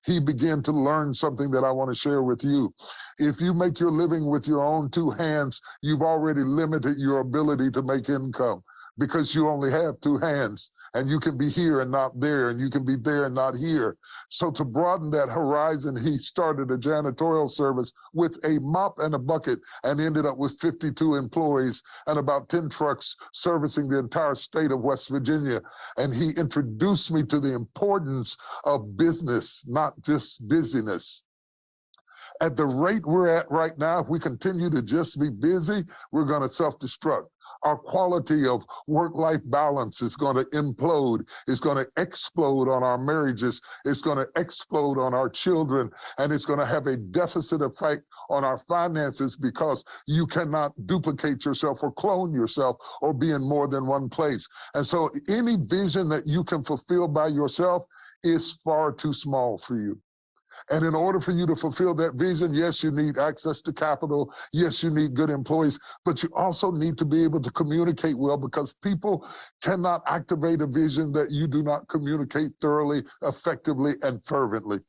he began to learn something that I want to share with you. If you make your living with your own 2 hands, you've already limited your ability to make income, because you only have 2 hands, and you can be here and not there, and you can be there and not here. So to broaden that horizon, he started a janitorial service with a mop and a bucket and ended up with 52 employees and about 10 trucks servicing the entire state of West Virginia. And he introduced me to the importance of business, not just busyness. At the rate we're at right now, if we continue to just be busy, we're going to self-destruct. Our quality of work-life balance is going to implode. It's going to explode on our marriages. It's going to explode on our children. And it's going to have a deficit effect on our finances, because you cannot duplicate yourself or clone yourself or be in more than one place. And so any vision that you can fulfill by yourself is far too small for you. And in order for you to fulfill that vision, yes, you need access to capital. Yes, you need good employees, but you also need to be able to communicate well, because people cannot activate a vision that you do not communicate thoroughly, effectively, and fervently.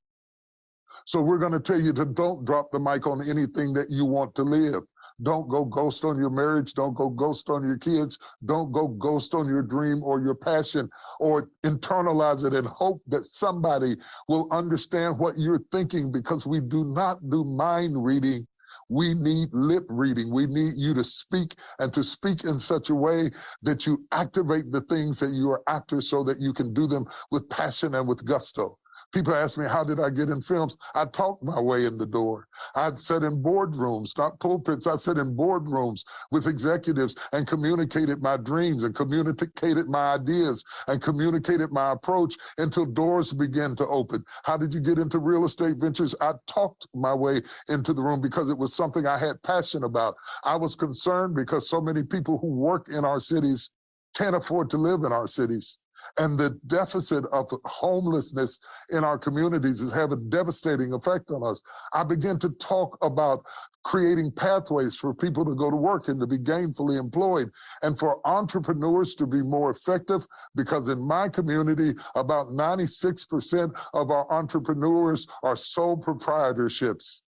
So we're going to tell you to don't drop the mic on anything that you want to live. Don't go ghost on your marriage. Don't go ghost on your kids. Don't go ghost on your dream or your passion, or internalize it and hope that somebody will understand what you're thinking, because we do not do mind reading. We need lip reading. We need you to speak, and to speak in such a way that you activate the things that you are after, so that you can do them with passion and with gusto. People ask me, how did I get in films? I talked my way in the door. I sat in boardrooms, not pulpits. I sat in boardrooms with executives and communicated my dreams and communicated my ideas and communicated my approach until doors began to open. How did you get into real estate ventures? I talked my way into the room because it was something I had passion about. I was concerned because so many people who work in our cities can't afford to live in our cities. And the deficit of homelessness in our communities is having a devastating effect on us. I began to talk about creating pathways for people to go to work and to be gainfully employed, and for entrepreneurs to be more effective, because in my community, about 96% of our entrepreneurs are sole proprietorships.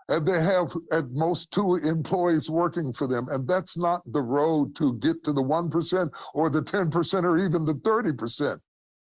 And they have at most 2 employees working for them. And that's not the road to get to the 1% or the 10% or even the 30%.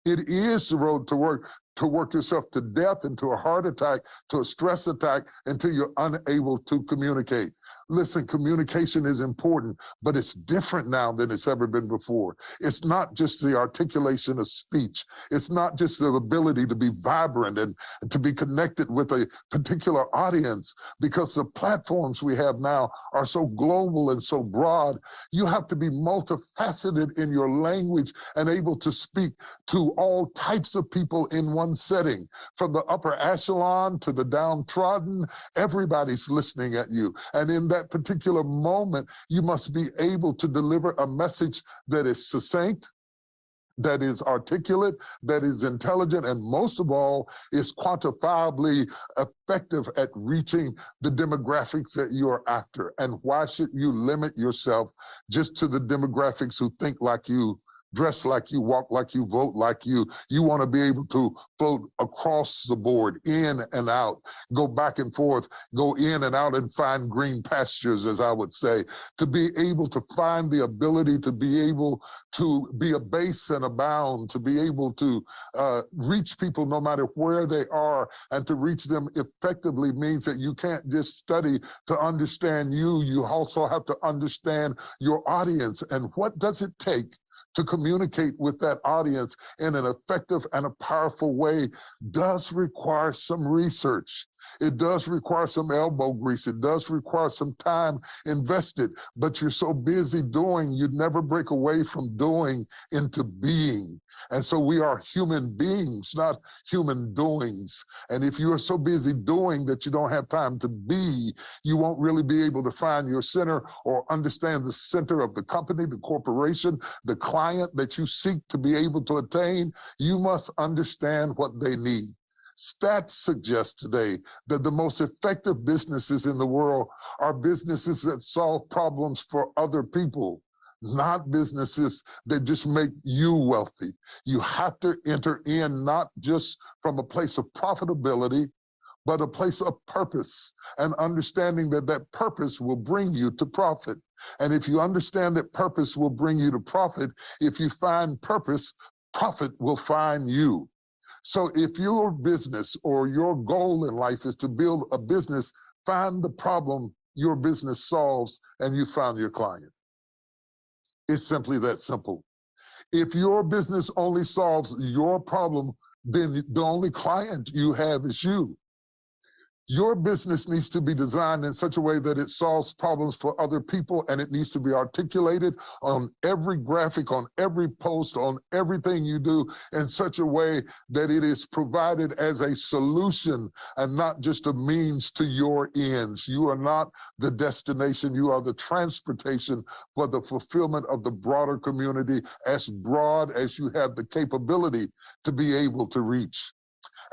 It is the road to work yourself to death, into a heart attack, to a stress attack, until you're unable to communicate. Listen, communication is important, but it's different now than it's ever been before. It's not just the articulation of speech. It's not just the ability to be vibrant and to be connected with a particular audience, because the platforms we have now are so global and so broad. You have to be multifaceted in your language and able to speak to all types of people in one setting, from the upper echelon to the downtrodden. Everybody's listening at you. And in that particular moment, you must be able to deliver a message that is succinct, that is articulate, that is intelligent, and most of all, is quantifiably effective at reaching the demographics that you're after. And why should you limit yourself just to the demographics who think like you, dress like you, walk like you, vote like you? You want to be able to vote across the board, in and out, go back and forth, go in and out and find green pastures, as I would say, to be able to find the ability to be able to be a base and a bound, to be able to reach people no matter where they are, and to reach them effectively means that you can't just study to understand you. You also have to understand your audience. And what does it take to communicate with that audience in an effective and a powerful way does require some research. It does require some elbow grease. It does require some time invested, but you're so busy doing, you'd never break away from doing into being. And so we are human beings, not human doings. And if you are so busy doing that you don't have time to be, you won't really be able to find your center or understand the center of the company, the corporation, the client that you seek to be able to attain. You must understand what they need. Stats suggest today that the most effective businesses in the world are businesses that solve problems for other people, not businesses that just make you wealthy. You have to enter in not just from a place of profitability, but a place of purpose, and understanding that that purpose will bring you to profit. And if you understand that purpose will bring you to profit, if you find purpose, profit will find you. So if your business or your goal in life is to build a business, find the problem your business solves and you found your client. It's simply that simple. If your business only solves your problem, then the only client you have is you. Your business needs to be designed in such a way that it solves problems for other people, and it needs to be articulated on every graphic, on every post, on everything you do in such a way that it is provided as a solution and not just a means to your ends. You are not the destination, you are the transportation for the fulfillment of the broader community, as broad as you have the capability to be able to reach.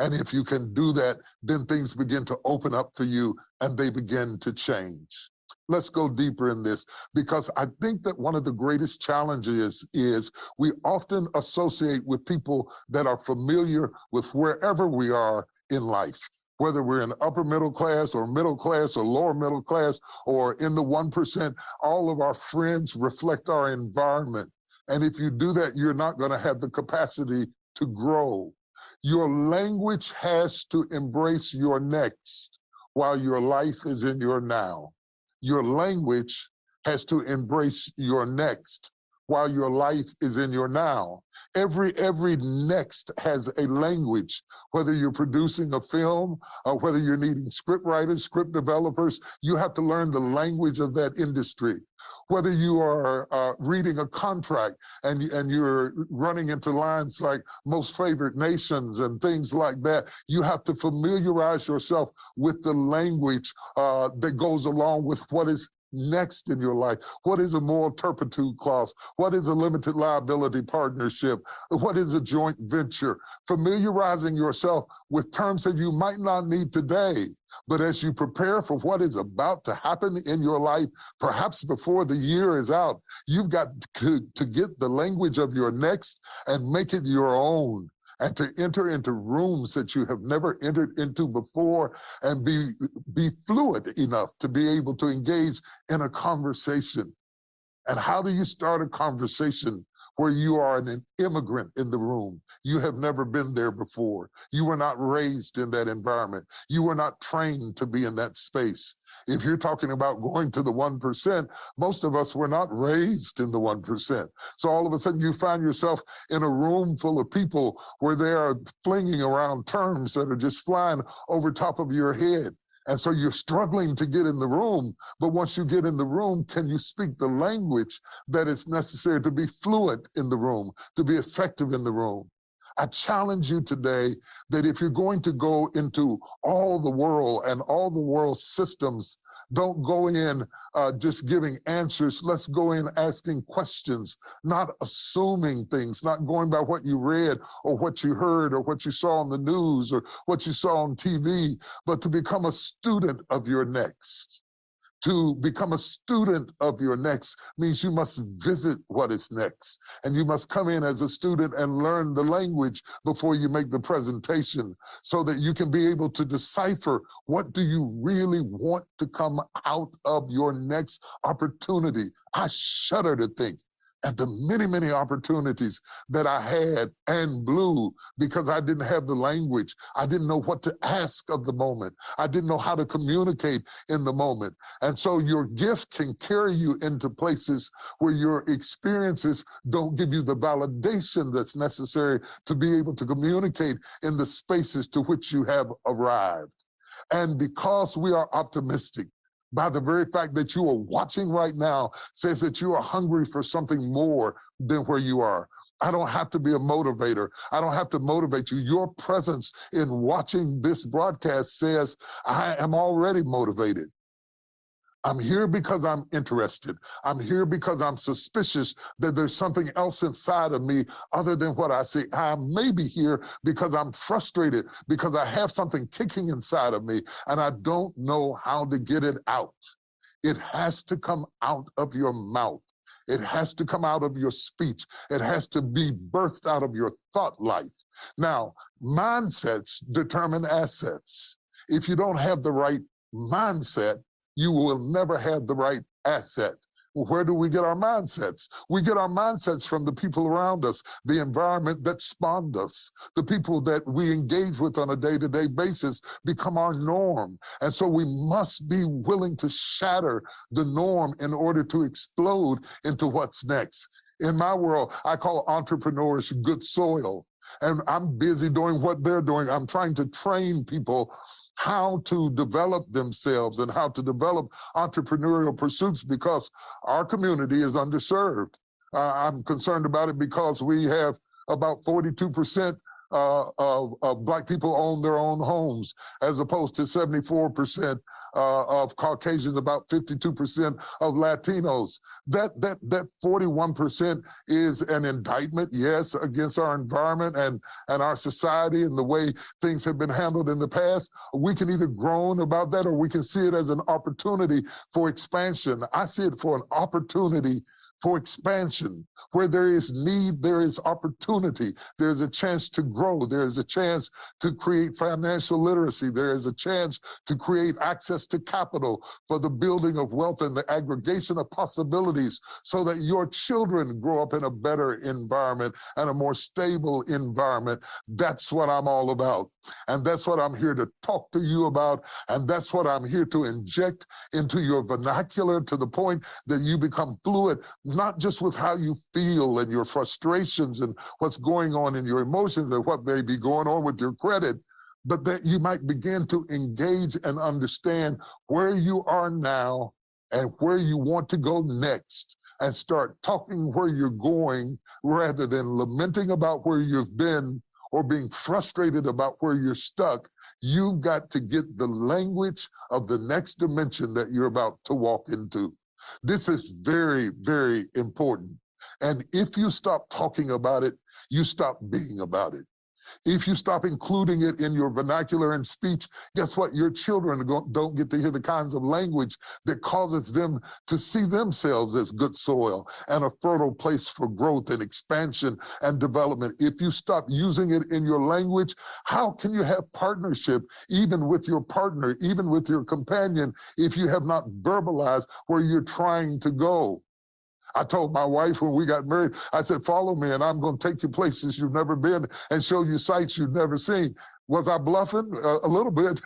And if you can do that, then things begin to open up for you and they begin to change. Let's go deeper in this, because I think that one of the greatest challenges is we often associate with people that are familiar with wherever we are in life, whether we're in upper middle class or lower middle class or in the 1%, all of our friends reflect our environment. And if you do that, you're not going to have the capacity to grow. Your language has to embrace your next while your life is in your now. Your language has to embrace your next while your life is in your now. Every next has a language, whether you're producing a film or whether you're needing script writers, script developers, you have to learn the language of that industry. Whether you are reading a contract and you're running into lines like most favored nations and things like that, you have to familiarize yourself with the language that goes along with what is next in your life? What is a moral turpitude clause? What is a limited liability partnership? What is a joint venture? Familiarizing yourself with terms that you might not need today, but as you prepare for what is about to happen in your life, perhaps before the year is out, you've got to get the language of your next and make it your own, and to enter into rooms that you have never entered into before, and be fluid enough to be able to engage in a conversation. And how do you start a conversation where you are an immigrant in the room? You have never been there before. You were not raised in that environment. You were not trained to be in that space. If you're talking about going to the 1%, most of us were not raised in the 1%. So all of a sudden you find yourself in a room full of people where they are flinging around terms that are just flying over top of your head. And so you're struggling to get in the room, but once you get in the room, can you speak the language that is necessary to be fluent in the room, to be effective in the room? I challenge you today that if you're going to go into all the world and all the world's systems, don't go in just giving answers. Let's go in asking questions, not assuming things, not going by what you read or what you heard or what you saw on the news or what you saw on TV, but to become a student of your next. To become a student of your next means you must visit what is next. And you must come in as a student and learn the language before you make the presentation, so that you can be able to decipher what do you really want to come out of your next opportunity. I shudder to think at the many, many opportunities that I had and blew because I didn't have the language. I didn't know what to ask of the moment. I didn't know how to communicate in the moment. And so your gift can carry you into places where your experiences don't give you the validation that's necessary to be able to communicate in the spaces to which you have arrived. And because we are optimistic, by the very fact that you are watching right now says that you are hungry for something more than where you are. I don't have to be a motivator. I don't have to motivate you. Your presence in watching this broadcast says, I am already motivated. I'm here because I'm interested. I'm here because I'm suspicious that there's something else inside of me other than what I see. I may be here because I'm frustrated, because I have something kicking inside of me and I don't know how to get it out. It has to come out of your mouth. It has to come out of your speech. It has to be birthed out of your thought life. Now, mindsets determine assets. If you don't have the right mindset, you will never have the right asset. Where do we get our mindsets? We get our mindsets from the people around us, the environment that spawned us. The people that we engage with on a day-to-day basis become our norm. And so we must be willing to shatter the norm in order to explode into what's next. In my world, I call entrepreneurs good soil. And I'm busy doing what they're doing. I'm trying to train people how to develop themselves and how to develop entrepreneurial pursuits because our community is underserved. I'm concerned about it because we have about 42% of Black people own their own homes, as opposed to 74% of Caucasians, about 52% of Latinos. That 41% is an indictment, yes, against our environment and our society and the way things have been handled in the past. We can either groan about that or we can see it as an opportunity for expansion. I see it for an opportunity for expansion. Where there is need, there is opportunity. There's a chance to grow. There's a chance to create financial literacy. There is a chance to create access to capital for the building of wealth and the aggregation of possibilities so that your children grow up in a better environment and a more stable environment. That's what I'm all about. And that's what I'm here to talk to you about. And that's what I'm here to inject into your vernacular to the point that you become fluid, not just with how you feel and your frustrations and what's going on in your emotions and what may be going on with your credit, but that you might begin to engage and understand where you are now and where you want to go next, and start talking where you're going rather than lamenting about where you've been or being frustrated about where you're stuck. You've got to get the language of the next dimension that you're about to walk into. This is very, very important. And if you stop talking about it, you stop being about it. If you stop including it in your vernacular and speech, guess what? Your children don't get to hear the kinds of language that causes them to see themselves as good soil and a fertile place for growth and expansion and development. If you stop using it in your language, how can you have partnership even with your partner, even with your companion, if you have not verbalized where you're trying to go? I told my wife when we got married, I said, follow me and I'm going to take you places you've never been and show you sights you've never seen. Was I bluffing? A little bit.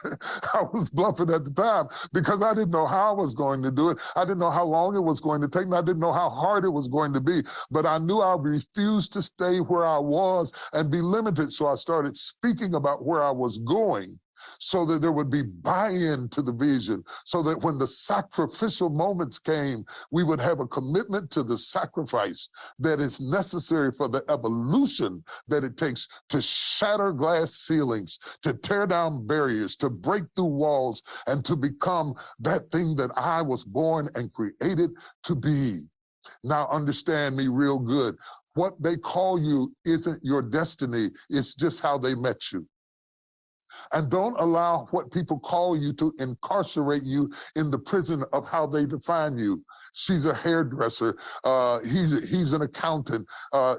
I was bluffing at the time because I didn't know how I was going to do it. I didn't know how long it was going to take, and I didn't know how hard it was going to be. But I knew I refused to stay where I was and be limited. So I started speaking about where I was going, so that there would be buy-in to the vision, so that when the sacrificial moments came, we would have a commitment to the sacrifice that is necessary for the evolution that it takes to shatter glass ceilings, to tear down barriers, to break through walls, and to become that thing that I was born and created to be. Now understand me real good. What they call you isn't your destiny, it's just how they met you. And don't allow what people call you to incarcerate you in the prison of how they define you. She's a hairdresser. He's an accountant.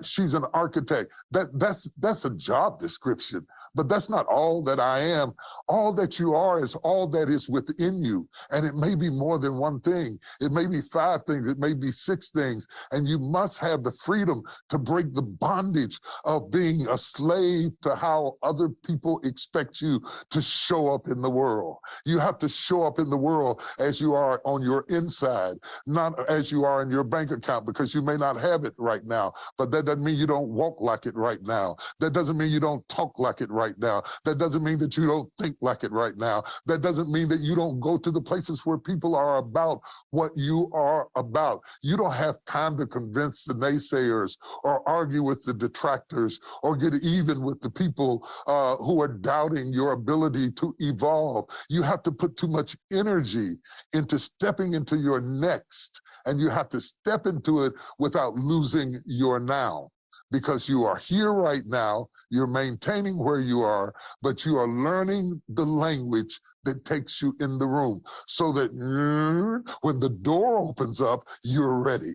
She's an architect. That's a job description, but that's not all that I am. All that you are is all that is within you. And it may be more than one thing. It may be 5 things. It may be 6 things. And you must have the freedom to break the bondage of being a slave to how other people expect you to show up in the world. You have to show up in the world as you are on your inside, not as you are in your bank account, because you may not have it right now, but that doesn't mean you don't walk like it right now. That doesn't mean you don't talk like it right now. That doesn't mean that you don't think like it right now. That doesn't mean that you don't go to the places where people are about what you are about. You don't have time to convince the naysayers or argue with the detractors or get even with the people who are doubting your ability to evolve. You have to put too much energy into stepping into your next, and you have to step into it without losing your now. Because you are here right now, you're maintaining where you are, but you are learning the language that takes you in the room so that when the door opens up, you're ready.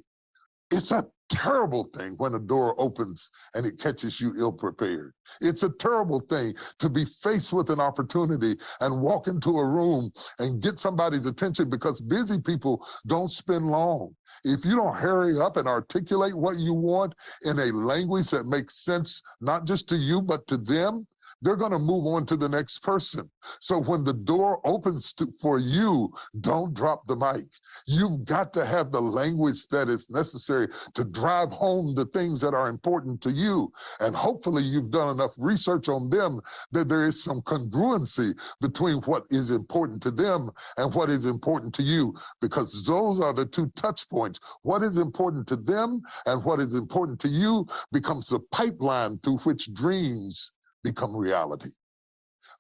It's a terrible thing when a door opens and it catches you ill-prepared. It's a terrible thing to be faced with an opportunity and walk into a room and get somebody's attention, because busy people don't spend long. If you don't hurry up and articulate what you want in a language that makes sense, not just to you, but to them, they're going to move on to the next person. So when the door opens for you, don't drop the mic. You've got to have the language that is necessary to drive home the things that are important to you. And hopefully you've done enough research on them that there is some congruency between what is important to them and what is important to you, because those are the 2 touch points. What is important to them and what is important to you becomes the pipeline through which dreams become reality.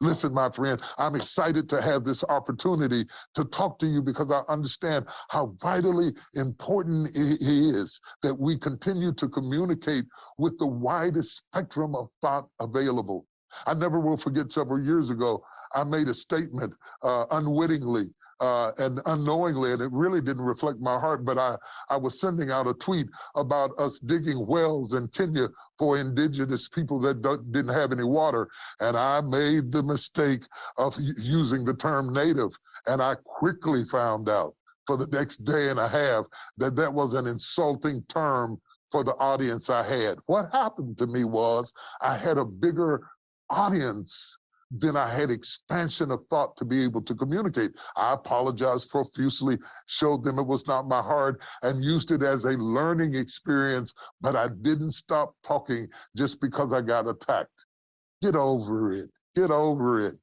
Listen, my friend, I'm excited to have this opportunity to talk to you because I understand how vitally important it is that we continue to communicate with the widest spectrum of thought available. I never will forget several years ago, I made a statement unwittingly and unknowingly, and it really didn't reflect my heart, but I was sending out a tweet about us digging wells in Kenya for indigenous people that didn't have any water. And I made the mistake of using the term native. And I quickly found out for the next day and a half that that was an insulting term for the audience I had. What happened to me was I had a bigger audience than I had expansion of thought to be able to communicate. I apologized profusely, showed them it was not my heart, and used it as a learning experience, but I didn't stop talking just because I got attacked. Get over it. Get over it.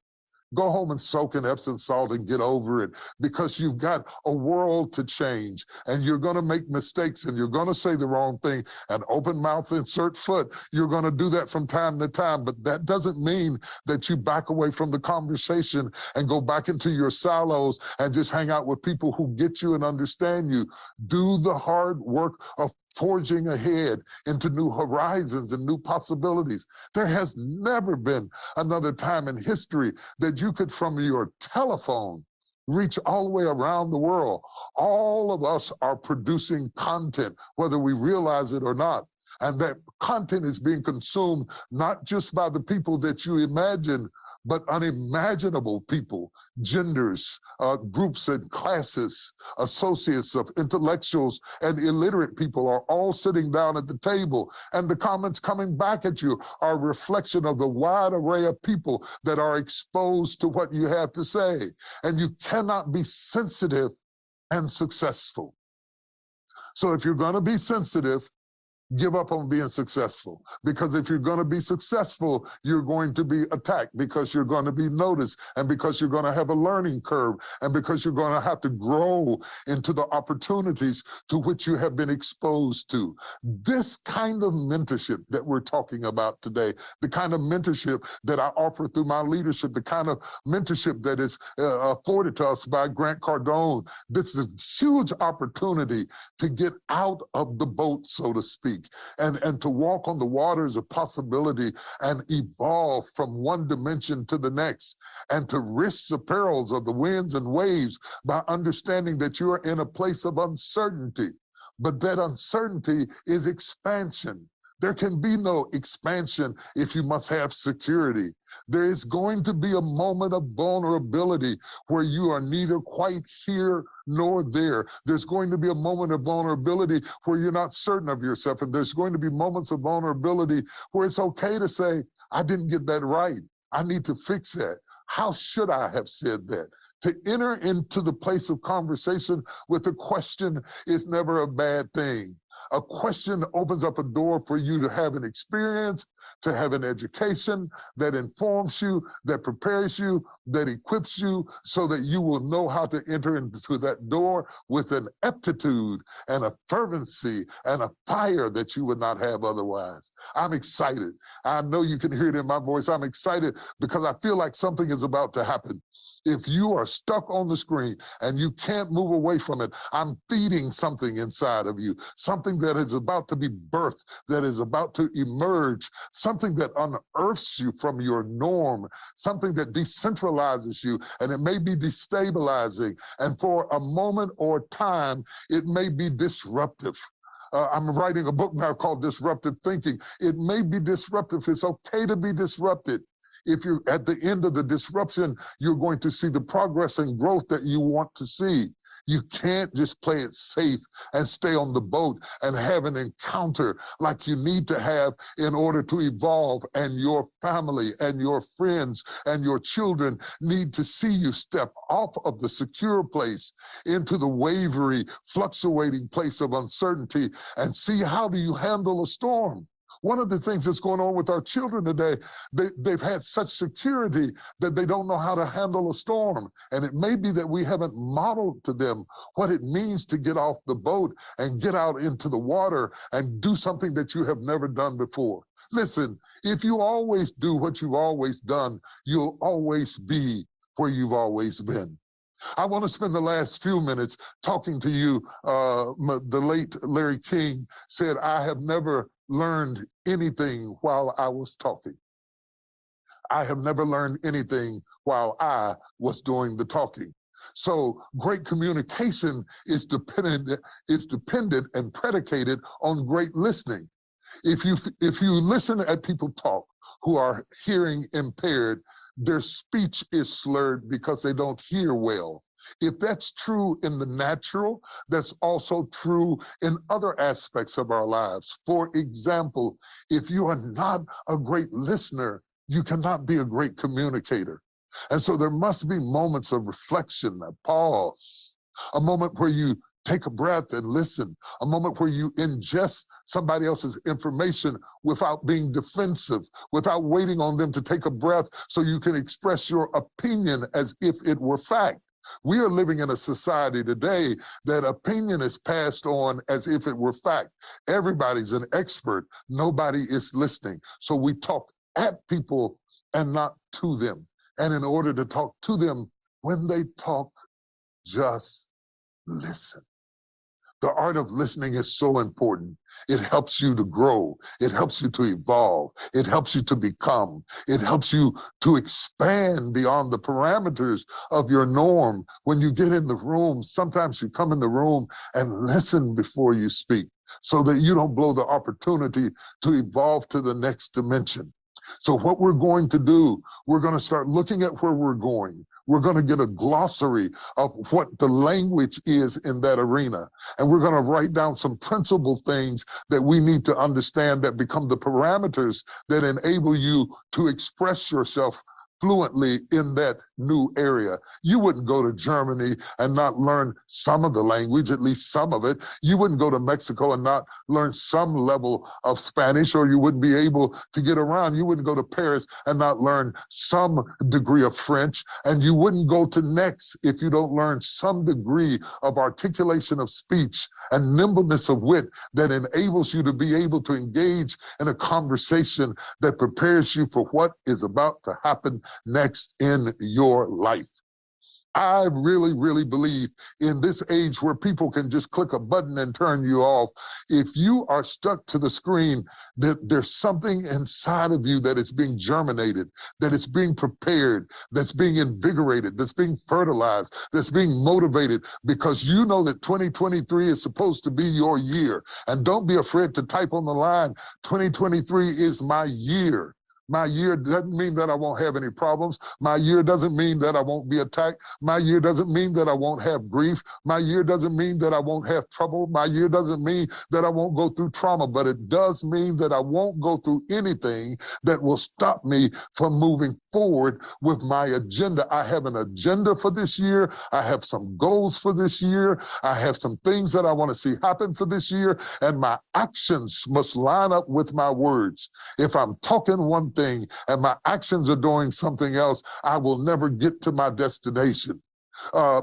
Go home and soak in Epsom salt and get over it, because you've got a world to change, and you're going to make mistakes, and you're going to say the wrong thing, and open mouth, insert foot. You're going to do that from time to time, but that doesn't mean that you back away from the conversation and go back into your silos and just hang out with people who get you and understand you. Do the hard work of forging ahead into new horizons and new possibilities. There has never been another time in history that you could, from your telephone, reach all the way around the world. All of us are producing content, whether we realize it or not. And that content is being consumed not just by the people that you imagine, but unimaginable people, genders, groups and classes, associates of intellectuals and illiterate people are all sitting down at the table. And the comments coming back at you are a reflection of the wide array of people that are exposed to what you have to say. And you cannot be sensitive and successful. So if you're going to be sensitive, give up on being successful, because if you're going to be successful, you're going to be attacked, because you're going to be noticed, and because you're going to have a learning curve, and because you're going to have to grow into the opportunities to which you have been exposed to. This kind of mentorship that we're talking about today, the kind of mentorship that I offer through my leadership, the kind of mentorship that is afforded to us by Grant Cardone, this is a huge opportunity to get out of the boat, so to speak, and to walk on the waters of possibility and evolve from one dimension to the next, and to risk the perils of the winds and waves by understanding that you are in a place of uncertainty. But that uncertainty is expansion. There can be no expansion if you must have security. There is going to be a moment of vulnerability where you are neither quite here nor there. There's going to be a moment of vulnerability where you're not certain of yourself. And there's going to be moments of vulnerability where it's okay to say, I didn't get that right. I need to fix that. How should I have said that? To enter into the place of conversation with a question is never a bad thing. A question opens up a door for you to have an experience, to have an education that informs you, that prepares you, that equips you, so that you will know how to enter into that door with an aptitude and a fervency and a fire that you would not have otherwise. I'm excited. I know you can hear it in my voice. I'm excited because I feel like something is about to happen. If you are stuck on the screen and you can't move away from it, I'm feeding something inside of you, something that is about to be birthed, that is about to emerge, something that unearths you from your norm, something that decentralizes you, and it may be destabilizing. And for a moment or time, it may be disruptive. I'm writing a book now called Disruptive Thinking. It may be disruptive. It's okay to be disrupted. If you're at the end of the disruption, you're going to see the progress and growth that you want to see. You can't just play it safe and stay on the boat and have an encounter like you need to have in order to evolve. And your family and your friends and your children need to see you step off of the secure place into the wavery, fluctuating place of uncertainty and see how do you handle a storm. One of the things that's going on with our children today, they've had such security that they don't know how to handle a storm. And it may be that we haven't modeled to them what it means to get off the boat and get out into the water and do something that you have never done before. Listen, if you always do what you've always done, you'll always be where you've always been. I want to spend the last few minutes talking to you. The late Larry King said, I have never learned anything while I was talking. I have never learned anything while I was doing the talking. So great communication is dependent and predicated on great listening. If you listen at people talk who are hearing impaired, their speech is slurred because they don't hear well. If that's true in the natural, that's also true in other aspects of our lives. For example, if you are not a great listener, you cannot be a great communicator. And so there must be moments of reflection, a pause, a moment where you take a breath and listen, a moment where you ingest somebody else's information without being defensive, without waiting on them to take a breath so you can express your opinion as if it were fact. We are living in a society today that opinion is passed on as if it were fact. Everybody's an expert. Nobody is listening. So we talk at people and not to them. And in order to talk to them, when they talk, just listen. The art of listening is so important. It helps you to grow. It helps you to evolve. It helps you to become. It helps you to expand beyond the parameters of your norm. When you get in the room, sometimes you come in the room and listen before you speak so that you don't blow the opportunity to evolve to the next dimension. So what we're going to do, we're going to start looking at where we're going. We're going to get a glossary of what the language is in that arena. And we're going to write down some principal things that we need to understand that become the parameters that enable you to express yourself fluently in that new area. You wouldn't go to Germany and not learn some of the language, at least some of it. You wouldn't go to Mexico and not learn some level of Spanish, or you wouldn't be able to get around. You wouldn't go to Paris and not learn some degree of French, and you wouldn't go to Next if you don't learn some degree of articulation of speech and nimbleness of wit that enables you to be able to engage in a conversation that prepares you for what is about to happen next in your life. I really, really believe in this age where people can just click a button and turn you off. If you are stuck to the screen, that there's something inside of you that is being germinated, that is being prepared, that's being invigorated, that's being fertilized, that's being motivated, because you know that 2023 is supposed to be your year. And don't be afraid to type on the line, 2023 is my year. My year doesn't mean that I won't have any problems. My year doesn't mean that I won't be attacked. My year doesn't mean that I won't have grief. My year doesn't mean that I won't have trouble. My year doesn't mean that I won't go through trauma, but it does mean that I won't go through anything that will stop me from moving forward with my agenda. I have an agenda for this year. I have some goals for this year. I have some things that I want to see happen for this year, and my actions must line up with my words. If I'm talking one thing and my actions are doing something else, I will never get to my destination.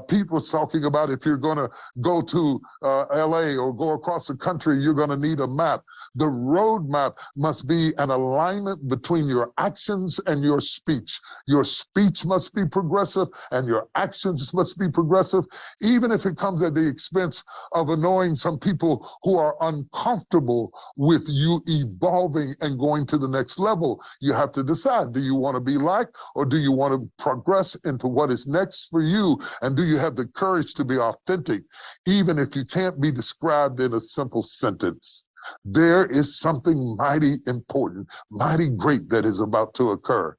People talking about if you're going to go to LA or go across the country, you're going to need a map. The roadmap must be an alignment between your actions and your speech. Your speech must be progressive and your actions must be progressive, even if it comes at the expense of annoying some people who are uncomfortable with you evolving and going to the next level. You have to decide, do you want to be liked, or do you want to progress into what is next for you? And do you have the courage to be authentic, even if you can't be described in a simple sentence? There is something mighty important, mighty great that is about to occur.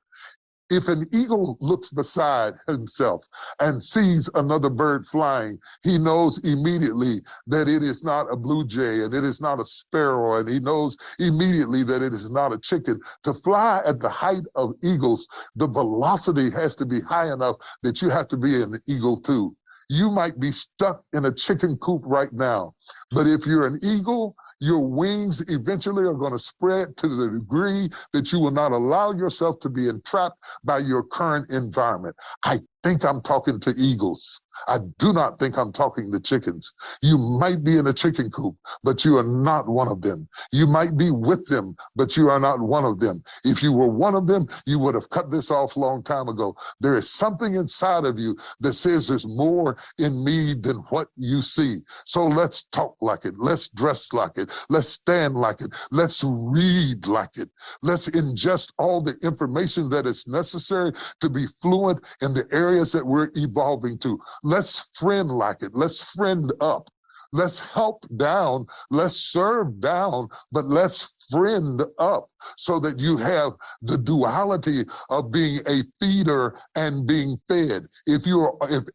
If an eagle looks beside himself and sees another bird flying, he knows immediately that it is not a blue jay and it is not a sparrow, and he knows immediately that it is not a chicken. To fly at the height of eagles, the velocity has to be high enough that you have to be an eagle too. You might be stuck in a chicken coop right now, but if you're an eagle, your wings eventually are going to spread to the degree that you will not allow yourself to be entrapped by your current environment. I think I'm talking to eagles. I do not think I'm talking to chickens. You might be in a chicken coop, but you are not one of them. You might be with them, but you are not one of them. If you were one of them, you would have cut this off a long time ago. There is something inside of you that says there's more in me than what you see. So let's talk like it. Let's dress like it. Let's stand like it. Let's read like it. Let's ingest all the information that is necessary to be fluent in the areas that we're evolving to. Let's friend like it. Let's friend up. Let's help down. Let's serve down, but let's friend up so that you have the duality of being a feeder and being fed. If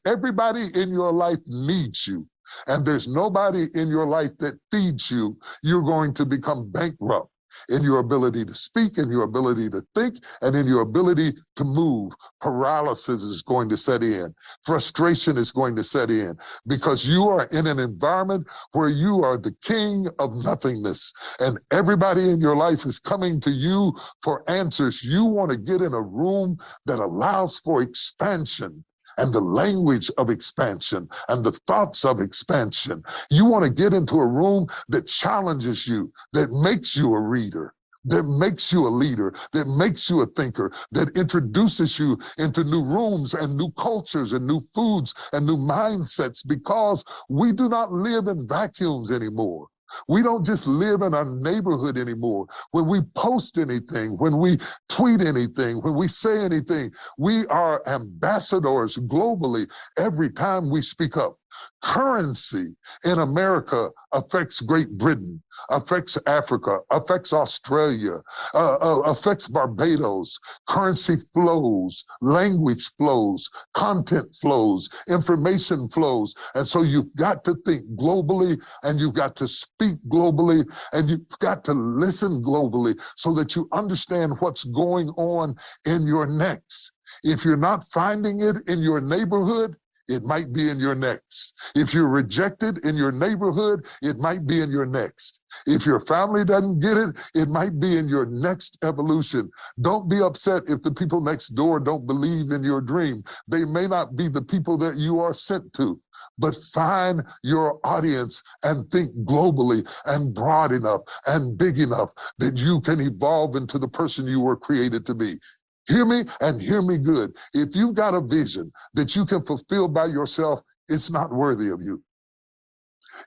everybody in your life needs you, and there's nobody in your life that feeds you, you're going to become bankrupt. in your ability to speak, in your ability to think, and in your ability to move. Paralysis is going to set in. Frustration is going to set in because you are in an environment where you are the king of nothingness and everybody in your life is coming to you for answers. You want to get in a room that allows for expansion and the language of expansion and the thoughts of expansion. You want to get into a room that challenges you, that makes you a reader, that makes you a leader, that makes you a thinker, that introduces you into new rooms and new cultures and new foods and new mindsets, because we do not live in vacuums anymore. We don't just live in our neighborhood anymore. When we post anything, when we tweet anything, when we say anything, we are ambassadors globally every time we speak up. Currency in America affects Great Britain, affects Africa, affects Australia, affects Barbados. Currency flows, language flows, content flows, information flows. And so you've got to think globally, and you've got to speak globally, and you've got to listen globally so that you understand what's going on in your next. If you're not finding it in your neighborhood, it might be in your next. If you're rejected in your neighborhood, it might be in your next. If your family doesn't get it, it might be in your next evolution. Don't be upset if the people next door don't believe in your dream. They may not be the people that you are sent to. But find your audience and think globally and broad enough and big enough that you can evolve into the person you were created to be. Hear me and hear me good. If you've got a vision that you can fulfill by yourself, it's not worthy of you.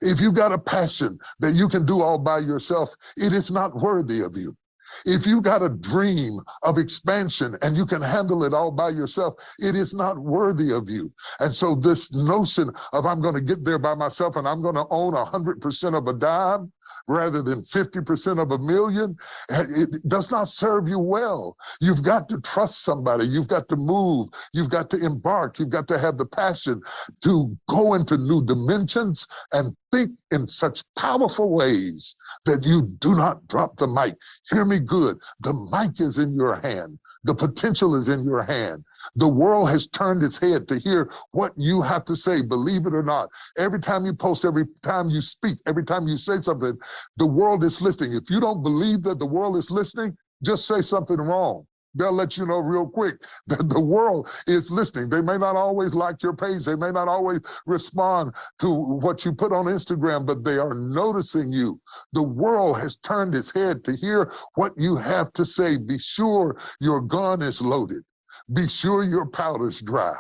If you've got a passion that you can do all by yourself, it is not worthy of you. If you've got a dream of expansion and you can handle it all by yourself, it is not worthy of you. And so this notion of I'm going to get there by myself and I'm going to own 100% of a dime rather than 50% of a million, it does not serve you well. You've got to trust somebody. You've got to move. You've got to embark. You've got to have the passion to go into new dimensions and think in such powerful ways that you do not drop the mic. Hear me good. The mic is in your hand. The potential is in your hand. The world has turned its head to hear what you have to say, believe it or not. Every time you post, every time you speak, every time you say something, the world is listening. If you don't believe that the world is listening, just say something wrong. They'll let you know real quick that the world is listening. They may not always like your page. They may not always respond to what you put on Instagram, but they are noticing you. The world has turned its head to hear what you have to say. Be sure your gun is loaded. Be sure your powder's dry.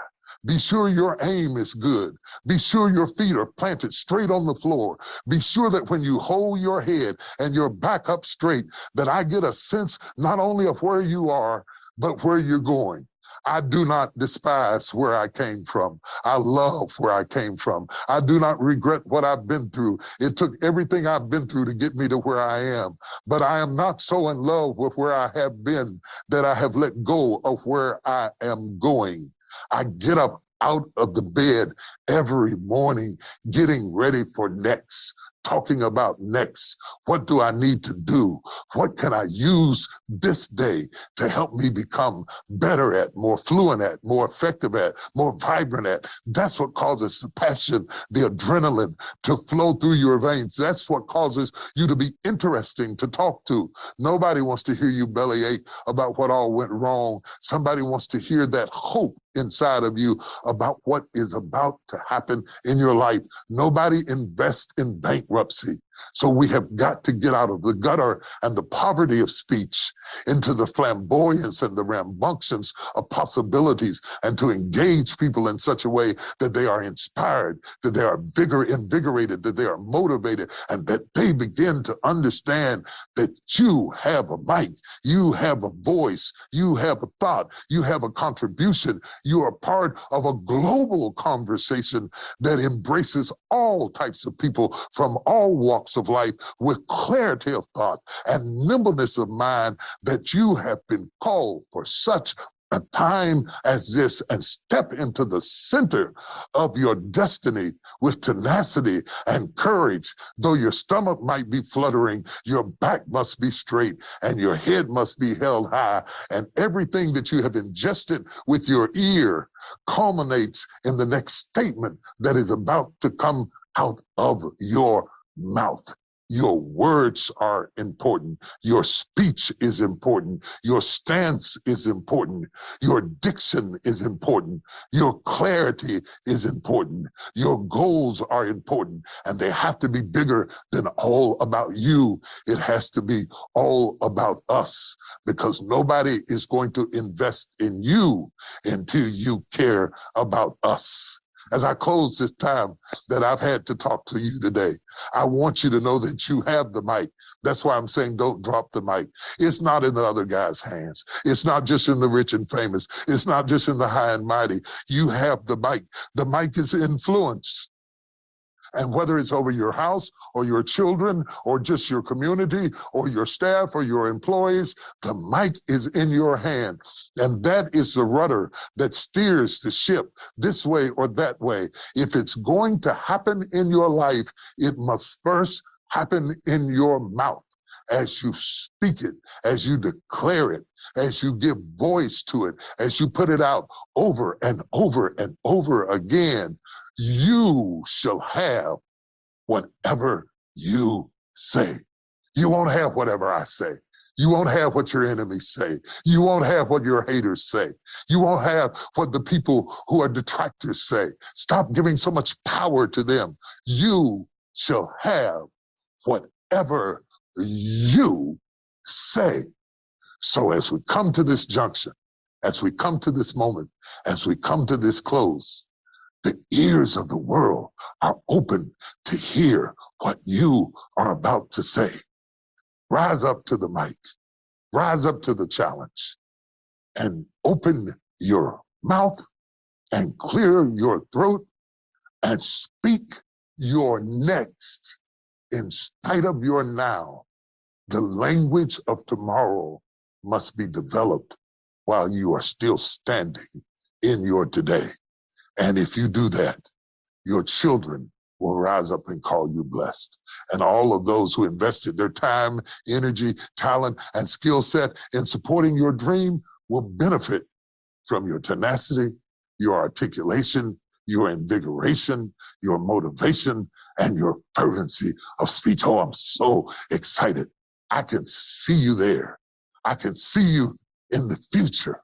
Be sure your aim is good. Be sure your feet are planted straight on the floor. Be sure that when you hold your head and your back up straight, that I get a sense not only of where you are, but where you're going. I do not despise where I came from. I love where I came from. I do not regret what I've been through. It took everything I've been through to get me to where I am. But I am not so in love with where I have been that I have let go of where I am going. I get up out of the bed every morning, getting ready for next, talking about next. What do I need to do? What can I use this day to help me become better at, more fluent at, more effective at, more vibrant at? That's what causes the passion, the adrenaline to flow through your veins. That's what causes you to be interesting to talk to. Nobody wants to hear you bellyache about what all went wrong. Somebody wants to hear that hope inside of you about what is about to happen in your life. Nobody invests in bankruptcy. So we have got to get out of the gutter and the poverty of speech into the flamboyance and the rambunctious of possibilities, and to engage people in such a way that they are inspired, that they are invigorated, that they are motivated, and that they begin to understand that you have a mic, you have a voice, you have a thought, you have a contribution. You are part of a global conversation that embraces all types of people from all walks of life with clarity of thought and nimbleness of mind, that you have been called for such a time as this and step into the center of your destiny with tenacity and courage. Though your stomach might be fluttering, your back must be straight and your head must be held high. And everything that you have ingested with your ear culminates in the next statement that is about to come out of your mouth. Your words are important. Your speech is important. Your stance is important. Your diction is important. Your clarity is important. Your goals are important. And they have to be bigger than all about you. It has to be all about us, because nobody is going to invest in you until you care about us. As I close this time that I've had to talk to you today, I want you to know that you have the mic. That's why I'm saying don't drop the mic. It's not in the other guy's hands. It's not just in the rich and famous. It's not just in the high and mighty. You have the mic. The mic is influence. And whether it's over your house or your children or just your community or your staff or your employees, the mic is in your hand. And that is the rudder that steers the ship this way or that way. If it's going to happen in your life, it must first happen in your mouth. As you speak it, as you declare it, as you give voice to it, as you put it out over and over and over again, you shall have whatever you say. You won't have whatever I say. You won't have what your enemies say. You won't have what your haters say. You won't have what the people who are detractors say. Stop giving so much power to them. You shall have whatever you say. So as we come to this junction, as we come to this moment, as we come to this close, the ears of the world are open to hear what you are about to say. Rise up to the mic, rise up to the challenge, and open your mouth and clear your throat and speak your next in spite of your now. The language of tomorrow must be developed while you are still standing in your today. And if you do that, your children will rise up and call you blessed. And all of those who invested their time, energy, talent, and skill set in supporting your dream will benefit from your tenacity, your articulation, your invigoration, your motivation, and your fervency of speech. Oh, I'm so excited. I can see you there. I can see you in the future.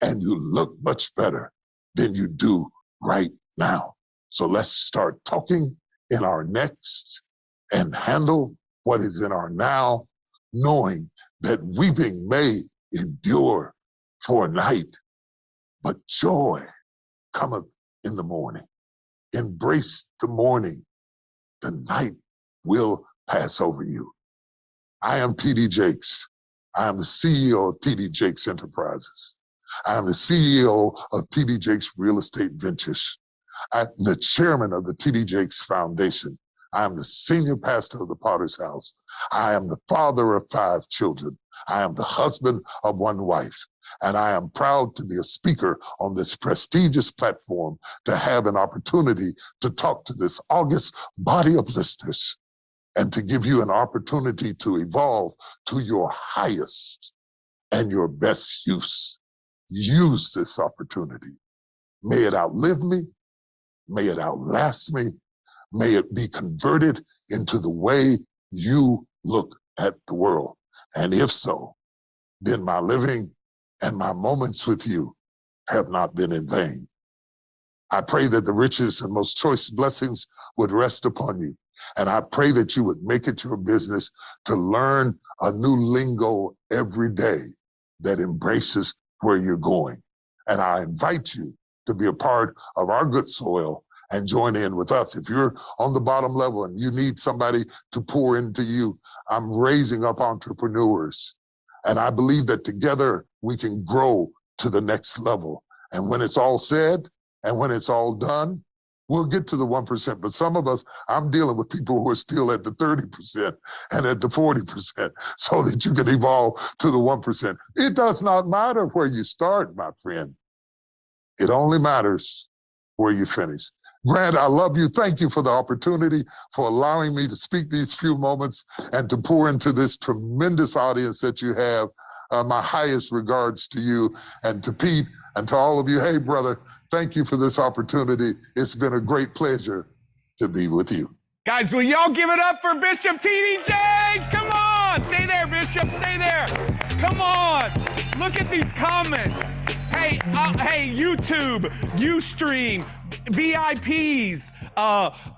And you look much better than you do right now. So let's start talking in our next and handle what is in our now, knowing that weeping may endure for a night, but joy cometh in the morning. Embrace the morning. The night will pass over you. I am T.D. Jakes. I am the CEO of T.D. Jakes Enterprises. I am the CEO of T.D. Jakes Real Estate Ventures. I'm the chairman of the T.D. Jakes Foundation. I am the senior pastor of the Potter's House. I am the father of 5 children. I am the husband of 1 wife. And I am proud to be a speaker on this prestigious platform, to have an opportunity to talk to this august body of listeners and to give you an opportunity to evolve to your highest and your best use. Use this opportunity. May it outlive me. May it outlast me. May it be converted into the way you look at the world. And if so, then my living and my moments with you have not been in vain. I pray that the richest and most choice blessings would rest upon you. And I pray that you would make it your business to learn a new lingo every day that embraces where you're going. And I invite you to be a part of our good soil and join in with us. If you're on the bottom level and you need somebody to pour into you, I'm raising up entrepreneurs. And I believe that together we can grow to the next level. And when it's all said and when it's all done, we'll get to the 1%. But some of us, I'm dealing with people who are still at the 30% and at the 40% so that you can evolve to the 1%. It does not matter where you start, my friend. It only matters where you finish. Grant, I love you. Thank you for the opportunity, for allowing me to speak these few moments and to pour into this tremendous audience that you have. My highest regards to you and to Pete and to all of you. Hey, brother, thank you for this opportunity. It's been a great pleasure to be with you. Guys, will y'all give it up for Bishop T.D. Jakes? Come on. Stay there, Bishop. Stay there. Come on. Look at these comments. Hey, YouTube, Ustream, VIPs,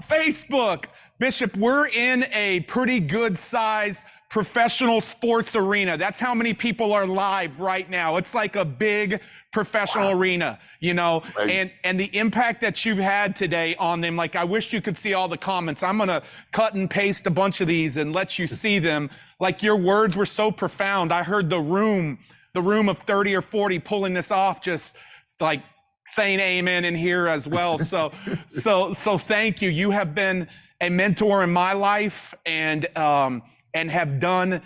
Facebook. Bishop, we're in a pretty good size professional sports arena. That's how many people are live right now. It's like a big professional arena, you know, and the impact that you've had today on them. Like, I wish you could see all the comments. I'm going to cut and paste a bunch of these and let you see them. Like, your words were so profound. I heard the room of 30 or 40 pulling this off, just like saying amen in here as well. So thank you. You have been a mentor in my life and have done,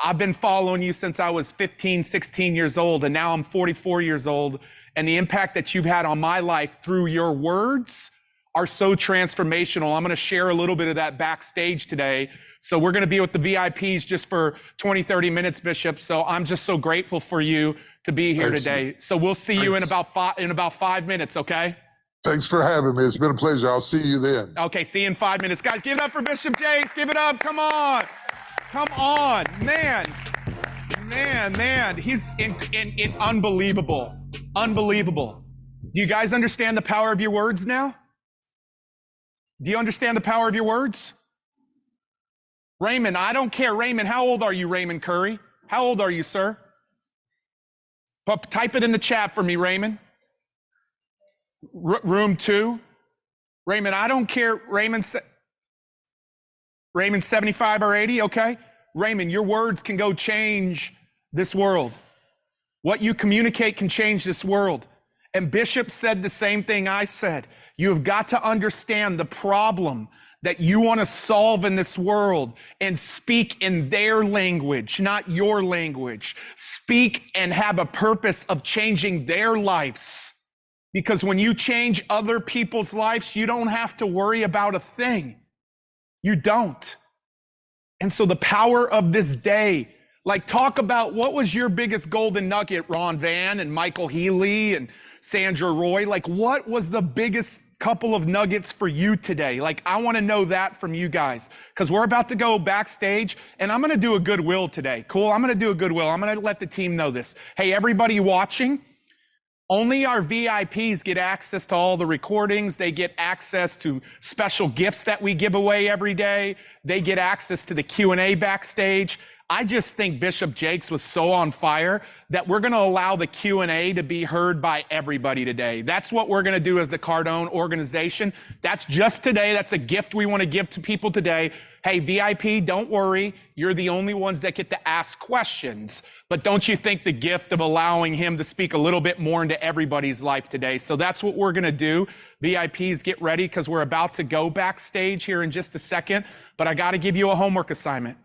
I've been following you since I was 15, 16 years old, and now I'm 44 years old. And the impact that you've had on my life through your words are so transformational. I'm going to share a little bit of that backstage today. So we're going to be with the VIPs just for 20, 30 minutes, Bishop. So I'm just so grateful for you to be here today. So we'll see you in about 5 minutes, okay? Thanks for having me. It's been a pleasure. I'll see you then. Okay, see you in 5 minutes. Guys, give it up for Bishop Jakes. Give it up. Come on. Come on. Man. He's in unbelievable. Unbelievable. Do you guys understand the power of your words now? Do you understand the power of your words? Raymond, I don't care. Raymond, how old are you, Raymond Curry? How old are you, sir? Type it in the chat for me, Raymond. Room 2. Raymond, I don't care. Raymond 75 or 80, okay? Raymond, your words can go change this world. What you communicate can change this world. And Bishop said the same thing I said. You have got to understand the problem that you want to solve in this world and speak in their language, not your language. Speak and have a purpose of changing their lives. Because when you change other people's lives, you don't have to worry about a thing. You don't. And so the power of this day, like, talk about what was your biggest golden nugget, Ron Van and Michael Healy and Sandra Roy. Like, what was the biggest couple of nuggets for you today? Like, I want to know that from you guys, because we're about to go backstage and I'm going to do a goodwill today. Cool. I'm going to do a goodwill. I'm going to let the team know this. Hey, everybody watching, only our VIPs get access to all the recordings. They get access to special gifts that we give away every day. They get access to the Q&A backstage. I just think Bishop Jakes was so on fire that we're going to allow the Q&A to be heard by everybody today. That's what we're going to do as the Cardone organization. That's just today. That's a gift we want to give to people today. Hey, VIP, don't worry. You're the only ones that get to ask questions. But don't you think the gift of allowing him to speak a little bit more into everybody's life today? So that's what we're going to do. VIPs, get ready, because we're about to go backstage here in just a second. But I got to give you a homework assignment.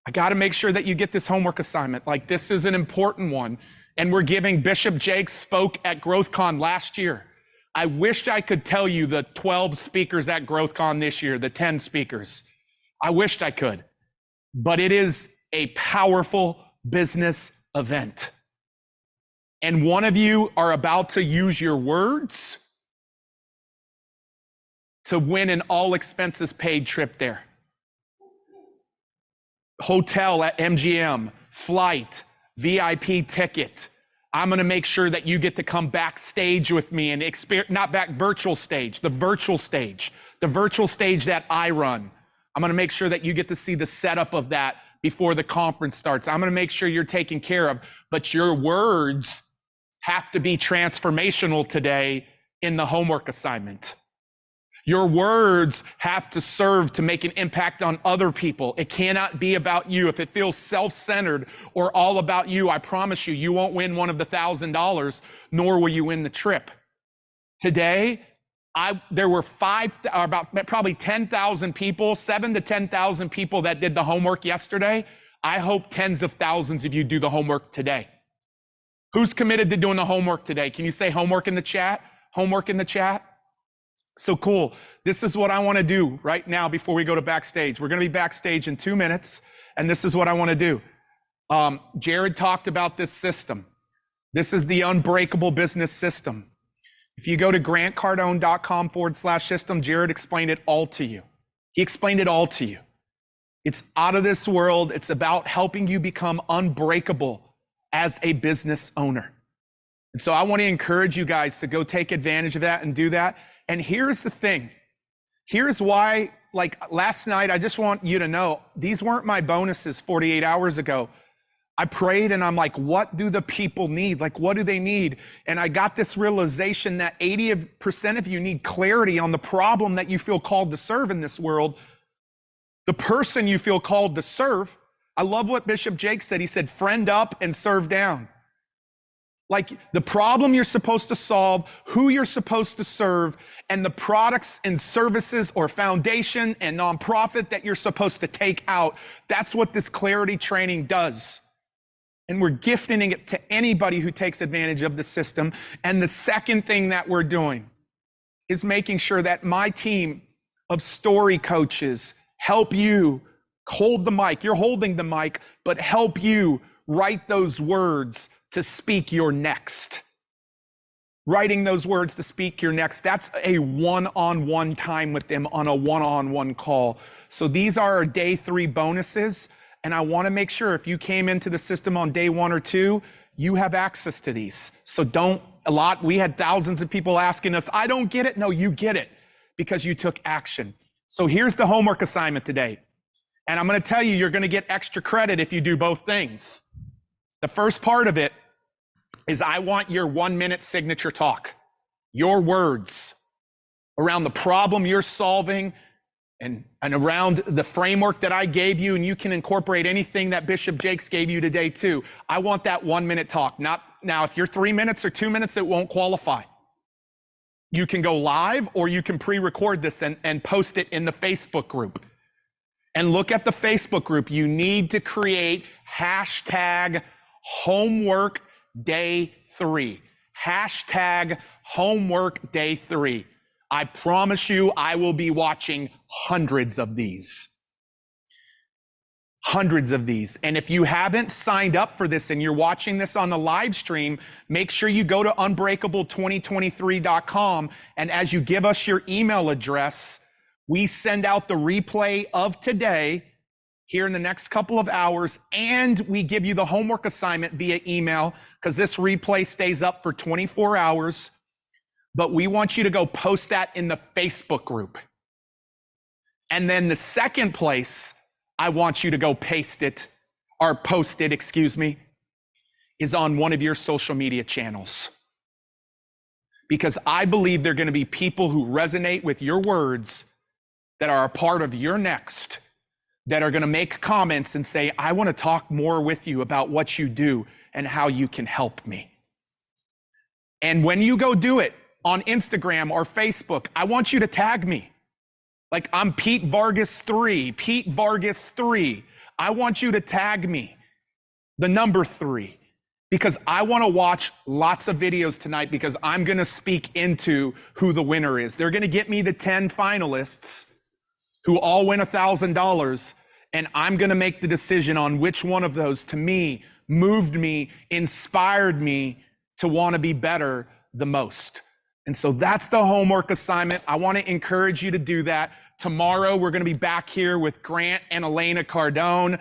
I got to make sure that you get this homework assignment. Like, this is an important one. And we're giving Bishop Jakes spoke at GrowthCon last year. I wish I could tell you the 12 speakers at GrowthCon this year, the 10 speakers. I wished I could. But it is a powerful business event. And one of you are about to use your words to win an all expenses paid trip there. Hotel at MGM, flight, VIP ticket. I'm going to make sure that you get to come backstage with me and experience, not back, virtual stage, the virtual stage that I run. I'm going to make sure that you get to see the setup of that before the conference starts. I'm going to make sure you're taken care of, but your words have to be transformational today in the homework assignment. Your words have to serve to make an impact on other people. It cannot be about you. If it feels self-centered or all about you, I promise you, you won't win one of the $1,000, nor will you win the trip. Today, There were probably 10,000 people, 7,000 to 10,000 people that did the homework yesterday. I hope tens of thousands of you do the homework today. Who's committed to doing the homework today? Can you say homework in the chat? Homework in the chat? So cool. This is what I want to do right now before we go to backstage. We're going to be backstage in 2 minutes, and this is what I want to do. Jared talked about this system. This is the Unbreakable Business System. If you go to grantcardone.com/system, Jared explained it all to you. He explained it all to you. It's out of this world. It's about helping you become unbreakable as a business owner. And so I want to encourage you guys to go take advantage of that and do that. And here's the thing. Here's why, like last night, I just want you to know, these weren't my bonuses 48 hours ago. I prayed and I'm like, what do the people need? Like, what do they need? And I got this realization that 80% of you need clarity on the problem that you feel called to serve in this world. The person you feel called to serve. I love what Bishop Jake said. He said, friend up and serve down. Like the problem you're supposed to solve, who you're supposed to serve, and the products and services or foundation and nonprofit that you're supposed to take out. That's what this clarity training does. And we're gifting it to anybody who takes advantage of the system. And the second thing that we're doing is making sure that my team of story coaches help you hold the mic. You're holding the mic, but help you write those words to speak your next. Writing those words to speak your next. That's a one-on-one time with them on a one-on-one call. So these are our day 3 bonuses. And I want to make sure if you came into the system on day 1 or 2, you have access to these. So we had thousands of people asking us, I don't get it. No, you get it because you took action. So here's the homework assignment today. And I'm going to tell you, you're going to get extra credit if you do both things. The first part of it is I want your 1-minute signature talk, your words around the problem you're solving and around the framework that I gave you, and you can incorporate anything that Bishop Jakes gave you today too. I want that 1-minute talk. Now, if you're 3 minutes or 2 minutes, it won't qualify. You can go live or you can pre-record this and post it in the Facebook group. And look at the Facebook group. You need to create hashtag homework day 3. Hashtag homework day 3. I promise you, I will be watching hundreds of these. Hundreds of these. And if you haven't signed up for this and you're watching this on the live stream, make sure you go to unbreakable2023.com. And as you give us your email address, we send out the replay of today here in the next couple of hours. And we give you the homework assignment via email because this replay stays up for 24 hours. But we want you to go post that in the Facebook group. And then the second place I want you to go post it, is on one of your social media channels. Because I believe there are going to be people who resonate with your words that are a part of your next, that are going to make comments and say, I want to talk more with you about what you do and how you can help me. And when you go do it on Instagram or Facebook, I want you to tag me. Like I'm Pete Vargas 3, Pete Vargas 3. I want you to tag me, the number 3, because I want to watch lots of videos tonight because I'm going to speak into who the winner is. They're going to get me the 10 finalists who all win $1,000, and I'm going to make the decision on which one of those to me moved me, inspired me to want to be better the most. And so that's the homework assignment. I want to encourage you to do that. Tomorrow, we're going to be back here with Grant and Elena Cardone.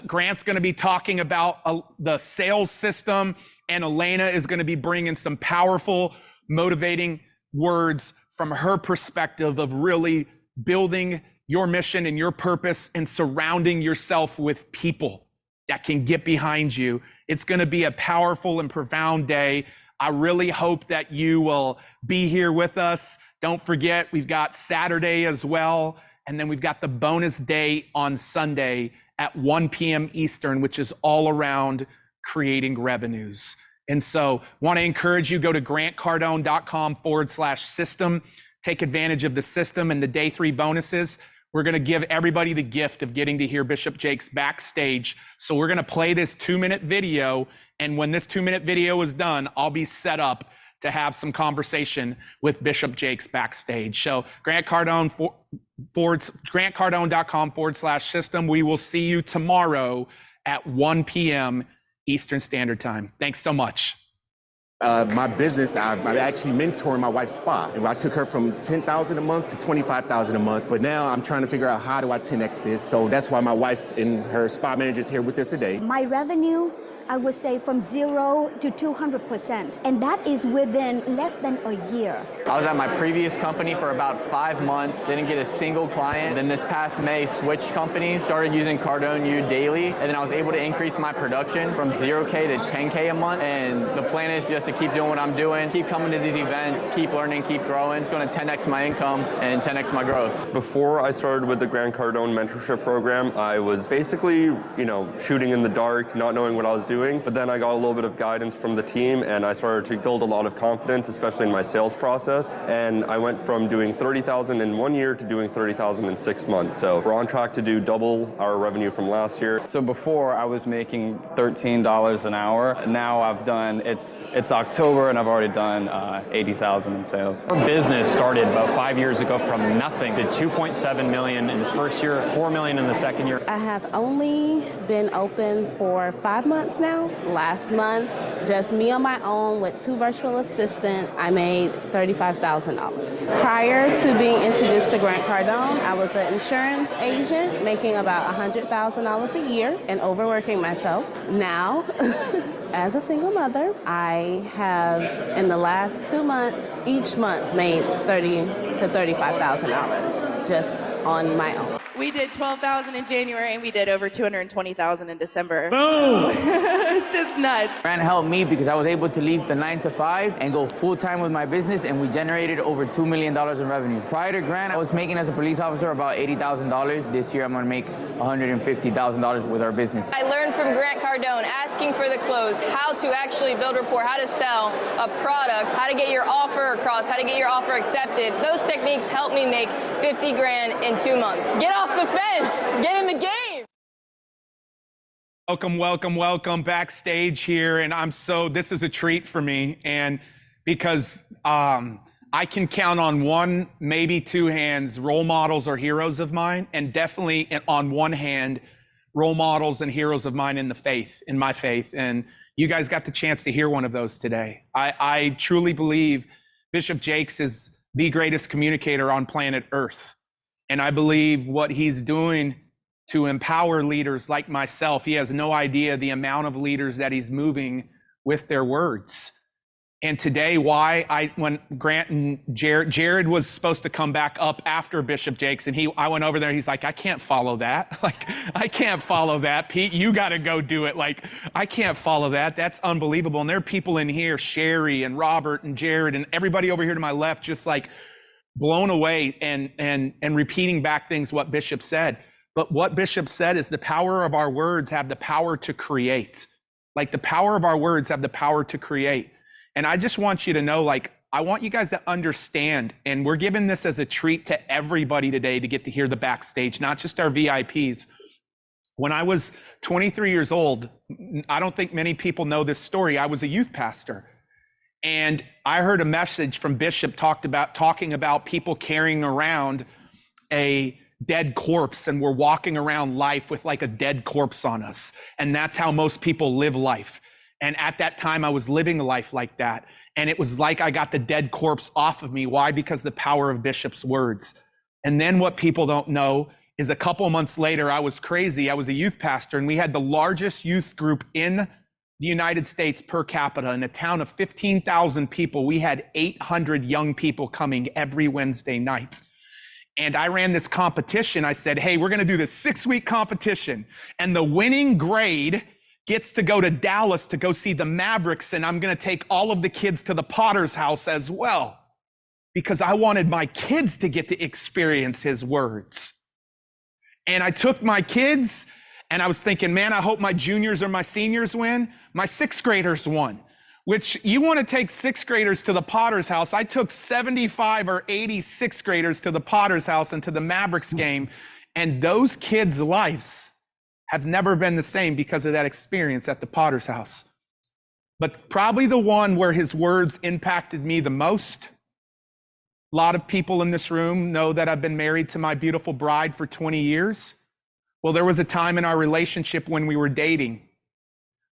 Grant's going to be talking about the sales system, and Elena is going to be bringing some powerful, motivating words from her perspective of really building your mission and your purpose and surrounding yourself with people that can get behind you. It's going to be a powerful and profound day. I really hope that you will be here with us. Don't forget, we've got Saturday as well. And then we've got the bonus day on Sunday at 1 p.m. Eastern, which is all around creating revenues. And so want to encourage you, go to grantcardone.com/system take advantage of the system and the day 3 bonuses, we're going to give everybody the gift of getting to hear Bishop Jakes backstage. So we're going to play this 2-minute video. And when this 2-minute video is done, I'll be set up to have some conversation with Bishop Jakes backstage. So grantcardone.com/system. We will see you tomorrow at 1 p.m. Eastern Standard Time. Thanks so much. My business, I'm actually mentoring my wife's spa. And I took her from $10,000 a month to $25,000 a month. But now I'm trying to figure out how do I 10X this. So that's why my wife and her spa manager is here with us today. My revenue, I would say from 0 to 200%. And that is within less than a year. I was at my previous company for about 5 months, didn't get a single client. Then this past May, switched companies, started using Cardone U daily, and then I was able to increase my production from 0K to 10K a month. And the plan is just to keep doing what I'm doing, keep coming to these events, keep learning, keep growing. It's going to 10X my income and 10X my growth. Before I started with the Grant Cardone Mentorship Program, I was basically, shooting in the dark, not knowing what I was doing. But then I got a little bit of guidance from the team, and I started to build a lot of confidence, especially in my sales process. And I went from doing $30,000 in 1 year to doing $30,000 in 6 months. So we're on track to do double our revenue from last year. So before I was making $13 an hour. Now I've done, it's October and I've already done 80,000 in sales. Our business started about 5 years ago from nothing. Did 2.7 million in this first year, 4 million in the second year. I have only been open for 5 months now. Last month, just me on my own with 2 virtual assistants, I made $35,000. Prior to being introduced to Grant Cardone, I was an insurance agent making about $100,000 a year and overworking myself. Now, as a single mother, I have, in the last 2 months, each month made $30,000 to $35,000 just on my own. We did 12,000 in January and we did over 220,000 in December. Boom! It's just nuts. Grant helped me because I was able to leave the 9 to 5 and go full-time with my business, and we generated over $2 million in revenue. Prior to Grant, I was making as a police officer about $80,000. This year, I'm gonna make $150,000 with our business. I learned from Grant Cardone, asking for the close, how to actually build rapport, how to sell a product, how to get your offer across, how to get your offer accepted. Those techniques helped me make 50 grand in 2 months. Get off the fence, get in the game. Welcome backstage here. And this is a treat for me. And because I can count on 1, maybe 2 hands, role models or heroes of mine, and definitely on 1 hand, role models and heroes of mine in my faith. And you guys got the chance to hear one of those today. I truly believe Bishop Jakes is the greatest communicator on planet Earth. And I believe what he's doing to empower leaders like myself, he has no idea the amount of leaders that he's moving with their words. And today, when Grant and Jared was supposed to come back up after Bishop Jakes, and I went over there, he's like, I can't follow that. I can't follow that. Pete, you got to go do it. I can't follow that. That's unbelievable. And there are people in here, Sherry and Robert and Jared and everybody over here to my left, just blown away and repeating back what Bishop said. But what Bishop said is the power of our words have the power to create. The power of our words have the power to create. And I just want you to know, I want you guys to understand, and we're giving this as a treat to everybody today to get to hear the backstage, not just our VIPs. When I was 23 years old, I don't think many people know this story. I was a youth pastor. And I heard a message from Bishop talking about people carrying around a dead corpse, and we're walking around life with a dead corpse on us. And that's how most people live life. And at that time, I was living a life like that. And it was like I got the dead corpse off of me. Why? Because the power of Bishop's words. And then what people don't know is a couple months later, I was crazy. I was a youth pastor, and we had the largest youth group in the United States per capita. In a town of 15,000 people, we had 800 young people coming every Wednesday night. And I ran this competition. I said, hey, we're going to do this 6-week competition. And the winning grade gets to go to Dallas to go see the Mavericks. And I'm going to take all of the kids to the Potter's house as well, because I wanted my kids to get to experience his words. And I took my kids, and I was thinking, man, I hope my juniors or my seniors win. My 6th graders won. which you want to take sixth graders to the Potter's house. I took 75 or 80 sixth graders to the Potter's house and to the Mavericks game. And those kids' lives have never been the same because of that experience at the Potter's house. But probably the one where his words impacted me the most. A lot of people in this room know that I've been married to my beautiful bride for 20 years. Well, there was a time in our relationship when we were dating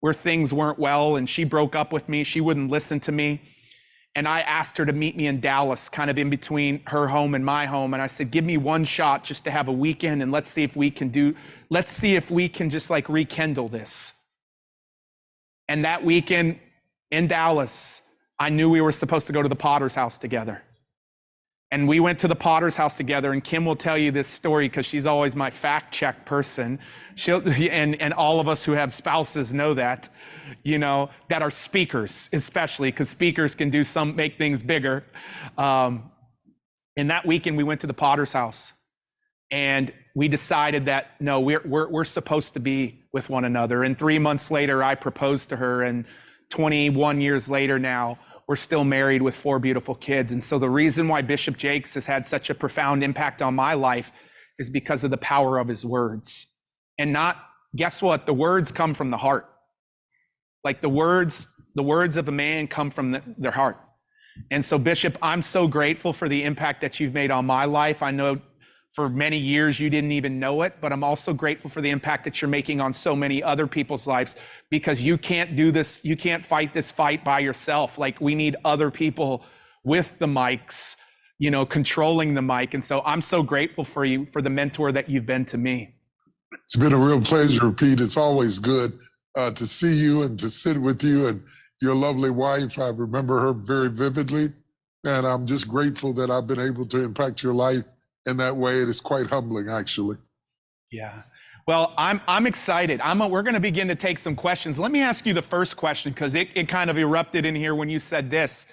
where things weren't well, and she broke up with me. She wouldn't listen to me. And I asked her to meet me in Dallas, kind of in between her home and my home. And I said, give me one shot just to have a weekend, and let's see if we can just like rekindle this. And that weekend in Dallas, I knew we were supposed to go to the Potter's house together. And we went to the Potter's house together, and Kim will tell you this story because she's always my fact check person. And all of us who have spouses know that, that are speakers, especially because speakers can make things bigger. And that weekend we went to the Potter's house, and we decided that no, we're supposed to be with one another. And 3 months later, I proposed to her, and 21 years later now, we're still married with 4 beautiful kids. And so the reason why Bishop Jakes has had such a profound impact on my life is because of the power of his words. And guess what? The words come from the heart. Like the words of a man come from their heart. And so Bishop, I'm so grateful for the impact that you've made on my life. I know for many years you didn't even know it, but I'm also grateful for the impact that you're making on so many other people's lives, because you can't do this, you can't fight this fight by yourself. Like, we need other people with the mics, controlling the mic. And so I'm so grateful for you, for the mentor that you've been to me. It's been a real pleasure, Pete. It's always good to see you and to sit with you and your lovely wife. I remember her very vividly, and I'm just grateful that I've been able to impact your life in that way. It is quite humbling, actually. Yeah. Well, I'm excited. We're going to begin to take some questions. Let me ask you the first question, because it kind of erupted in here when you said this.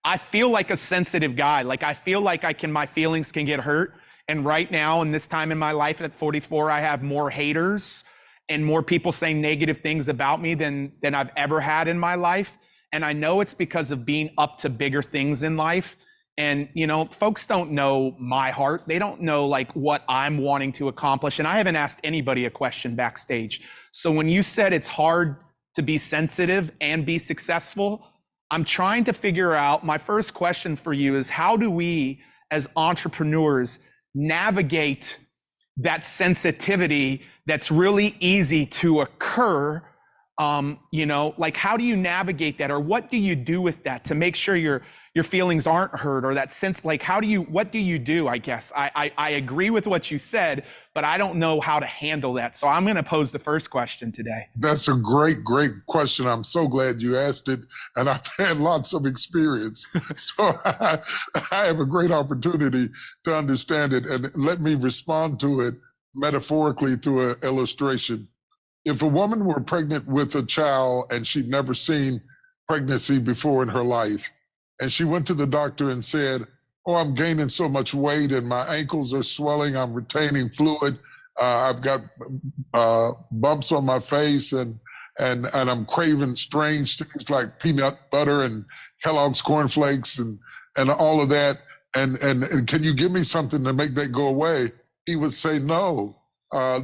I feel like a sensitive guy. Like, I feel like my feelings can get hurt. And right now, in this time in my life at 44, I have more haters and more people saying negative things about me than I've ever had in my life. And I know it's because of being up to bigger things in life. And, folks don't know my heart. They don't know like what I'm wanting to accomplish. And I haven't asked anybody a question backstage. So when you said it's hard to be sensitive and be successful, I'm trying to figure out, my first question for you is, how do we as entrepreneurs navigate that sensitivity that's really easy to occur? Like, how do you navigate that, or what do you do with that to make sure your feelings aren't hurt, or that sense? Like, what do you do? I guess I agree with what you said, but I don't know how to handle that. So I'm going to pose the first question today. That's a great question. I'm so glad you asked it, and I've had lots of experience. So I have a great opportunity to understand it, and let me respond to it metaphorically through an illustration. If a woman were pregnant with a child and she'd never seen pregnancy before in her life, and she went to the doctor and said, "Oh, I'm gaining so much weight and my ankles are swelling, I'm retaining fluid, I've got bumps on my face, and I'm craving strange things like peanut butter and Kellogg's cornflakes and all of that, and can you give me something to make that go away?" He would say, "No.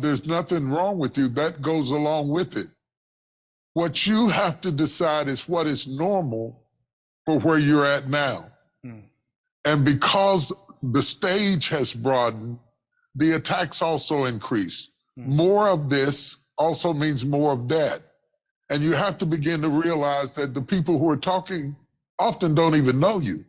There's nothing wrong with you. That goes along with it. What you have to decide is what is normal for where you're at now." And because the stage has broadened, the attacks also increase. More of this also means more of that. And you have to begin to realize that the people who are talking often don't even know you.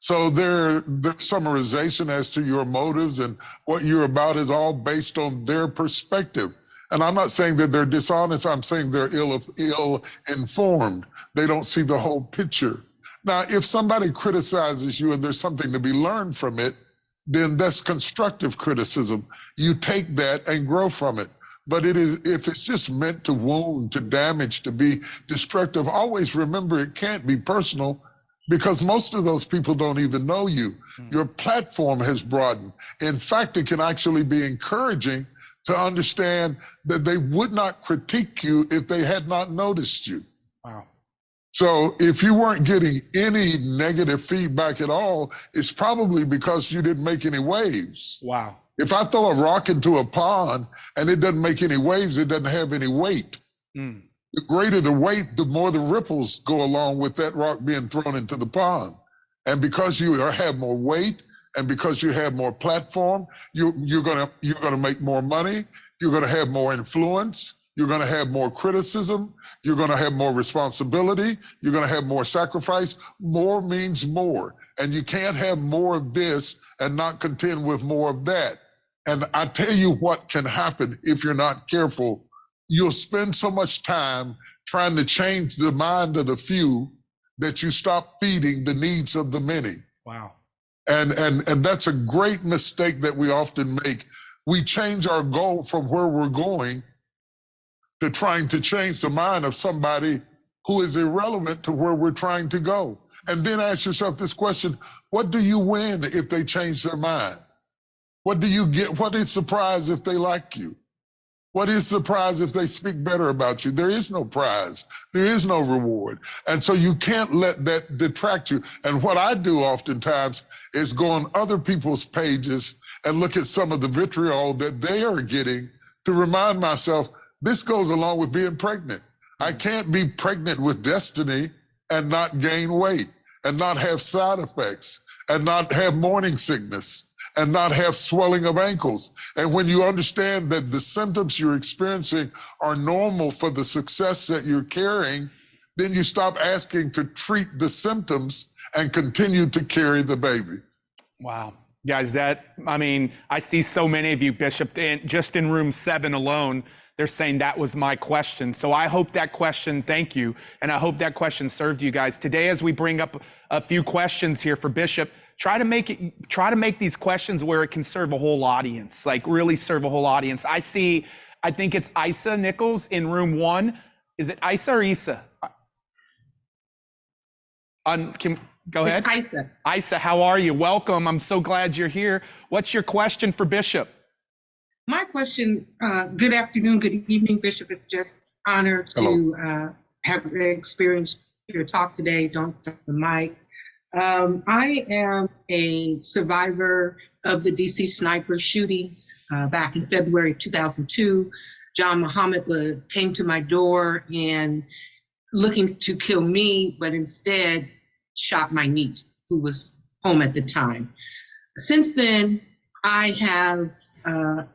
So their summarization as to your motives and what you're about is all based on their perspective. And I'm not saying that they're dishonest. I'm saying they're ill-informed. They don't see the whole picture. Now, if somebody criticizes you and there's something to be learned from it, then that's constructive criticism. You take that and grow from it. But if it's just meant to wound, to damage, to be destructive, always remember it can't be personal, because most of those people don't even know you. Your platform has broadened. In fact, it can actually be encouraging to understand that they would not critique you if they had not noticed you. Wow. So if you weren't getting any negative feedback at all, it's probably because you didn't make any waves. Wow. If I throw a rock into a pond and it doesn't make any waves, it doesn't have any weight. Mm. The greater the weight, the more the ripples go along with that rock being thrown into the pond. And because you have more weight and because you have more platform, you're gonna make more money, you're gonna have more influence, you're gonna have more criticism, you're gonna have more responsibility, you're gonna have more sacrifice. More means more. And you can't have more of this and not contend with more of that. And I tell you what can happen if you're not careful. You'll spend so much time trying to change the mind of the few that you stop feeding the needs of the many. Wow. And that's a great mistake that we often make. We change our goal from where we're going to trying to change the mind of somebody who is irrelevant to where we're trying to go. And then ask yourself this question: what do you win if they change their mind? What do you get? What is the prize if they like you? What is the prize if they speak better about you? There is no prize. There is no reward. And so you can't let that detract you. And what I do oftentimes is go on other people's pages and look at some of the vitriol that they are getting to remind myself, this goes along with being pregnant. I can't be pregnant with destiny and not gain weight and not have side effects and not have morning sickness and not have swelling of ankles. And when you understand that the symptoms you're experiencing are normal for the success that you're carrying, then you stop asking to treat the symptoms and continue to carry the baby. Wow. Guys, I see so many of you, Bishop, just in room 7 alone, they're saying that was my question. So I hope that question, thank you, and I hope that question served you guys. Today, as we bring up a few questions here for Bishop, try to make these questions where it can serve a whole audience, like really serve a whole audience. I think it's Isa Nichols in room 1. Is it Isa or Isa? Go ahead. It's Isa. Isa, how are you? Welcome. I'm so glad you're here. What's your question for Bishop? My question, good afternoon, good evening, Bishop. It's just honored to have experienced your talk today. Don't touch the mic. I am a survivor of the DC sniper shootings back in February 2002. John Muhammad came to my door and looking to kill me, but instead shot my niece, who was home at the time. Since then, I have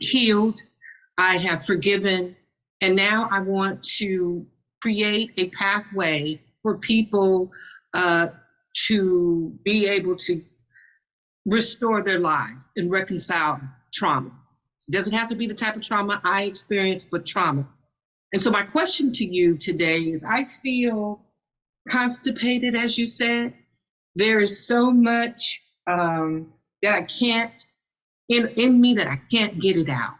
healed, I have forgiven, and now I want to create a pathway for people to be able to restore their lives and reconcile trauma. It doesn't have to be the type of trauma I experienced, but trauma. And so my question to you today is, I feel constipated, as you said. There is so much that I can't, in me that I can't get it out.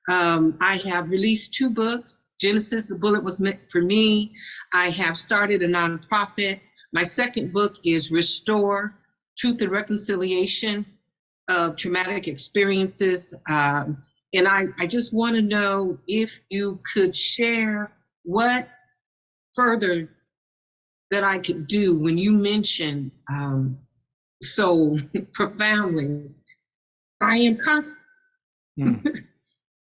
I have released 2 books. Genesis, The Bullet Was Meant for Me. I have started a nonprofit. My second book is Restore, Truth and Reconciliation of Traumatic Experiences. And I just want to know if you could share what further that I could do when you mention so profoundly, I am constant.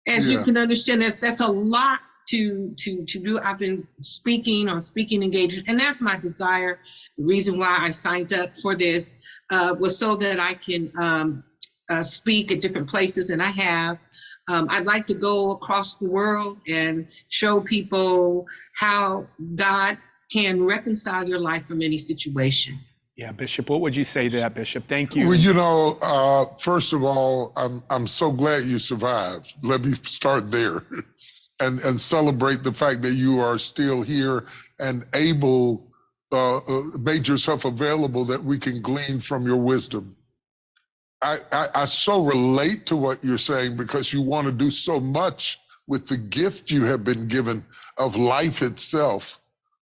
As you can understand, that's a lot to do. I've been speaking on speaking engagements, and that's my desire. The reason why I signed up for this was so that I can speak at different places, and I have. I'd like to go across the world and show people how God can reconcile your life from any situation. Yeah, Bishop, what would you say to that, Bishop? Thank you. Well, you know, first of all, I'm so glad you survived. Let me start there and celebrate the fact that you are still here and able, made yourself available that we can glean from your wisdom. I so relate to what you're saying because you want to do so much with the gift you have been given of life itself.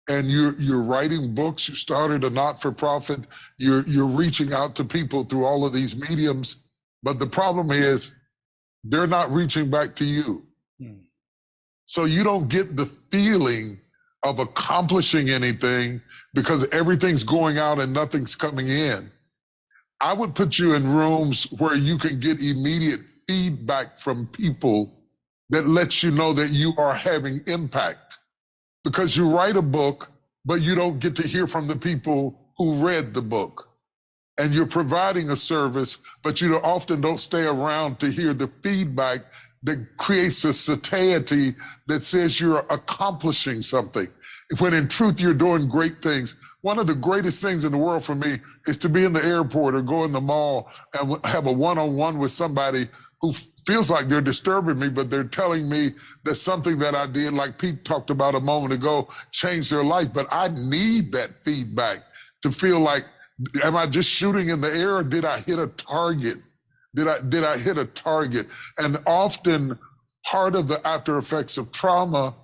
And you're writing books, you started a not-for-profit, you're reaching out to people through all of these mediums, but the problem is they're not reaching back to you. So you don't get the feeling of accomplishing anything because everything's going out and nothing's coming in. I would put you in rooms where you can get immediate feedback from people that lets you know that you are having impact. Because you write a book, but you don't get to hear from the people who read the book. And you're providing a service, but you often don't stay around to hear the feedback that creates a satiety that says you're accomplishing something, when in truth you're doing great things. One of the greatest things in the world for me is to be in the airport or go in the mall and have a one-on-one with somebody who feels like they're disturbing me, but they're telling me that something that I did, like Pete talked about a moment ago, changed their life. But I need that feedback to feel like, am I just shooting in the air, or did I hit a target? Did I hit a target? And often part of the after effects of trauma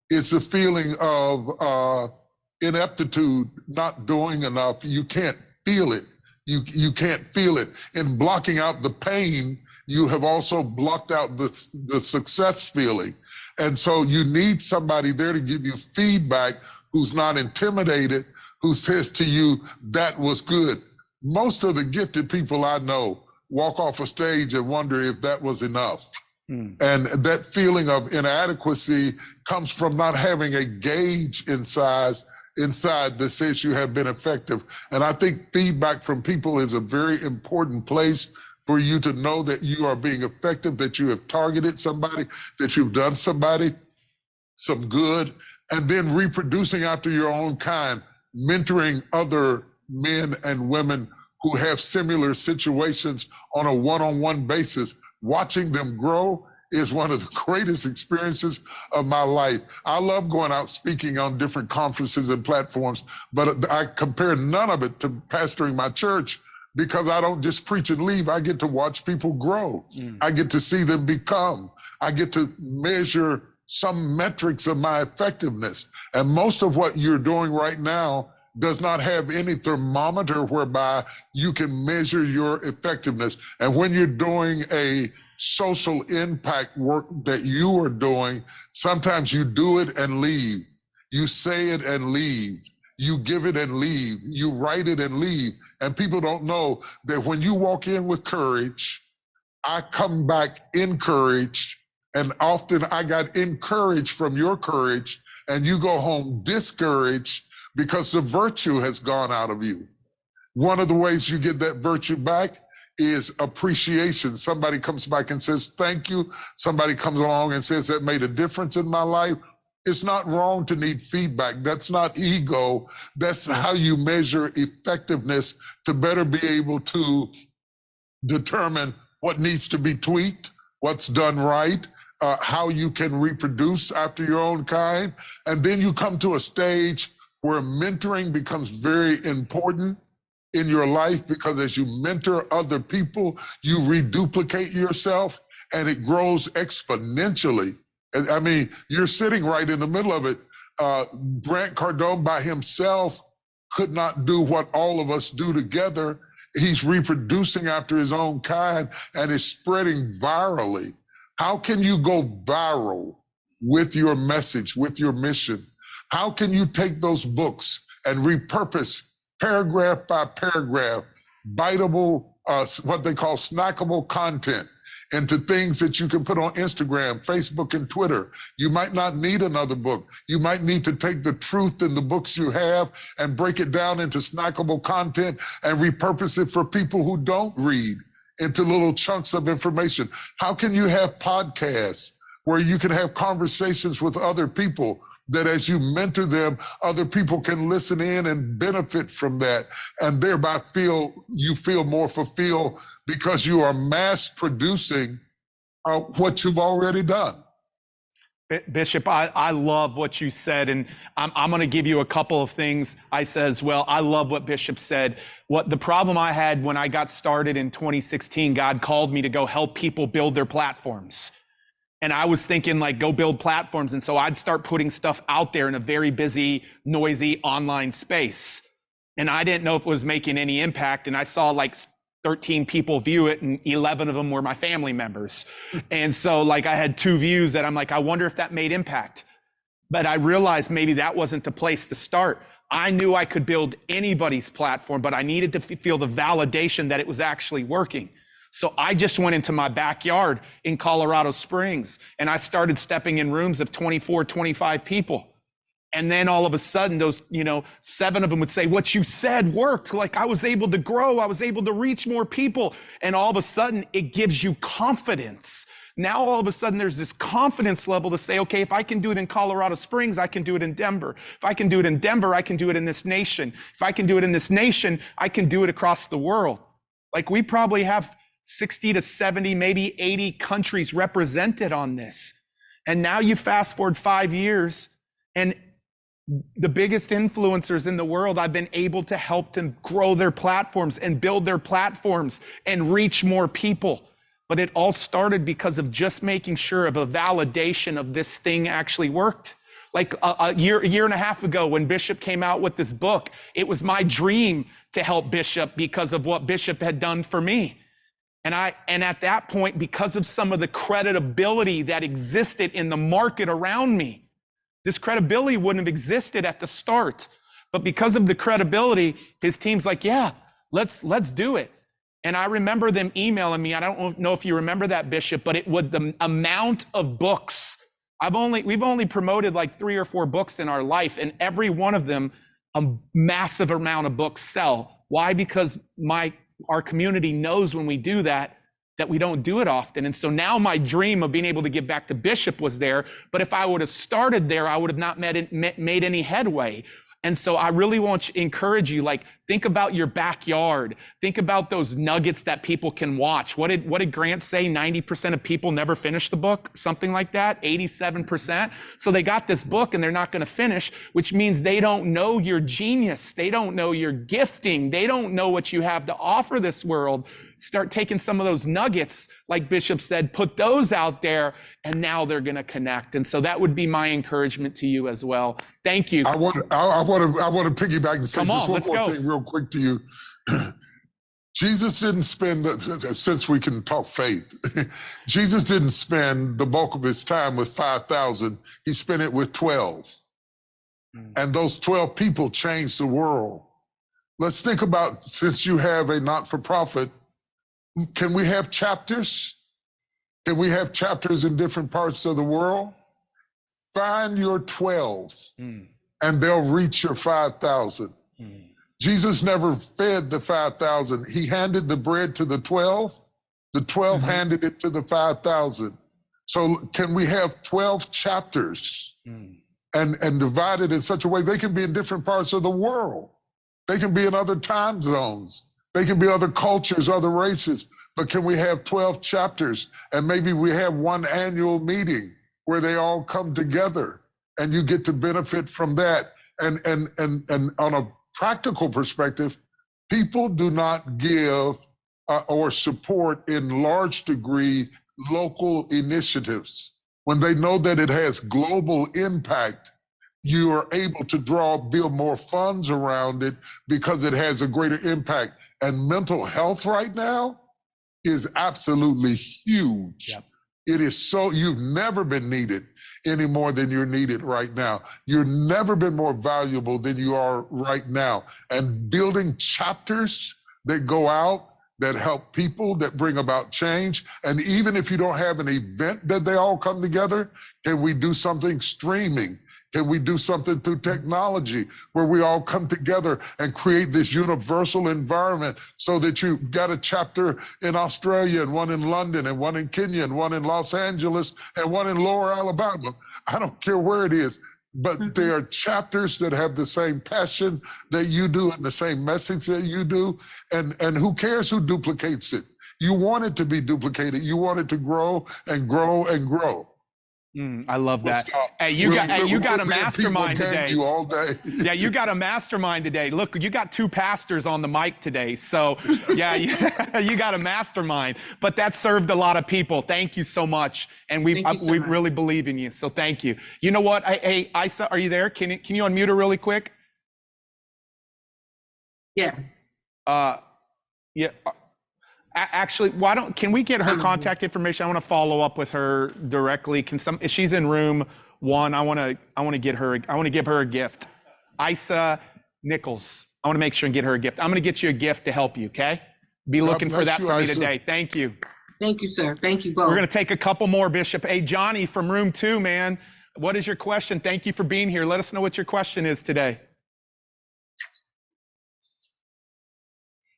is the feeling of ineptitude, not doing enough. You can't feel it. You can't feel it. In blocking out the pain, you have also blocked out the success feeling. And so you need somebody there to give you feedback who's not intimidated, who says to you, that was good. Most of the gifted people I know walk off a stage and wonder if that was enough. And that feeling of inadequacy comes from not having a gauge inside that says you have been effective. And I think feedback from people is a very important place for you to know that you are being effective, that you have targeted somebody, that you've done somebody some good, and then reproducing after your own kind, mentoring other men and women who have similar situations on a one-on-one basis. Watching them grow is one of the greatest experiences of my life. I love going out speaking on different conferences and platforms, but I compare none of it to pastoring my church, because I don't just preach and leave. I get to watch people grow. I get to see them become. I get to measure some metrics of my effectiveness. And most of what you're doing right now does not have any thermometer whereby you can measure your effectiveness. And when you're doing a social impact work that you are doing, sometimes you do it and leave. You say it and leave. You give it and leave. You write it and leave. And people don't know that when you walk in with courage, I come back encouraged. And often I got encouraged from your courage, and you go home discouraged because the virtue has gone out of you. One of the ways you get that virtue back is appreciation. Somebody comes back and says, thank you. Somebody comes along and says, that made a difference in my life. It's not wrong to need feedback. That's not ego. That's how you measure effectiveness to better be able to determine what needs to be tweaked, what's done right, how you can reproduce after your own kind. And then you come to a stage where mentoring becomes very important in your life, because as you mentor other people, you reduplicate yourself and it grows exponentially. I mean, you're sitting right in the middle of it. Grant Cardone by himself could not do what all of us do together. He's reproducing after his own kind and is spreading virally. How can you go viral with your message, with your mission? How can you take those books and repurpose paragraph by paragraph, biteable, what they call snackable content, into things that you can put on Instagram, Facebook, and Twitter? You might not need another book. You might need to take the truth in the books you have and break it down into snackable content and repurpose it for people who don't read, into little chunks of information. How can you have podcasts where you can have conversations with other people that as you mentor them, other people can listen in and benefit from that, and thereby feel more fulfilled because you are mass producing what you've already done. Bishop, I love what you said, and I'm going to give you a couple of things I said as well. I love what Bishop said. What the problem I had when I got started in 2016, God called me to go help people build their platforms. And I was thinking, like, go build platforms. And so I'd start putting stuff out there in a very busy, noisy online space. And I didn't know if it was making any impact. And I saw like 13 people view it, and 11 of them were my family members. And so like I had 2 views that I'm like, I wonder if that made impact. but I realized maybe that wasn't the place to start. I knew I could build anybody's platform, but I needed to feel the validation that it was actually working. So I just went into my backyard in Colorado Springs and I started stepping in rooms of 24, 25 people. And then all of a sudden, those, 7 of them would say, what you said worked. Like I was able to grow. I was able to reach more people. And all of a sudden, it gives you confidence. Now, all of a sudden, there's this confidence level to say, okay, if I can do it in Colorado Springs, I can do it in Denver. If I can do it in Denver, I can do it in this nation. If I can do it in this nation, I can do it across the world. Like we probably have 60 to 70, maybe 80 countries represented on this. And now you fast forward 5 years and the biggest influencers in the world, I've been able to help them grow their platforms and build their platforms and reach more people. But it all started because of just making sure of a validation of this thing actually worked. Like a year and a half ago when Bishop came out with this book, it was my dream to help Bishop because of what Bishop had done for me. And at that point, because of some of the credibility that existed in the market around me, this credibility wouldn't have existed at the start. But because of the credibility, his team's like, yeah, let's do it. And I remember them emailing me. I don't know if you remember that, Bishop, but it was the amount of books. We've only promoted like 3 or 4 books in our life, and every one of them, a massive amount of books sell. Why? Because our community knows when we do that we don't do it often. And so now my dream of being able to give back to Bishop was there. But if I would have started there, I would have not made any headway. And so I really want to encourage you, like, think about your backyard. Think about those nuggets that people can watch. What did Grant say? 90% of people never finish the book, something like that, 87%. So they got this book and they're not going to finish, which means they don't know your genius. They don't know your gifting. They don't know what you have to offer this world. Start taking some of those nuggets, like Bishop said, put those out there, and now they're going to connect. And so that would be my encouragement to you as well. Thank you. I want to piggyback and say just one more thing real quick to you. Jesus didn't spend, since we can talk faith, Jesus didn't spend the bulk of his time with 5,000. He spent it with 12. And those 12 people changed the world. Let's think about, since you have a not-for-profit, can we have chapters? Can we have chapters in different parts of the world? Find your 12 and they'll reach your 5,000. Jesus never fed the 5,000. He handed the bread to the 12. The 12 handed it to the 5,000. So can we have 12 chapters and divide it in such a way they can be in different parts of the world? They can be in other time zones. They can be other cultures, other races, but can we have 12 chapters? And maybe we have one annual meeting where they all come together and you get to benefit from that. And on a practical perspective, people do not give or support in large degree local initiatives. When they know that it has global impact, you are able to build more funds around it because it has a greater impact. And mental health right now is absolutely huge. Yep. It is so, you've never been needed any more than you're needed right now. You've never been more valuable than you are right now. And building chapters that go out, that help people, that bring about change. And even if you don't have an event that they all come together, can we do something streaming? Can we do something through technology where we all come together and create this universal environment so that you've got a chapter in Australia and one in London and one in Kenya and one in Los Angeles and one in Lower Alabama? I don't care where it is, but they are chapters that have the same passion that you do and the same message that you do. And who cares who duplicates it? You want it to be duplicated. You want it to grow and grow and grow. I love that. Hey, you got a mastermind today. All day. Yeah, you got a mastermind today. Look, you got 2 pastors on the mic today. So yeah, you got a mastermind, but that served a lot of people. Thank you so much. And we really believe in you. So thank you. You know what? Hey, Isa, are you there? Can you unmute her really quick? Yes. Yeah. Actually, can we get her contact information? I want to follow up with her directly. If she's in room One, I want to give her a gift. Isa Nichols. I want to make sure and get her a gift. I'm going to get you a gift to help you, okay? Be looking for that from me today. Thank you. Thank you, sir. Thank you both. We're going to take a couple more, Bishop. Hey, Johnny from room 2, man. What is your question? Thank you for being here. Let us know what your question is today.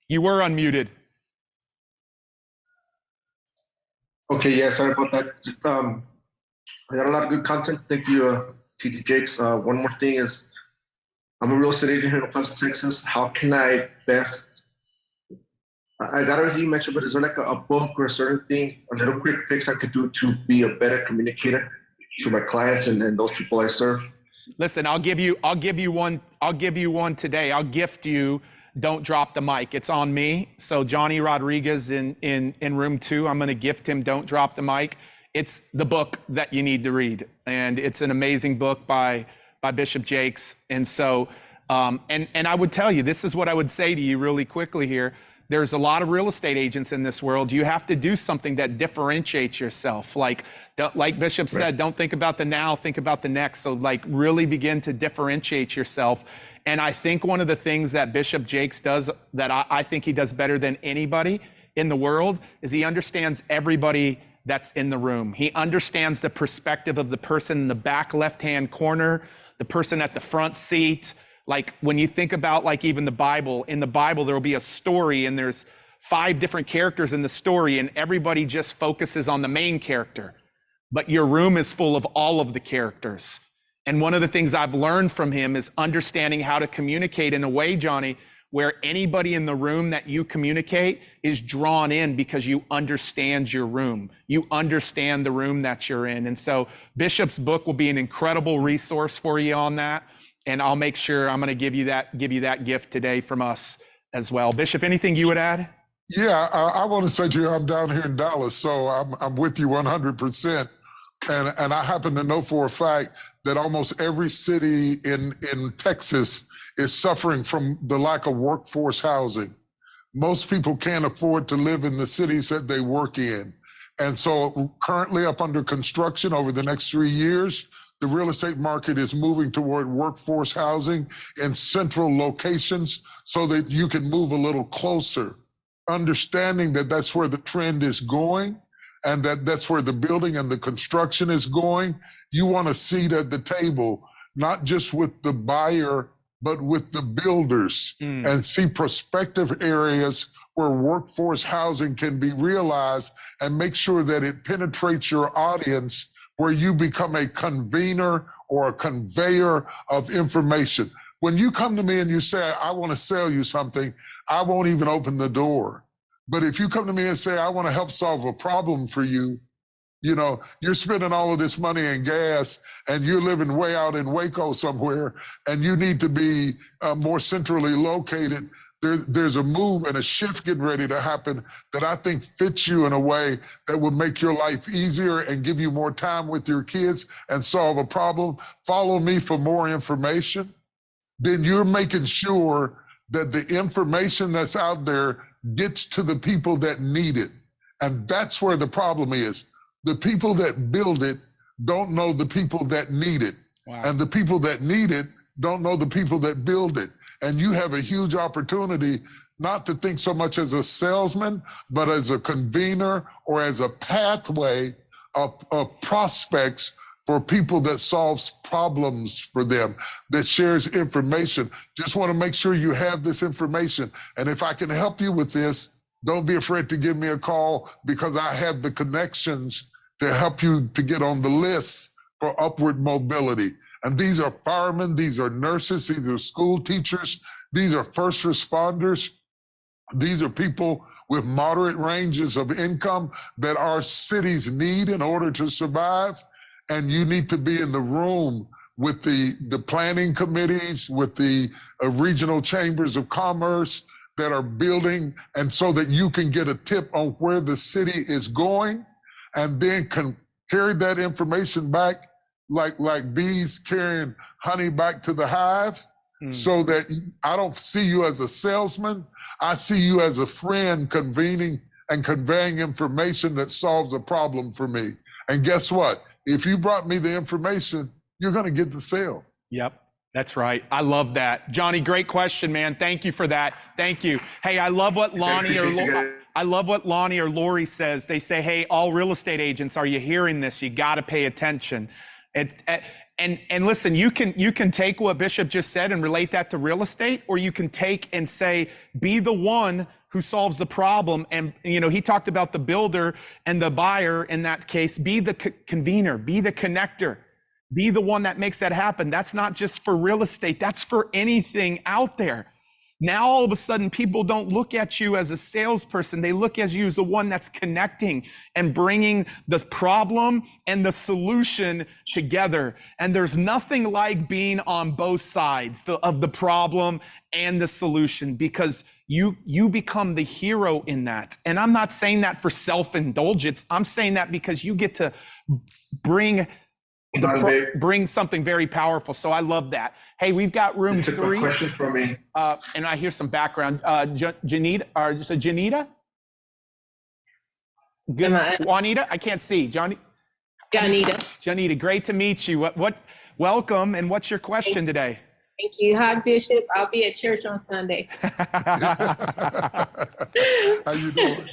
You were unmuted. Okay, yeah, sorry about that. Just, I got a lot of good content. Thank you, TD Jakes. One more thing is, I'm a real estate agent here in El Paso, Texas. How can I best, I got everything you mentioned, but is there like a book or a certain thing, a little quick fix I could do to be a better communicator to my clients and those people I serve? Listen, I'll give you one today. I'll gift you Don't Drop the Mic. It's on me. So Johnny Rodriguez in room 2, I'm going to gift him Don't Drop the Mic. It's the book that you need to read. And it's an amazing book by Bishop Jakes. And so, and I would tell you, this is what I would say to you really quickly here. There's a lot of real estate agents in this world. You have to do something that differentiates yourself. Like Bishop said, don't think about the now, think about the next. So like really begin to differentiate yourself. And I think one of the things that Bishop Jakes does that I think he does better than anybody in the world is he understands everybody that's in the room. He understands the perspective of the person in the back left-hand corner, the person at the front seat. Like when you think about like even the Bible, in the Bible, there will be a story and there's 5 different characters in the story and everybody just focuses on the main character. But your room is full of all of the characters. And one of the things I've learned from him is understanding how to communicate in a way, Johnny, where anybody in the room that you communicate is drawn in because you understand your room. You understand the room that you're in. And so Bishop's book will be an incredible resource for you on that. And I'll make sure I'm going to give you that gift today from us as well. Bishop, anything you would add? Yeah, I want to say to you, I'm down here in Dallas, so I'm with you 100%. And I happen to know for a fact that almost every city in Texas is suffering from the lack of workforce housing. Most people can't afford to live in the cities that they work in. And so currently up under construction over the next 3 years, the real estate market is moving toward workforce housing in central locations so that you can move a little closer, understanding that that's where the trend is going and that's where the building and the construction is going. You want a seat at the table, not just with the buyer, but with the builders and see prospective areas where workforce housing can be realized and make sure that it penetrates your audience where you become a convener or a conveyor of information. When you come to me and you say, I want to sell you something, I won't even open the door. But if you come to me and say, I want to help solve a problem for you, you know, you're spending all of this money in gas and you're living way out in Waco somewhere and you need to be more centrally located. There's a move and a shift getting ready to happen that I think fits you in a way that will make your life easier and give you more time with your kids and solve a problem. Follow me for more information. Then you're making sure that the information that's out there gets to the people that need it. And that's where the problem is. The people that build it don't know the people that need it. Wow. And the people that need it don't know the people that build it. And you have a huge opportunity not to think so much as a salesman, but as a convener or as a pathway of prospects for people that solves problems for them, that shares information. Just want to make sure you have this information. And if I can help you with this, don't be afraid to give me a call because I have the connections to help you to get on the list for upward mobility. And these are firemen, these are nurses, these are school teachers, these are first responders. These are people with moderate ranges of income that our cities need in order to survive. And you need to be in the room with the planning committees, with the regional chambers of commerce that are building, and so that you can get a tip on where the city is going and then can carry that information back like bees carrying honey back to the hive, so that I don't see you as a salesman. I see you as a friend convening and conveying information that solves a problem for me. And guess what? If you brought me the information, you're going to get the sale. Yep. That's right. I love that. Johnny, great question, man. Thank you for that. Thank you. Hey, I love what Lonnie or Lori says. They say, hey, all real estate agents, are you hearing this? You got to pay attention. And listen, you can take what Bishop just said and relate that to real estate, or you can take and say, be the one who solves the problem. And, you know, he talked about the builder and the buyer in that case. Be the convener, be the connector. Be the one that makes that happen. That's not just for real estate. That's for anything out there. Now, all of a sudden, people don't look at you as a salesperson. They look at you as the one that's connecting and bringing the problem and the solution together. And there's nothing like being on both sides of the problem and the solution, because you become the hero in that. And I'm not saying that for self-indulgence. I'm saying that because you get to bring something very powerful. So I love that. Hey, we've got room 3. Question for me. And I hear some background. Janita, or just a Janita? Good. Juanita? I can't see. Janita. Janita, great to meet you. Welcome, and what's your question today? Thank you. Hi, Bishop. I'll be at church on Sunday. How you doing?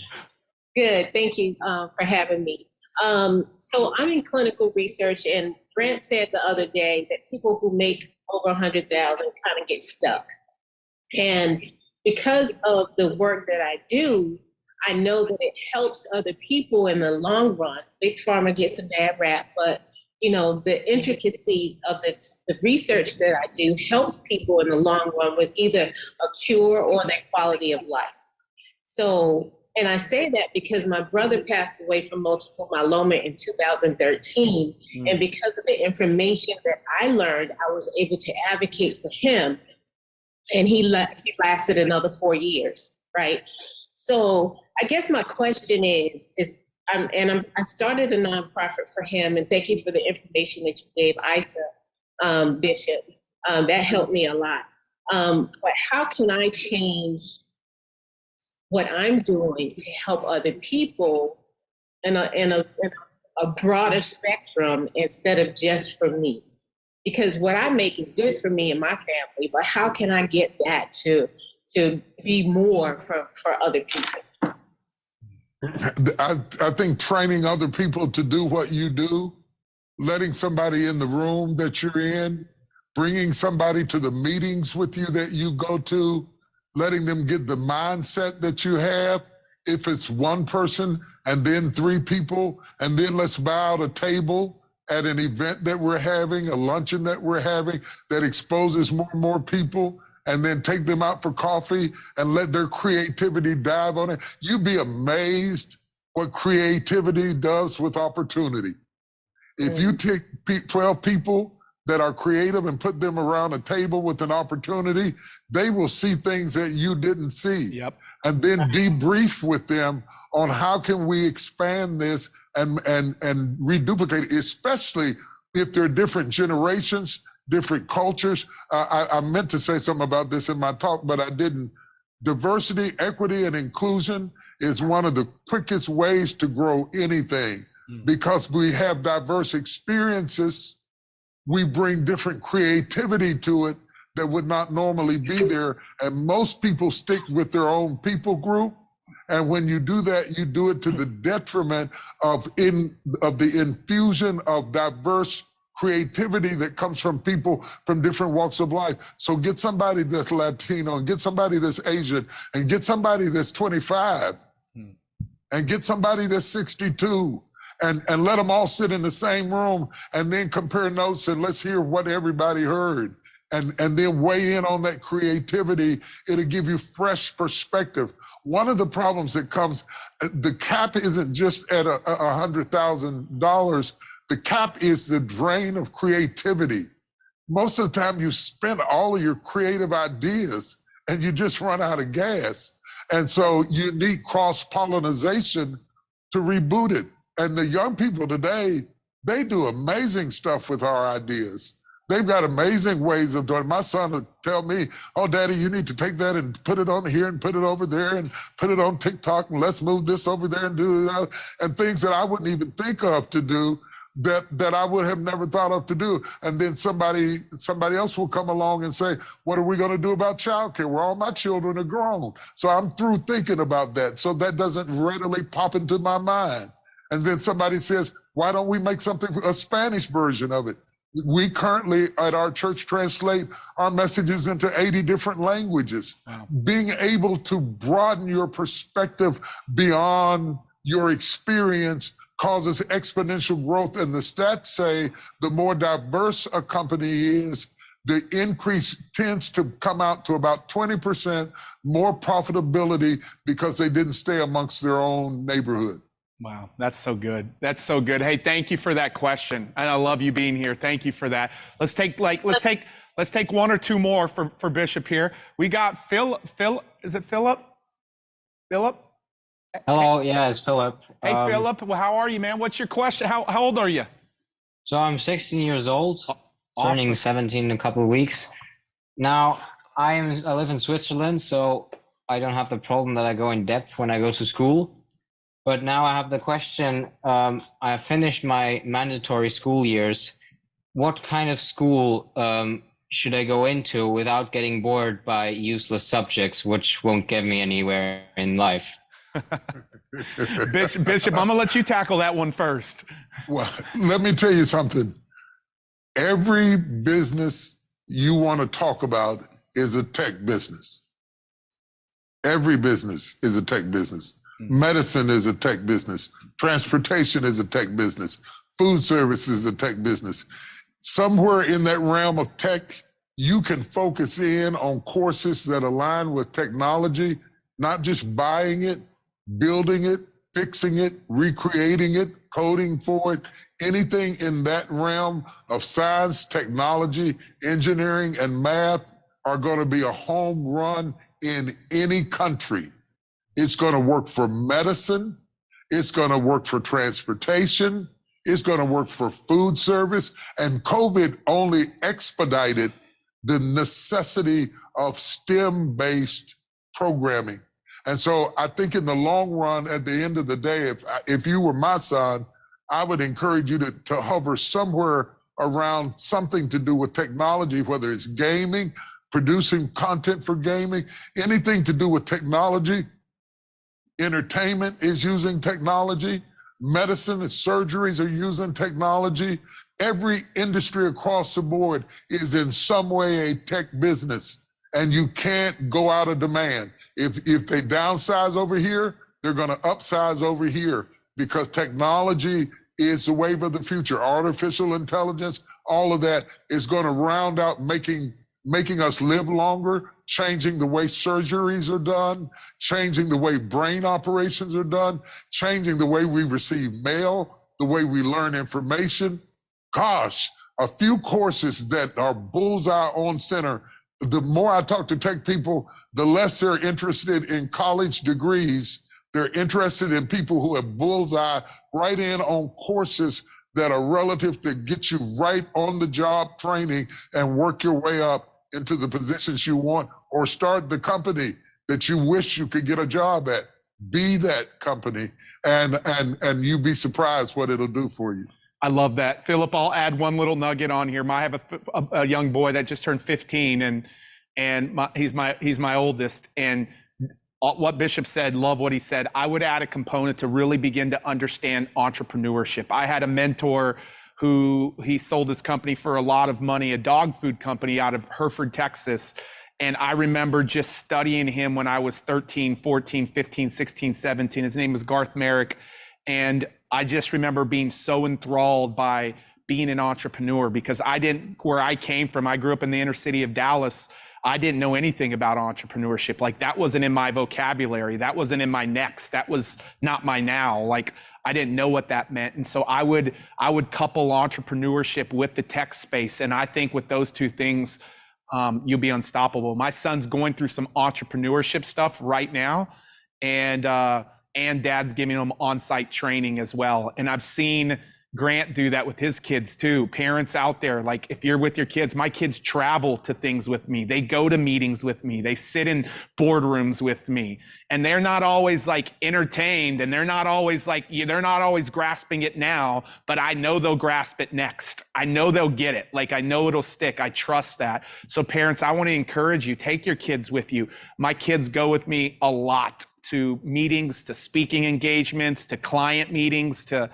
Good. Thank you for having me. So I'm in clinical research, and Grant said the other day that people who make over 100,000 kind of get stuck. And because of the work that I do, I know that it helps other people in the long run. Big Pharma gets a bad rap, but you know, the intricacies of the research that I do helps people in the long run with either a cure or their quality of life. So, and I say that because my brother passed away from multiple myeloma in 2013. And because of the information that I learned, I was able to advocate for him. And he lasted another 4 years, right? So I guess my question is I started a nonprofit for him, and thank you for the information that you gave Isa, Bishop. That helped me a lot. But how can I change what I'm doing to help other people in a broader spectrum instead of just for me? Because what I make is good for me and my family, but how can I get that to be more for other people? I think training other people to do what you do, letting somebody in the room that you're in, bringing somebody to the meetings with you that you go to, letting them get the mindset that you have. If it's one person and then 3 people, and then let's buy out a table at an event that we're having, a luncheon that we're having that exposes more and more people, and then take them out for coffee and let their creativity dive on it. You'd be amazed what creativity does with opportunity. If you take 12 people that are creative and put them around a table with an opportunity, they will see things that you didn't see. Yep. And then debrief with them on how can we expand this and reduplicate it, especially if there are different generations, different cultures. I meant to say something about this in my talk, but I didn't. Diversity, equity, and inclusion is one of the quickest ways to grow anything. Because we have diverse experiences, we bring different creativity to it that would not normally be there. And most people stick with their own people group. And when you do that, you do it to the detriment of the infusion of diverse creativity that comes from people from different walks of life. So get somebody that's Latino, and get somebody that's Asian, and get somebody that's 25, and get somebody that's 62, and let them all sit in the same room, and then compare notes, and let's hear what everybody heard, and then weigh in on that creativity. It'll give you fresh perspective. One of the problems that comes, the cap isn't just at $100,000. The cap is the drain of creativity. Most of the time you spend all of your creative ideas and you just run out of gas. And so you need cross-pollination to reboot it. And the young people today, they do amazing stuff with our ideas. They've got amazing ways of doing it. My son would tell me, oh, Daddy, you need to take that and put it on here and put it over there and put it on TikTok, and let's move this over there and do that, and things that I wouldn't even think of to do. that I would have never thought of to do. And then somebody else will come along and say, what are we going to do about childcare? Well, all my children are grown. So I'm through thinking about that. So that doesn't readily pop into my mind. And then somebody says, why don't we make something, a Spanish version of it? We currently at our church translate our messages into 80 different languages. Wow. Being able to broaden your perspective beyond your experience causes exponential growth. And the stats say the more diverse a company is, the increase tends to come out to about 20% more profitability because they didn't stay amongst their own neighborhood. Wow, that's so good. That's so good. Hey, thank you for that question. And I love you being here. Thank you for that. Let's take one or two more for Bishop here. We got Phil, is it Philip? Philip? Hello, yeah, it's Philip. Hey, Philip, well, how are you, man? What's your question? How old are you? So I'm 16 years old, awesome. Turning 17 in a couple of weeks. Now, I live in Switzerland, so I don't have the problem that I go in depth when I go to school. But now I have the question, I finished my mandatory school years. What kind of school should I go into without getting bored by useless subjects, which won't get me anywhere in life? Bishop, I'm gonna let you tackle that one first. Well, let me tell you something. Every business you want to talk about is a tech business. Every business is a tech business. Medicine is a tech business. Transportation is a tech business. Food service is a tech business. Somewhere in that realm of tech, you can focus in on courses that align with technology, not just buying it, building it, fixing it, recreating it, coding for it. Anything in that realm of science, technology, engineering, and math are going to be a home run in any country. It's going to work for medicine. It's going to work for transportation. It's going to work for food service. And COVID only expedited the necessity of STEM-based programming. And so I think in the long run, at the end of the day, if you were my son, I would encourage you to hover somewhere around something to do with technology, whether it's gaming, producing content for gaming, anything to do with technology. Entertainment is using technology. Medicine and surgeries are using technology. Every industry across the board is in some way a tech business, and you can't go out of demand. If they downsize over here, they're going to upsize over here because technology is the wave of the future. Artificial intelligence, all of that is going to round out making us live longer, changing the way surgeries are done, changing the way brain operations are done, changing the way we receive mail, the way we learn information. Gosh, a few courses that are bullseye on center. The more I talk to tech people, the less they're interested in college degrees. They're interested in people who have bullseye right in on courses that are relative to get you right on the job training and work your way up into the positions you want, or start the company that you wish you could get a job at. Be that company, and you'd be surprised what it'll do for you. I love that. Philip, I'll add one little nugget on here. I have a young boy that just turned 15, and he's my oldest. And what Bishop said, love what he said. I would add a component to really begin to understand entrepreneurship. I had a mentor who he sold his company for a lot of money, a dog food company out of Hereford, Texas. And I remember just studying him when I was 13, 14, 15, 16, 17. His name was Garth Merrick. And I just remember being so enthralled by being an entrepreneur because where I came from, I grew up in the inner city of Dallas. I didn't know anything about entrepreneurship. Like, that wasn't in my vocabulary. That wasn't in my next. That was not my now. Like, I didn't know what that meant. And so I would couple entrepreneurship with the tech space. And I think with those two things, you'll be unstoppable. My son's going through some entrepreneurship stuff right now. And Dad's giving him on-site training as well. And I've seen Grant do that with his kids too. Parents out there, like if you're with your kids, my kids travel to things with me. They go to meetings with me. They sit in boardrooms with me, and they're not always like entertained, and they're not always grasping it now, but I know they'll grasp it next. I know they'll get it. Like I know it'll stick. I trust that. So parents, I want to encourage you, take your kids with you. My kids go with me a lot to meetings, to speaking engagements, to client meetings, to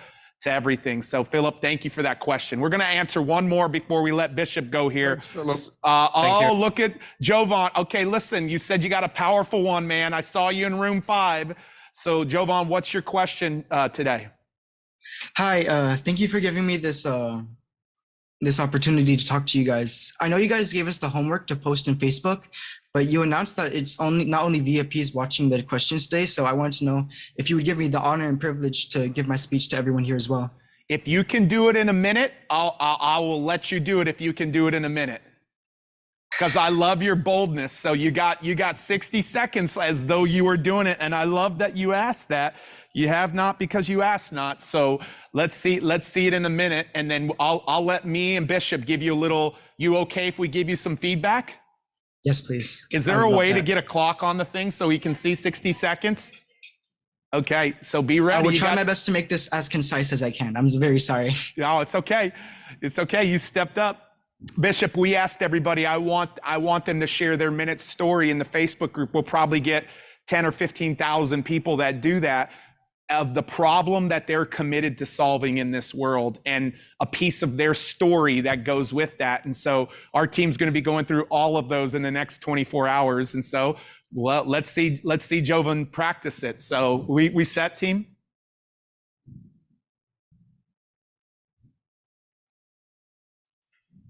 everything. So Philip, thank you for that question. We're going to answer one more before we let Bishop go here. Thanks, Philip. Look at Jovan. Okay, listen, you said you got a powerful one, man. I saw you in room 5. So Jovan, what's your question today? Hi, thank you for giving me this this opportunity to talk to you guys. I know you guys gave us the homework to post on Facebook, but you announced that it's not only VIPs watching the questions today. So I wanted to know if you would give me the honor and privilege to give my speech to everyone here as well. If you can do it in a minute, I will let you do it if you can do it in a minute. Because I love your boldness. So you got 60 seconds as though you were doing it. And I love that you asked that. You have not because you asked not. So let's see it in a minute. And then I'll let me and Bishop give you a little, you okay if we give you some feedback? Yes, please. Is there a way to get a clock on the thing so we can see 60 seconds? Okay, so be ready. I will try my best to make this as concise as I can. I'm very sorry. No, it's okay. It's okay. You stepped up. Bishop, we asked everybody, I want them to share their minute story in the Facebook group. We'll probably get 10 or 15,000 people that do that, of the problem that they're committed to solving in this world and a piece of their story that goes with that. And so our team's going to be going through all of those in the next 24 hours. And so, well, let's see Jovan practice it. So we set, team?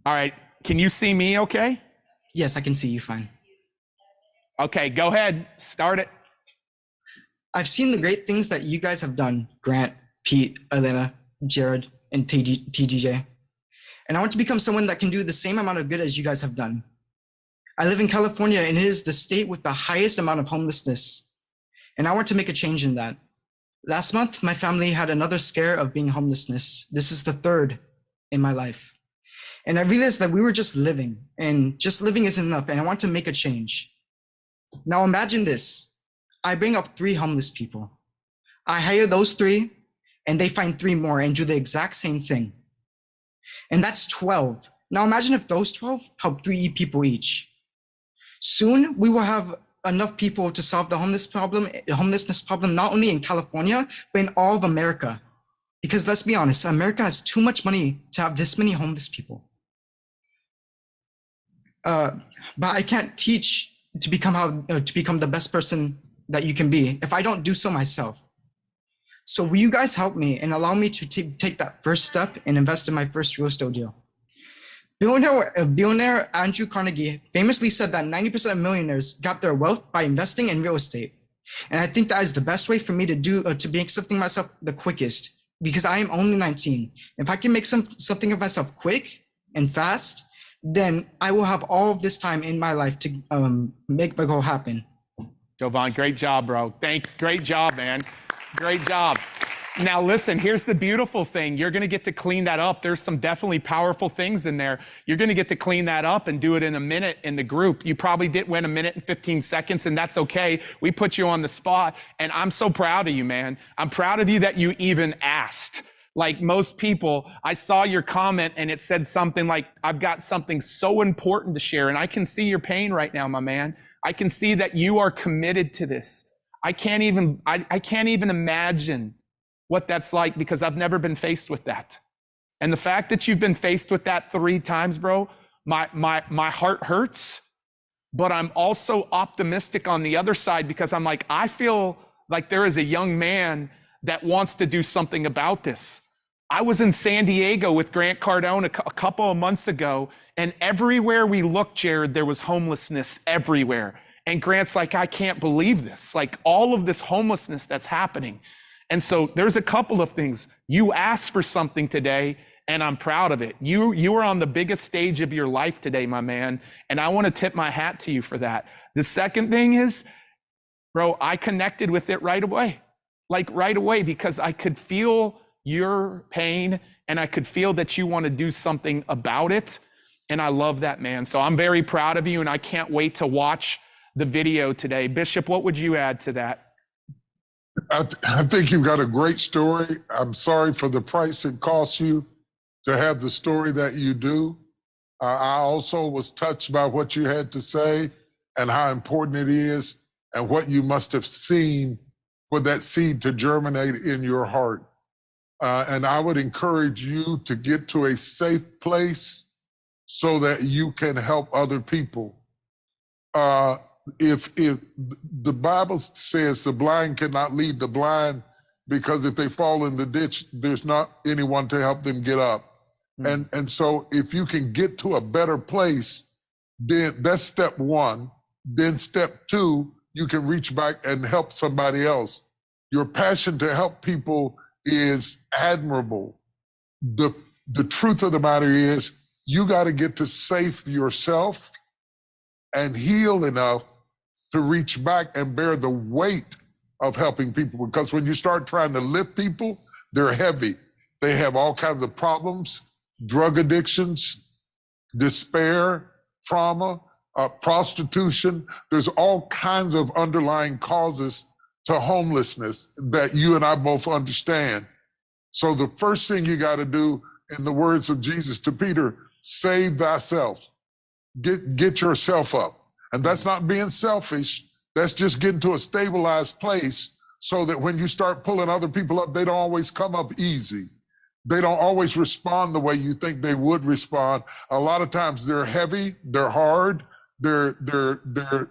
All right. Can you see me okay? Yes, I can see you fine. Okay, go ahead. Start it. I've seen the great things that you guys have done, Grant, Pete, Elena, Jared, and TGJ. And I want to become someone that can do the same amount of good as you guys have done. I live in California, and it is the state with the highest amount of homelessness. And I want to make a change in that. Last month, my family had another scare of being homelessness. This is the 3rd in my life. And I realized that we were just living, and just living isn't enough, and I want to make a change. Now imagine this. I bring up 3 homeless people. I hire those 3, and they find 3 more and do the exact same thing. And that's 12. Now imagine if those 12 help 3 people each. Soon we will have enough people to solve the homelessness problem, not only in California, but in all of America. Because let's be honest, America has too much money to have this many homeless people. But I can't teach to become the best person that you can be if I don't do so myself. So will you guys help me and allow me to take that first step and invest in my first real estate deal? Billionaire Andrew Carnegie famously said that 90% of millionaires got their wealth by investing in real estate. And I think that is the best way for me to make something myself the quickest, because I am only 19. If I can make something of myself quick and fast, then I will have all of this time in my life to make my goal happen. Jovan, great job, bro. Great job, man. Great job. Now listen, here's the beautiful thing. You're gonna get to clean that up. There's some definitely powerful things in there. You're gonna get to clean that up and do it in a minute in the group. You probably did win 1 minute and 15 seconds, and that's okay. We put you on the spot, and I'm so proud of you, man. I'm proud of you that you even asked. Like most people, I saw your comment and it said something like, I've got something so important to share, and I can see your pain right now, my man. I can see that you are committed to this. I can't even imagine what that's like, because I've never been faced with that. And the fact that you've been faced with that 3 times, bro, my heart hurts, but I'm also optimistic on the other side, because I'm like, I feel like there is a young man that wants to do something about this. I was in San Diego with Grant Cardone a couple of months ago, and everywhere we looked, Jared, there was homelessness everywhere. And Grant's like, I can't believe this, like all of this homelessness that's happening. And so there's a couple of things. You asked for something today, and I'm proud of it. You were on the biggest stage of your life today, my man, and I want to tip my hat to you for that. The second thing is, bro, I connected with it right away, because I could feel your pain, and I could feel that you want to do something about it. And I love that, man. So I'm very proud of you, and I can't wait to watch the video today. Bishop, what would you add to that? I think you've got a great story. I'm sorry for the price it costs you to have the story that you do. I also was touched by what you had to say and how important it is and what you must have seen for that seed to germinate in your heart. And I would encourage you to get to a safe place so that you can help other people. If the Bible says the blind cannot lead the blind, because if they fall in the ditch, there's not anyone to help them get up. And so if you can get to a better place, then that's step one. Then step two, you can reach back and help somebody else. Your passion to help people is admirable. The truth of the matter is, you got to get to safe yourself and heal enough to reach back and bear the weight of helping people. Because when you start trying to lift people, they're heavy. They have all kinds of problems, drug addictions, despair, trauma, prostitution. There's all kinds of underlying causes to homelessness that you and I both understand. So the first thing you got to do, in the words of Jesus to Peter, save thyself. Get yourself up. And that's not being selfish. That's just getting to a stabilized place so that when you start pulling other people up, they don't always come up easy. They don't always respond the way you think they would respond. A lot of times they're heavy, they're hard, they're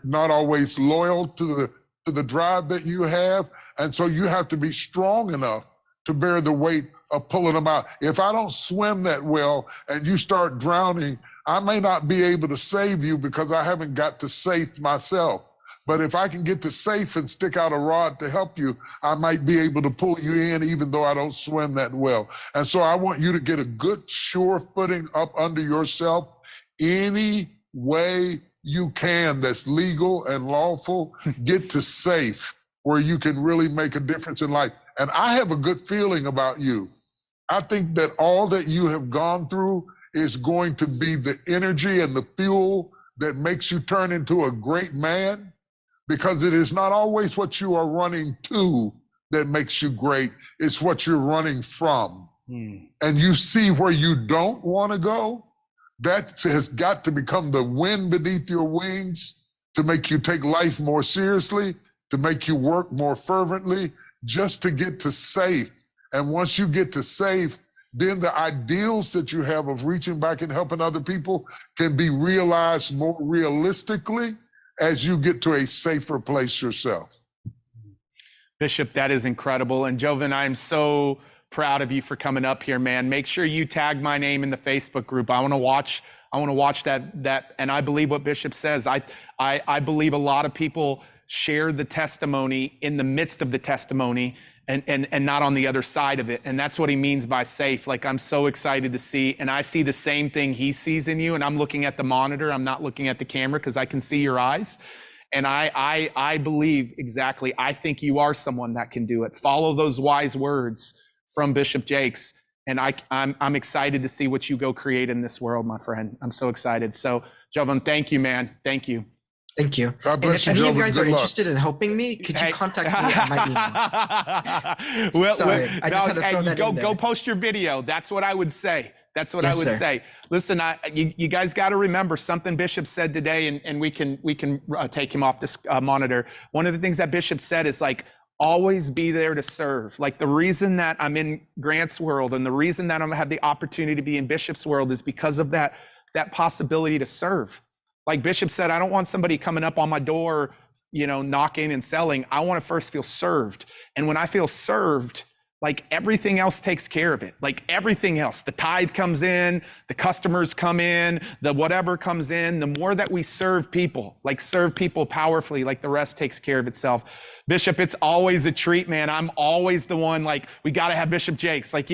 not always loyal to the drive that you have. And so you have to be strong enough to bear the weight of pulling them out. If I don't swim that well and you start drowning, I may not be able to save you because I haven't got to safe myself. But if I can get to safe and stick out a rod to help you, I might be able to pull you in even though I don't swim that well. And so I want you to get a good, sure footing up under yourself any way you can that's legal and lawful. Get to safe where you can really make a difference in life. And I have a good feeling about you. I think that all that you have gone through is going to be the energy and the fuel that makes you turn into a great man, because it is not always what you are running to that makes you great. It's what you're running from. And you see where you don't want to go. That has got to become the wind beneath your wings to make you take life more seriously, to make you work more fervently, just to get to safe. And once you get to safe, then the ideals that you have of reaching back and helping other people can be realized more realistically as you get to a safer place yourself. Bishop, that is incredible. And Jovan, I'm so proud of you for coming up here, man. Make sure you tag my name in the Facebook group. I want to watch that. And I believe what Bishop says. I believe a lot of people share the testimony in the midst of the testimony and not on the other side of it. And that's what he means by safe. Like, I'm so excited to see, and I see the same thing he sees in you, and I'm looking at the monitor. I'm not looking at the camera because I can see your eyes. And I believe exactly, I think you are someone that can do it. Follow those wise words from Bishop Jakes. And I'm excited to see what you go create in this world, my friend. I'm so excited. So Jovan, thank you, man. Thank you. Thank you. God bless and if you, any of you Jovan. guys Good are luck. interested in helping me, could you contact me at my email? Sorry, I just had to throw that in there. Go post your video. That's what I would say. That's what Yes, I would sir. say. Listen, you guys got to remember something Bishop said today, and we can take him off this monitor. One of the things that Bishop said is, like, always be there to serve. Like, the reason that I'm in Grant's world and the reason that I'm gonna have the opportunity to be in Bishop's world is because of that possibility to serve. Like Bishop said, I don't want somebody coming up on my door, knocking and selling. I want to first feel served. And when I feel served, like, everything else takes care of it. Like, everything else, the tithe comes in, the customers come in, the whatever comes in. The more that we serve people powerfully, like, the rest takes care of itself. Bishop, it's always a treat, man. I'm always the one, like, we got to have Bishop Jakes. Like,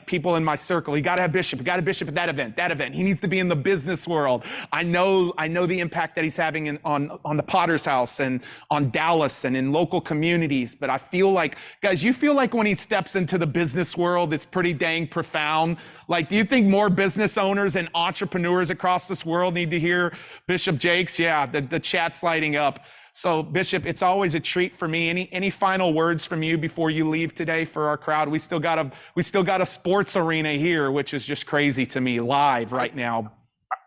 people in my circle, you got to have Bishop. You got to have Bishop at that event. He needs to be in the business world. I know the impact that he's having on the Potter's House and on Dallas and in local communities. But I feel like, guys, you feel like when he steps steps into the business world, it's pretty dang profound. Like, do you think more business owners and entrepreneurs across this world need to hear Bishop Jakes? Yeah, the chat's lighting up. So Bishop, it's always a treat for me. Any final words from you before you leave today for our crowd? We still got a sports arena here, which is just crazy to me, live right now.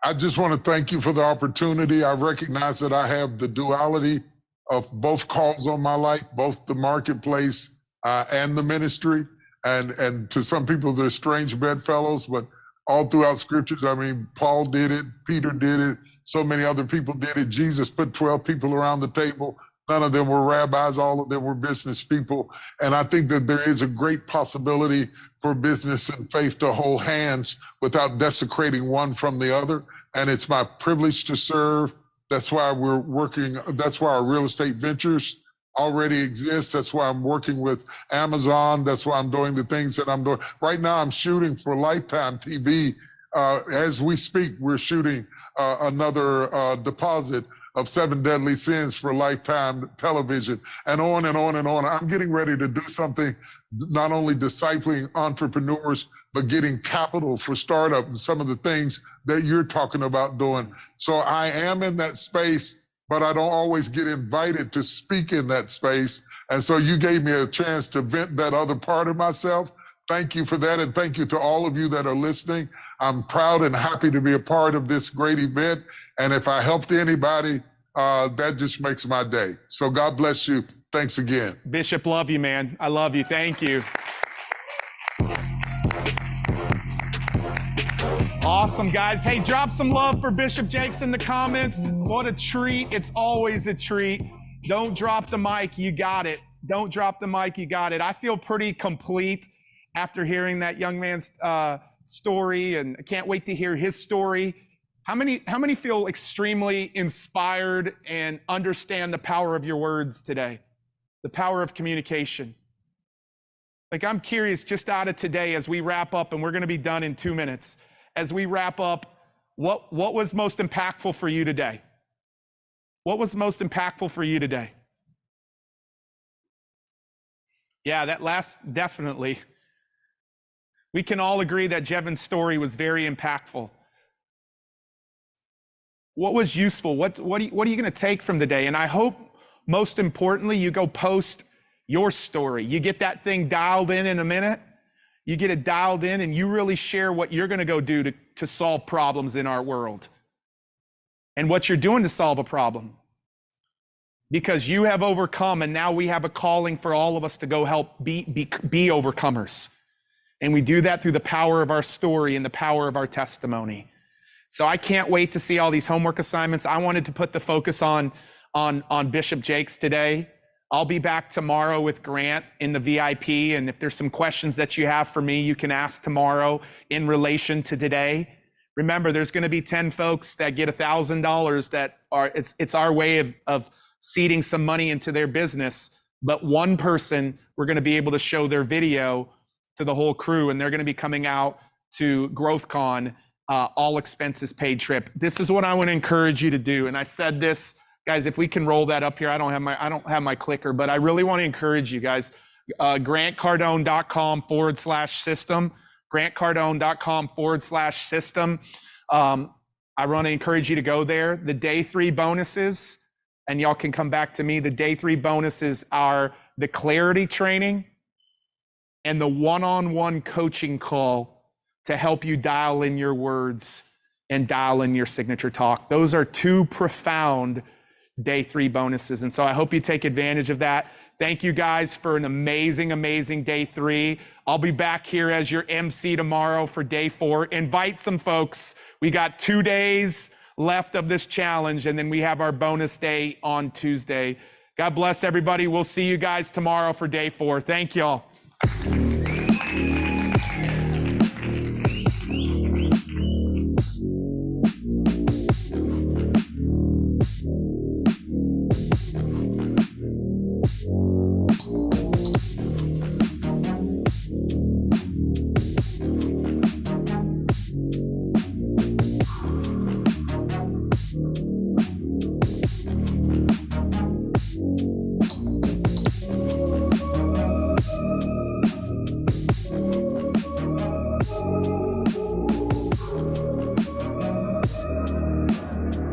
I just want to thank you for the opportunity. I recognize that I have the duality of both calls on my life, both the marketplace and the ministry. And to some people, they're strange bedfellows, but all throughout scriptures, I mean, Paul did it, Peter did it, so many other people did it. Jesus put 12 people around the table. None of them were rabbis, all of them were business people. And I think that there is a great possibility for business and faith to hold hands without desecrating one from the other. And it's my privilege to serve. That's why we're working, that's why our real estate ventures already exist. That's why I'm working with Amazon. That's why I'm doing the things that I'm doing. Right now, I'm shooting for Lifetime TV. As we speak, we're shooting another deposit of 7 Deadly Sins for Lifetime television, and on and on and on. I'm getting ready to do something, not only discipling entrepreneurs, but getting capital for startup and some of the things that you're talking about doing. So I am in that space, but I don't always get invited to speak in that space. And so you gave me a chance to vent that other part of myself. Thank you for that. And thank you to all of you that are listening. I'm proud and happy to be a part of this great event. And if I helped anybody, that just makes my day. So God bless you. Thanks again. Bishop, love you, man. I love you. Thank you. Awesome, guys. Hey, drop some love for Bishop Jakes in the comments. What a treat. It's always a treat. Don't drop the mic. You got it. Don't drop the mic. You got it. I feel pretty complete after hearing that young man's story, and I can't wait to hear his story. How many feel extremely inspired and understand the power of your words today? The power of communication. Like, I'm curious, just out of today, as we wrap up, and we're going to be done in 2 minutes, as we wrap up, what was most impactful for you today? What was most impactful for you today? Yeah, that last, definitely. We can all agree that Jevin's story was very impactful. What was useful? What are you going to take from the day? And I hope, most importantly, you go post your story. You get that thing dialed in a minute. You get it dialed in, and you really share what you're going to go do to solve problems in our world, and what you're doing to solve a problem. Because you have overcome, and now we have a calling for all of us to go help be overcomers. And we do that through the power of our story and the power of our testimony. So I can't wait to see all these homework assignments. I wanted to put the focus on Bishop Jakes today. I'll be back tomorrow with Grant in the VIP. And if there's some questions that you have for me, you can ask tomorrow in relation to today. Remember, there's going to be 10 folks that get $1,000 that are, it's our way of seeding some money into their business. But one person, we're going to be able to show their video to the whole crew, and they're going to be coming out to GrowthCon, all expenses paid trip. This is what I want to encourage you to do. And I said this, guys, if we can roll that up here, I don't have my clicker, but I really want to encourage you guys. GrantCardone.com/system, GrantCardone.com/system. I want to encourage you to go there. The day 3 bonuses, and y'all can come back to me. The day 3 bonuses are the clarity training and the one-on-one coaching call to help you dial in your words and dial in your signature talk. Those are 2 profound day 3 bonuses. And so I hope you take advantage of that. Thank you guys for an amazing, amazing day 3. I'll be back here as your MC tomorrow for day 4. Invite some folks. We got 2 days left of this challenge, and then we have our bonus day on Tuesday. God bless everybody. We'll see you guys tomorrow for day 4. Thank y'all.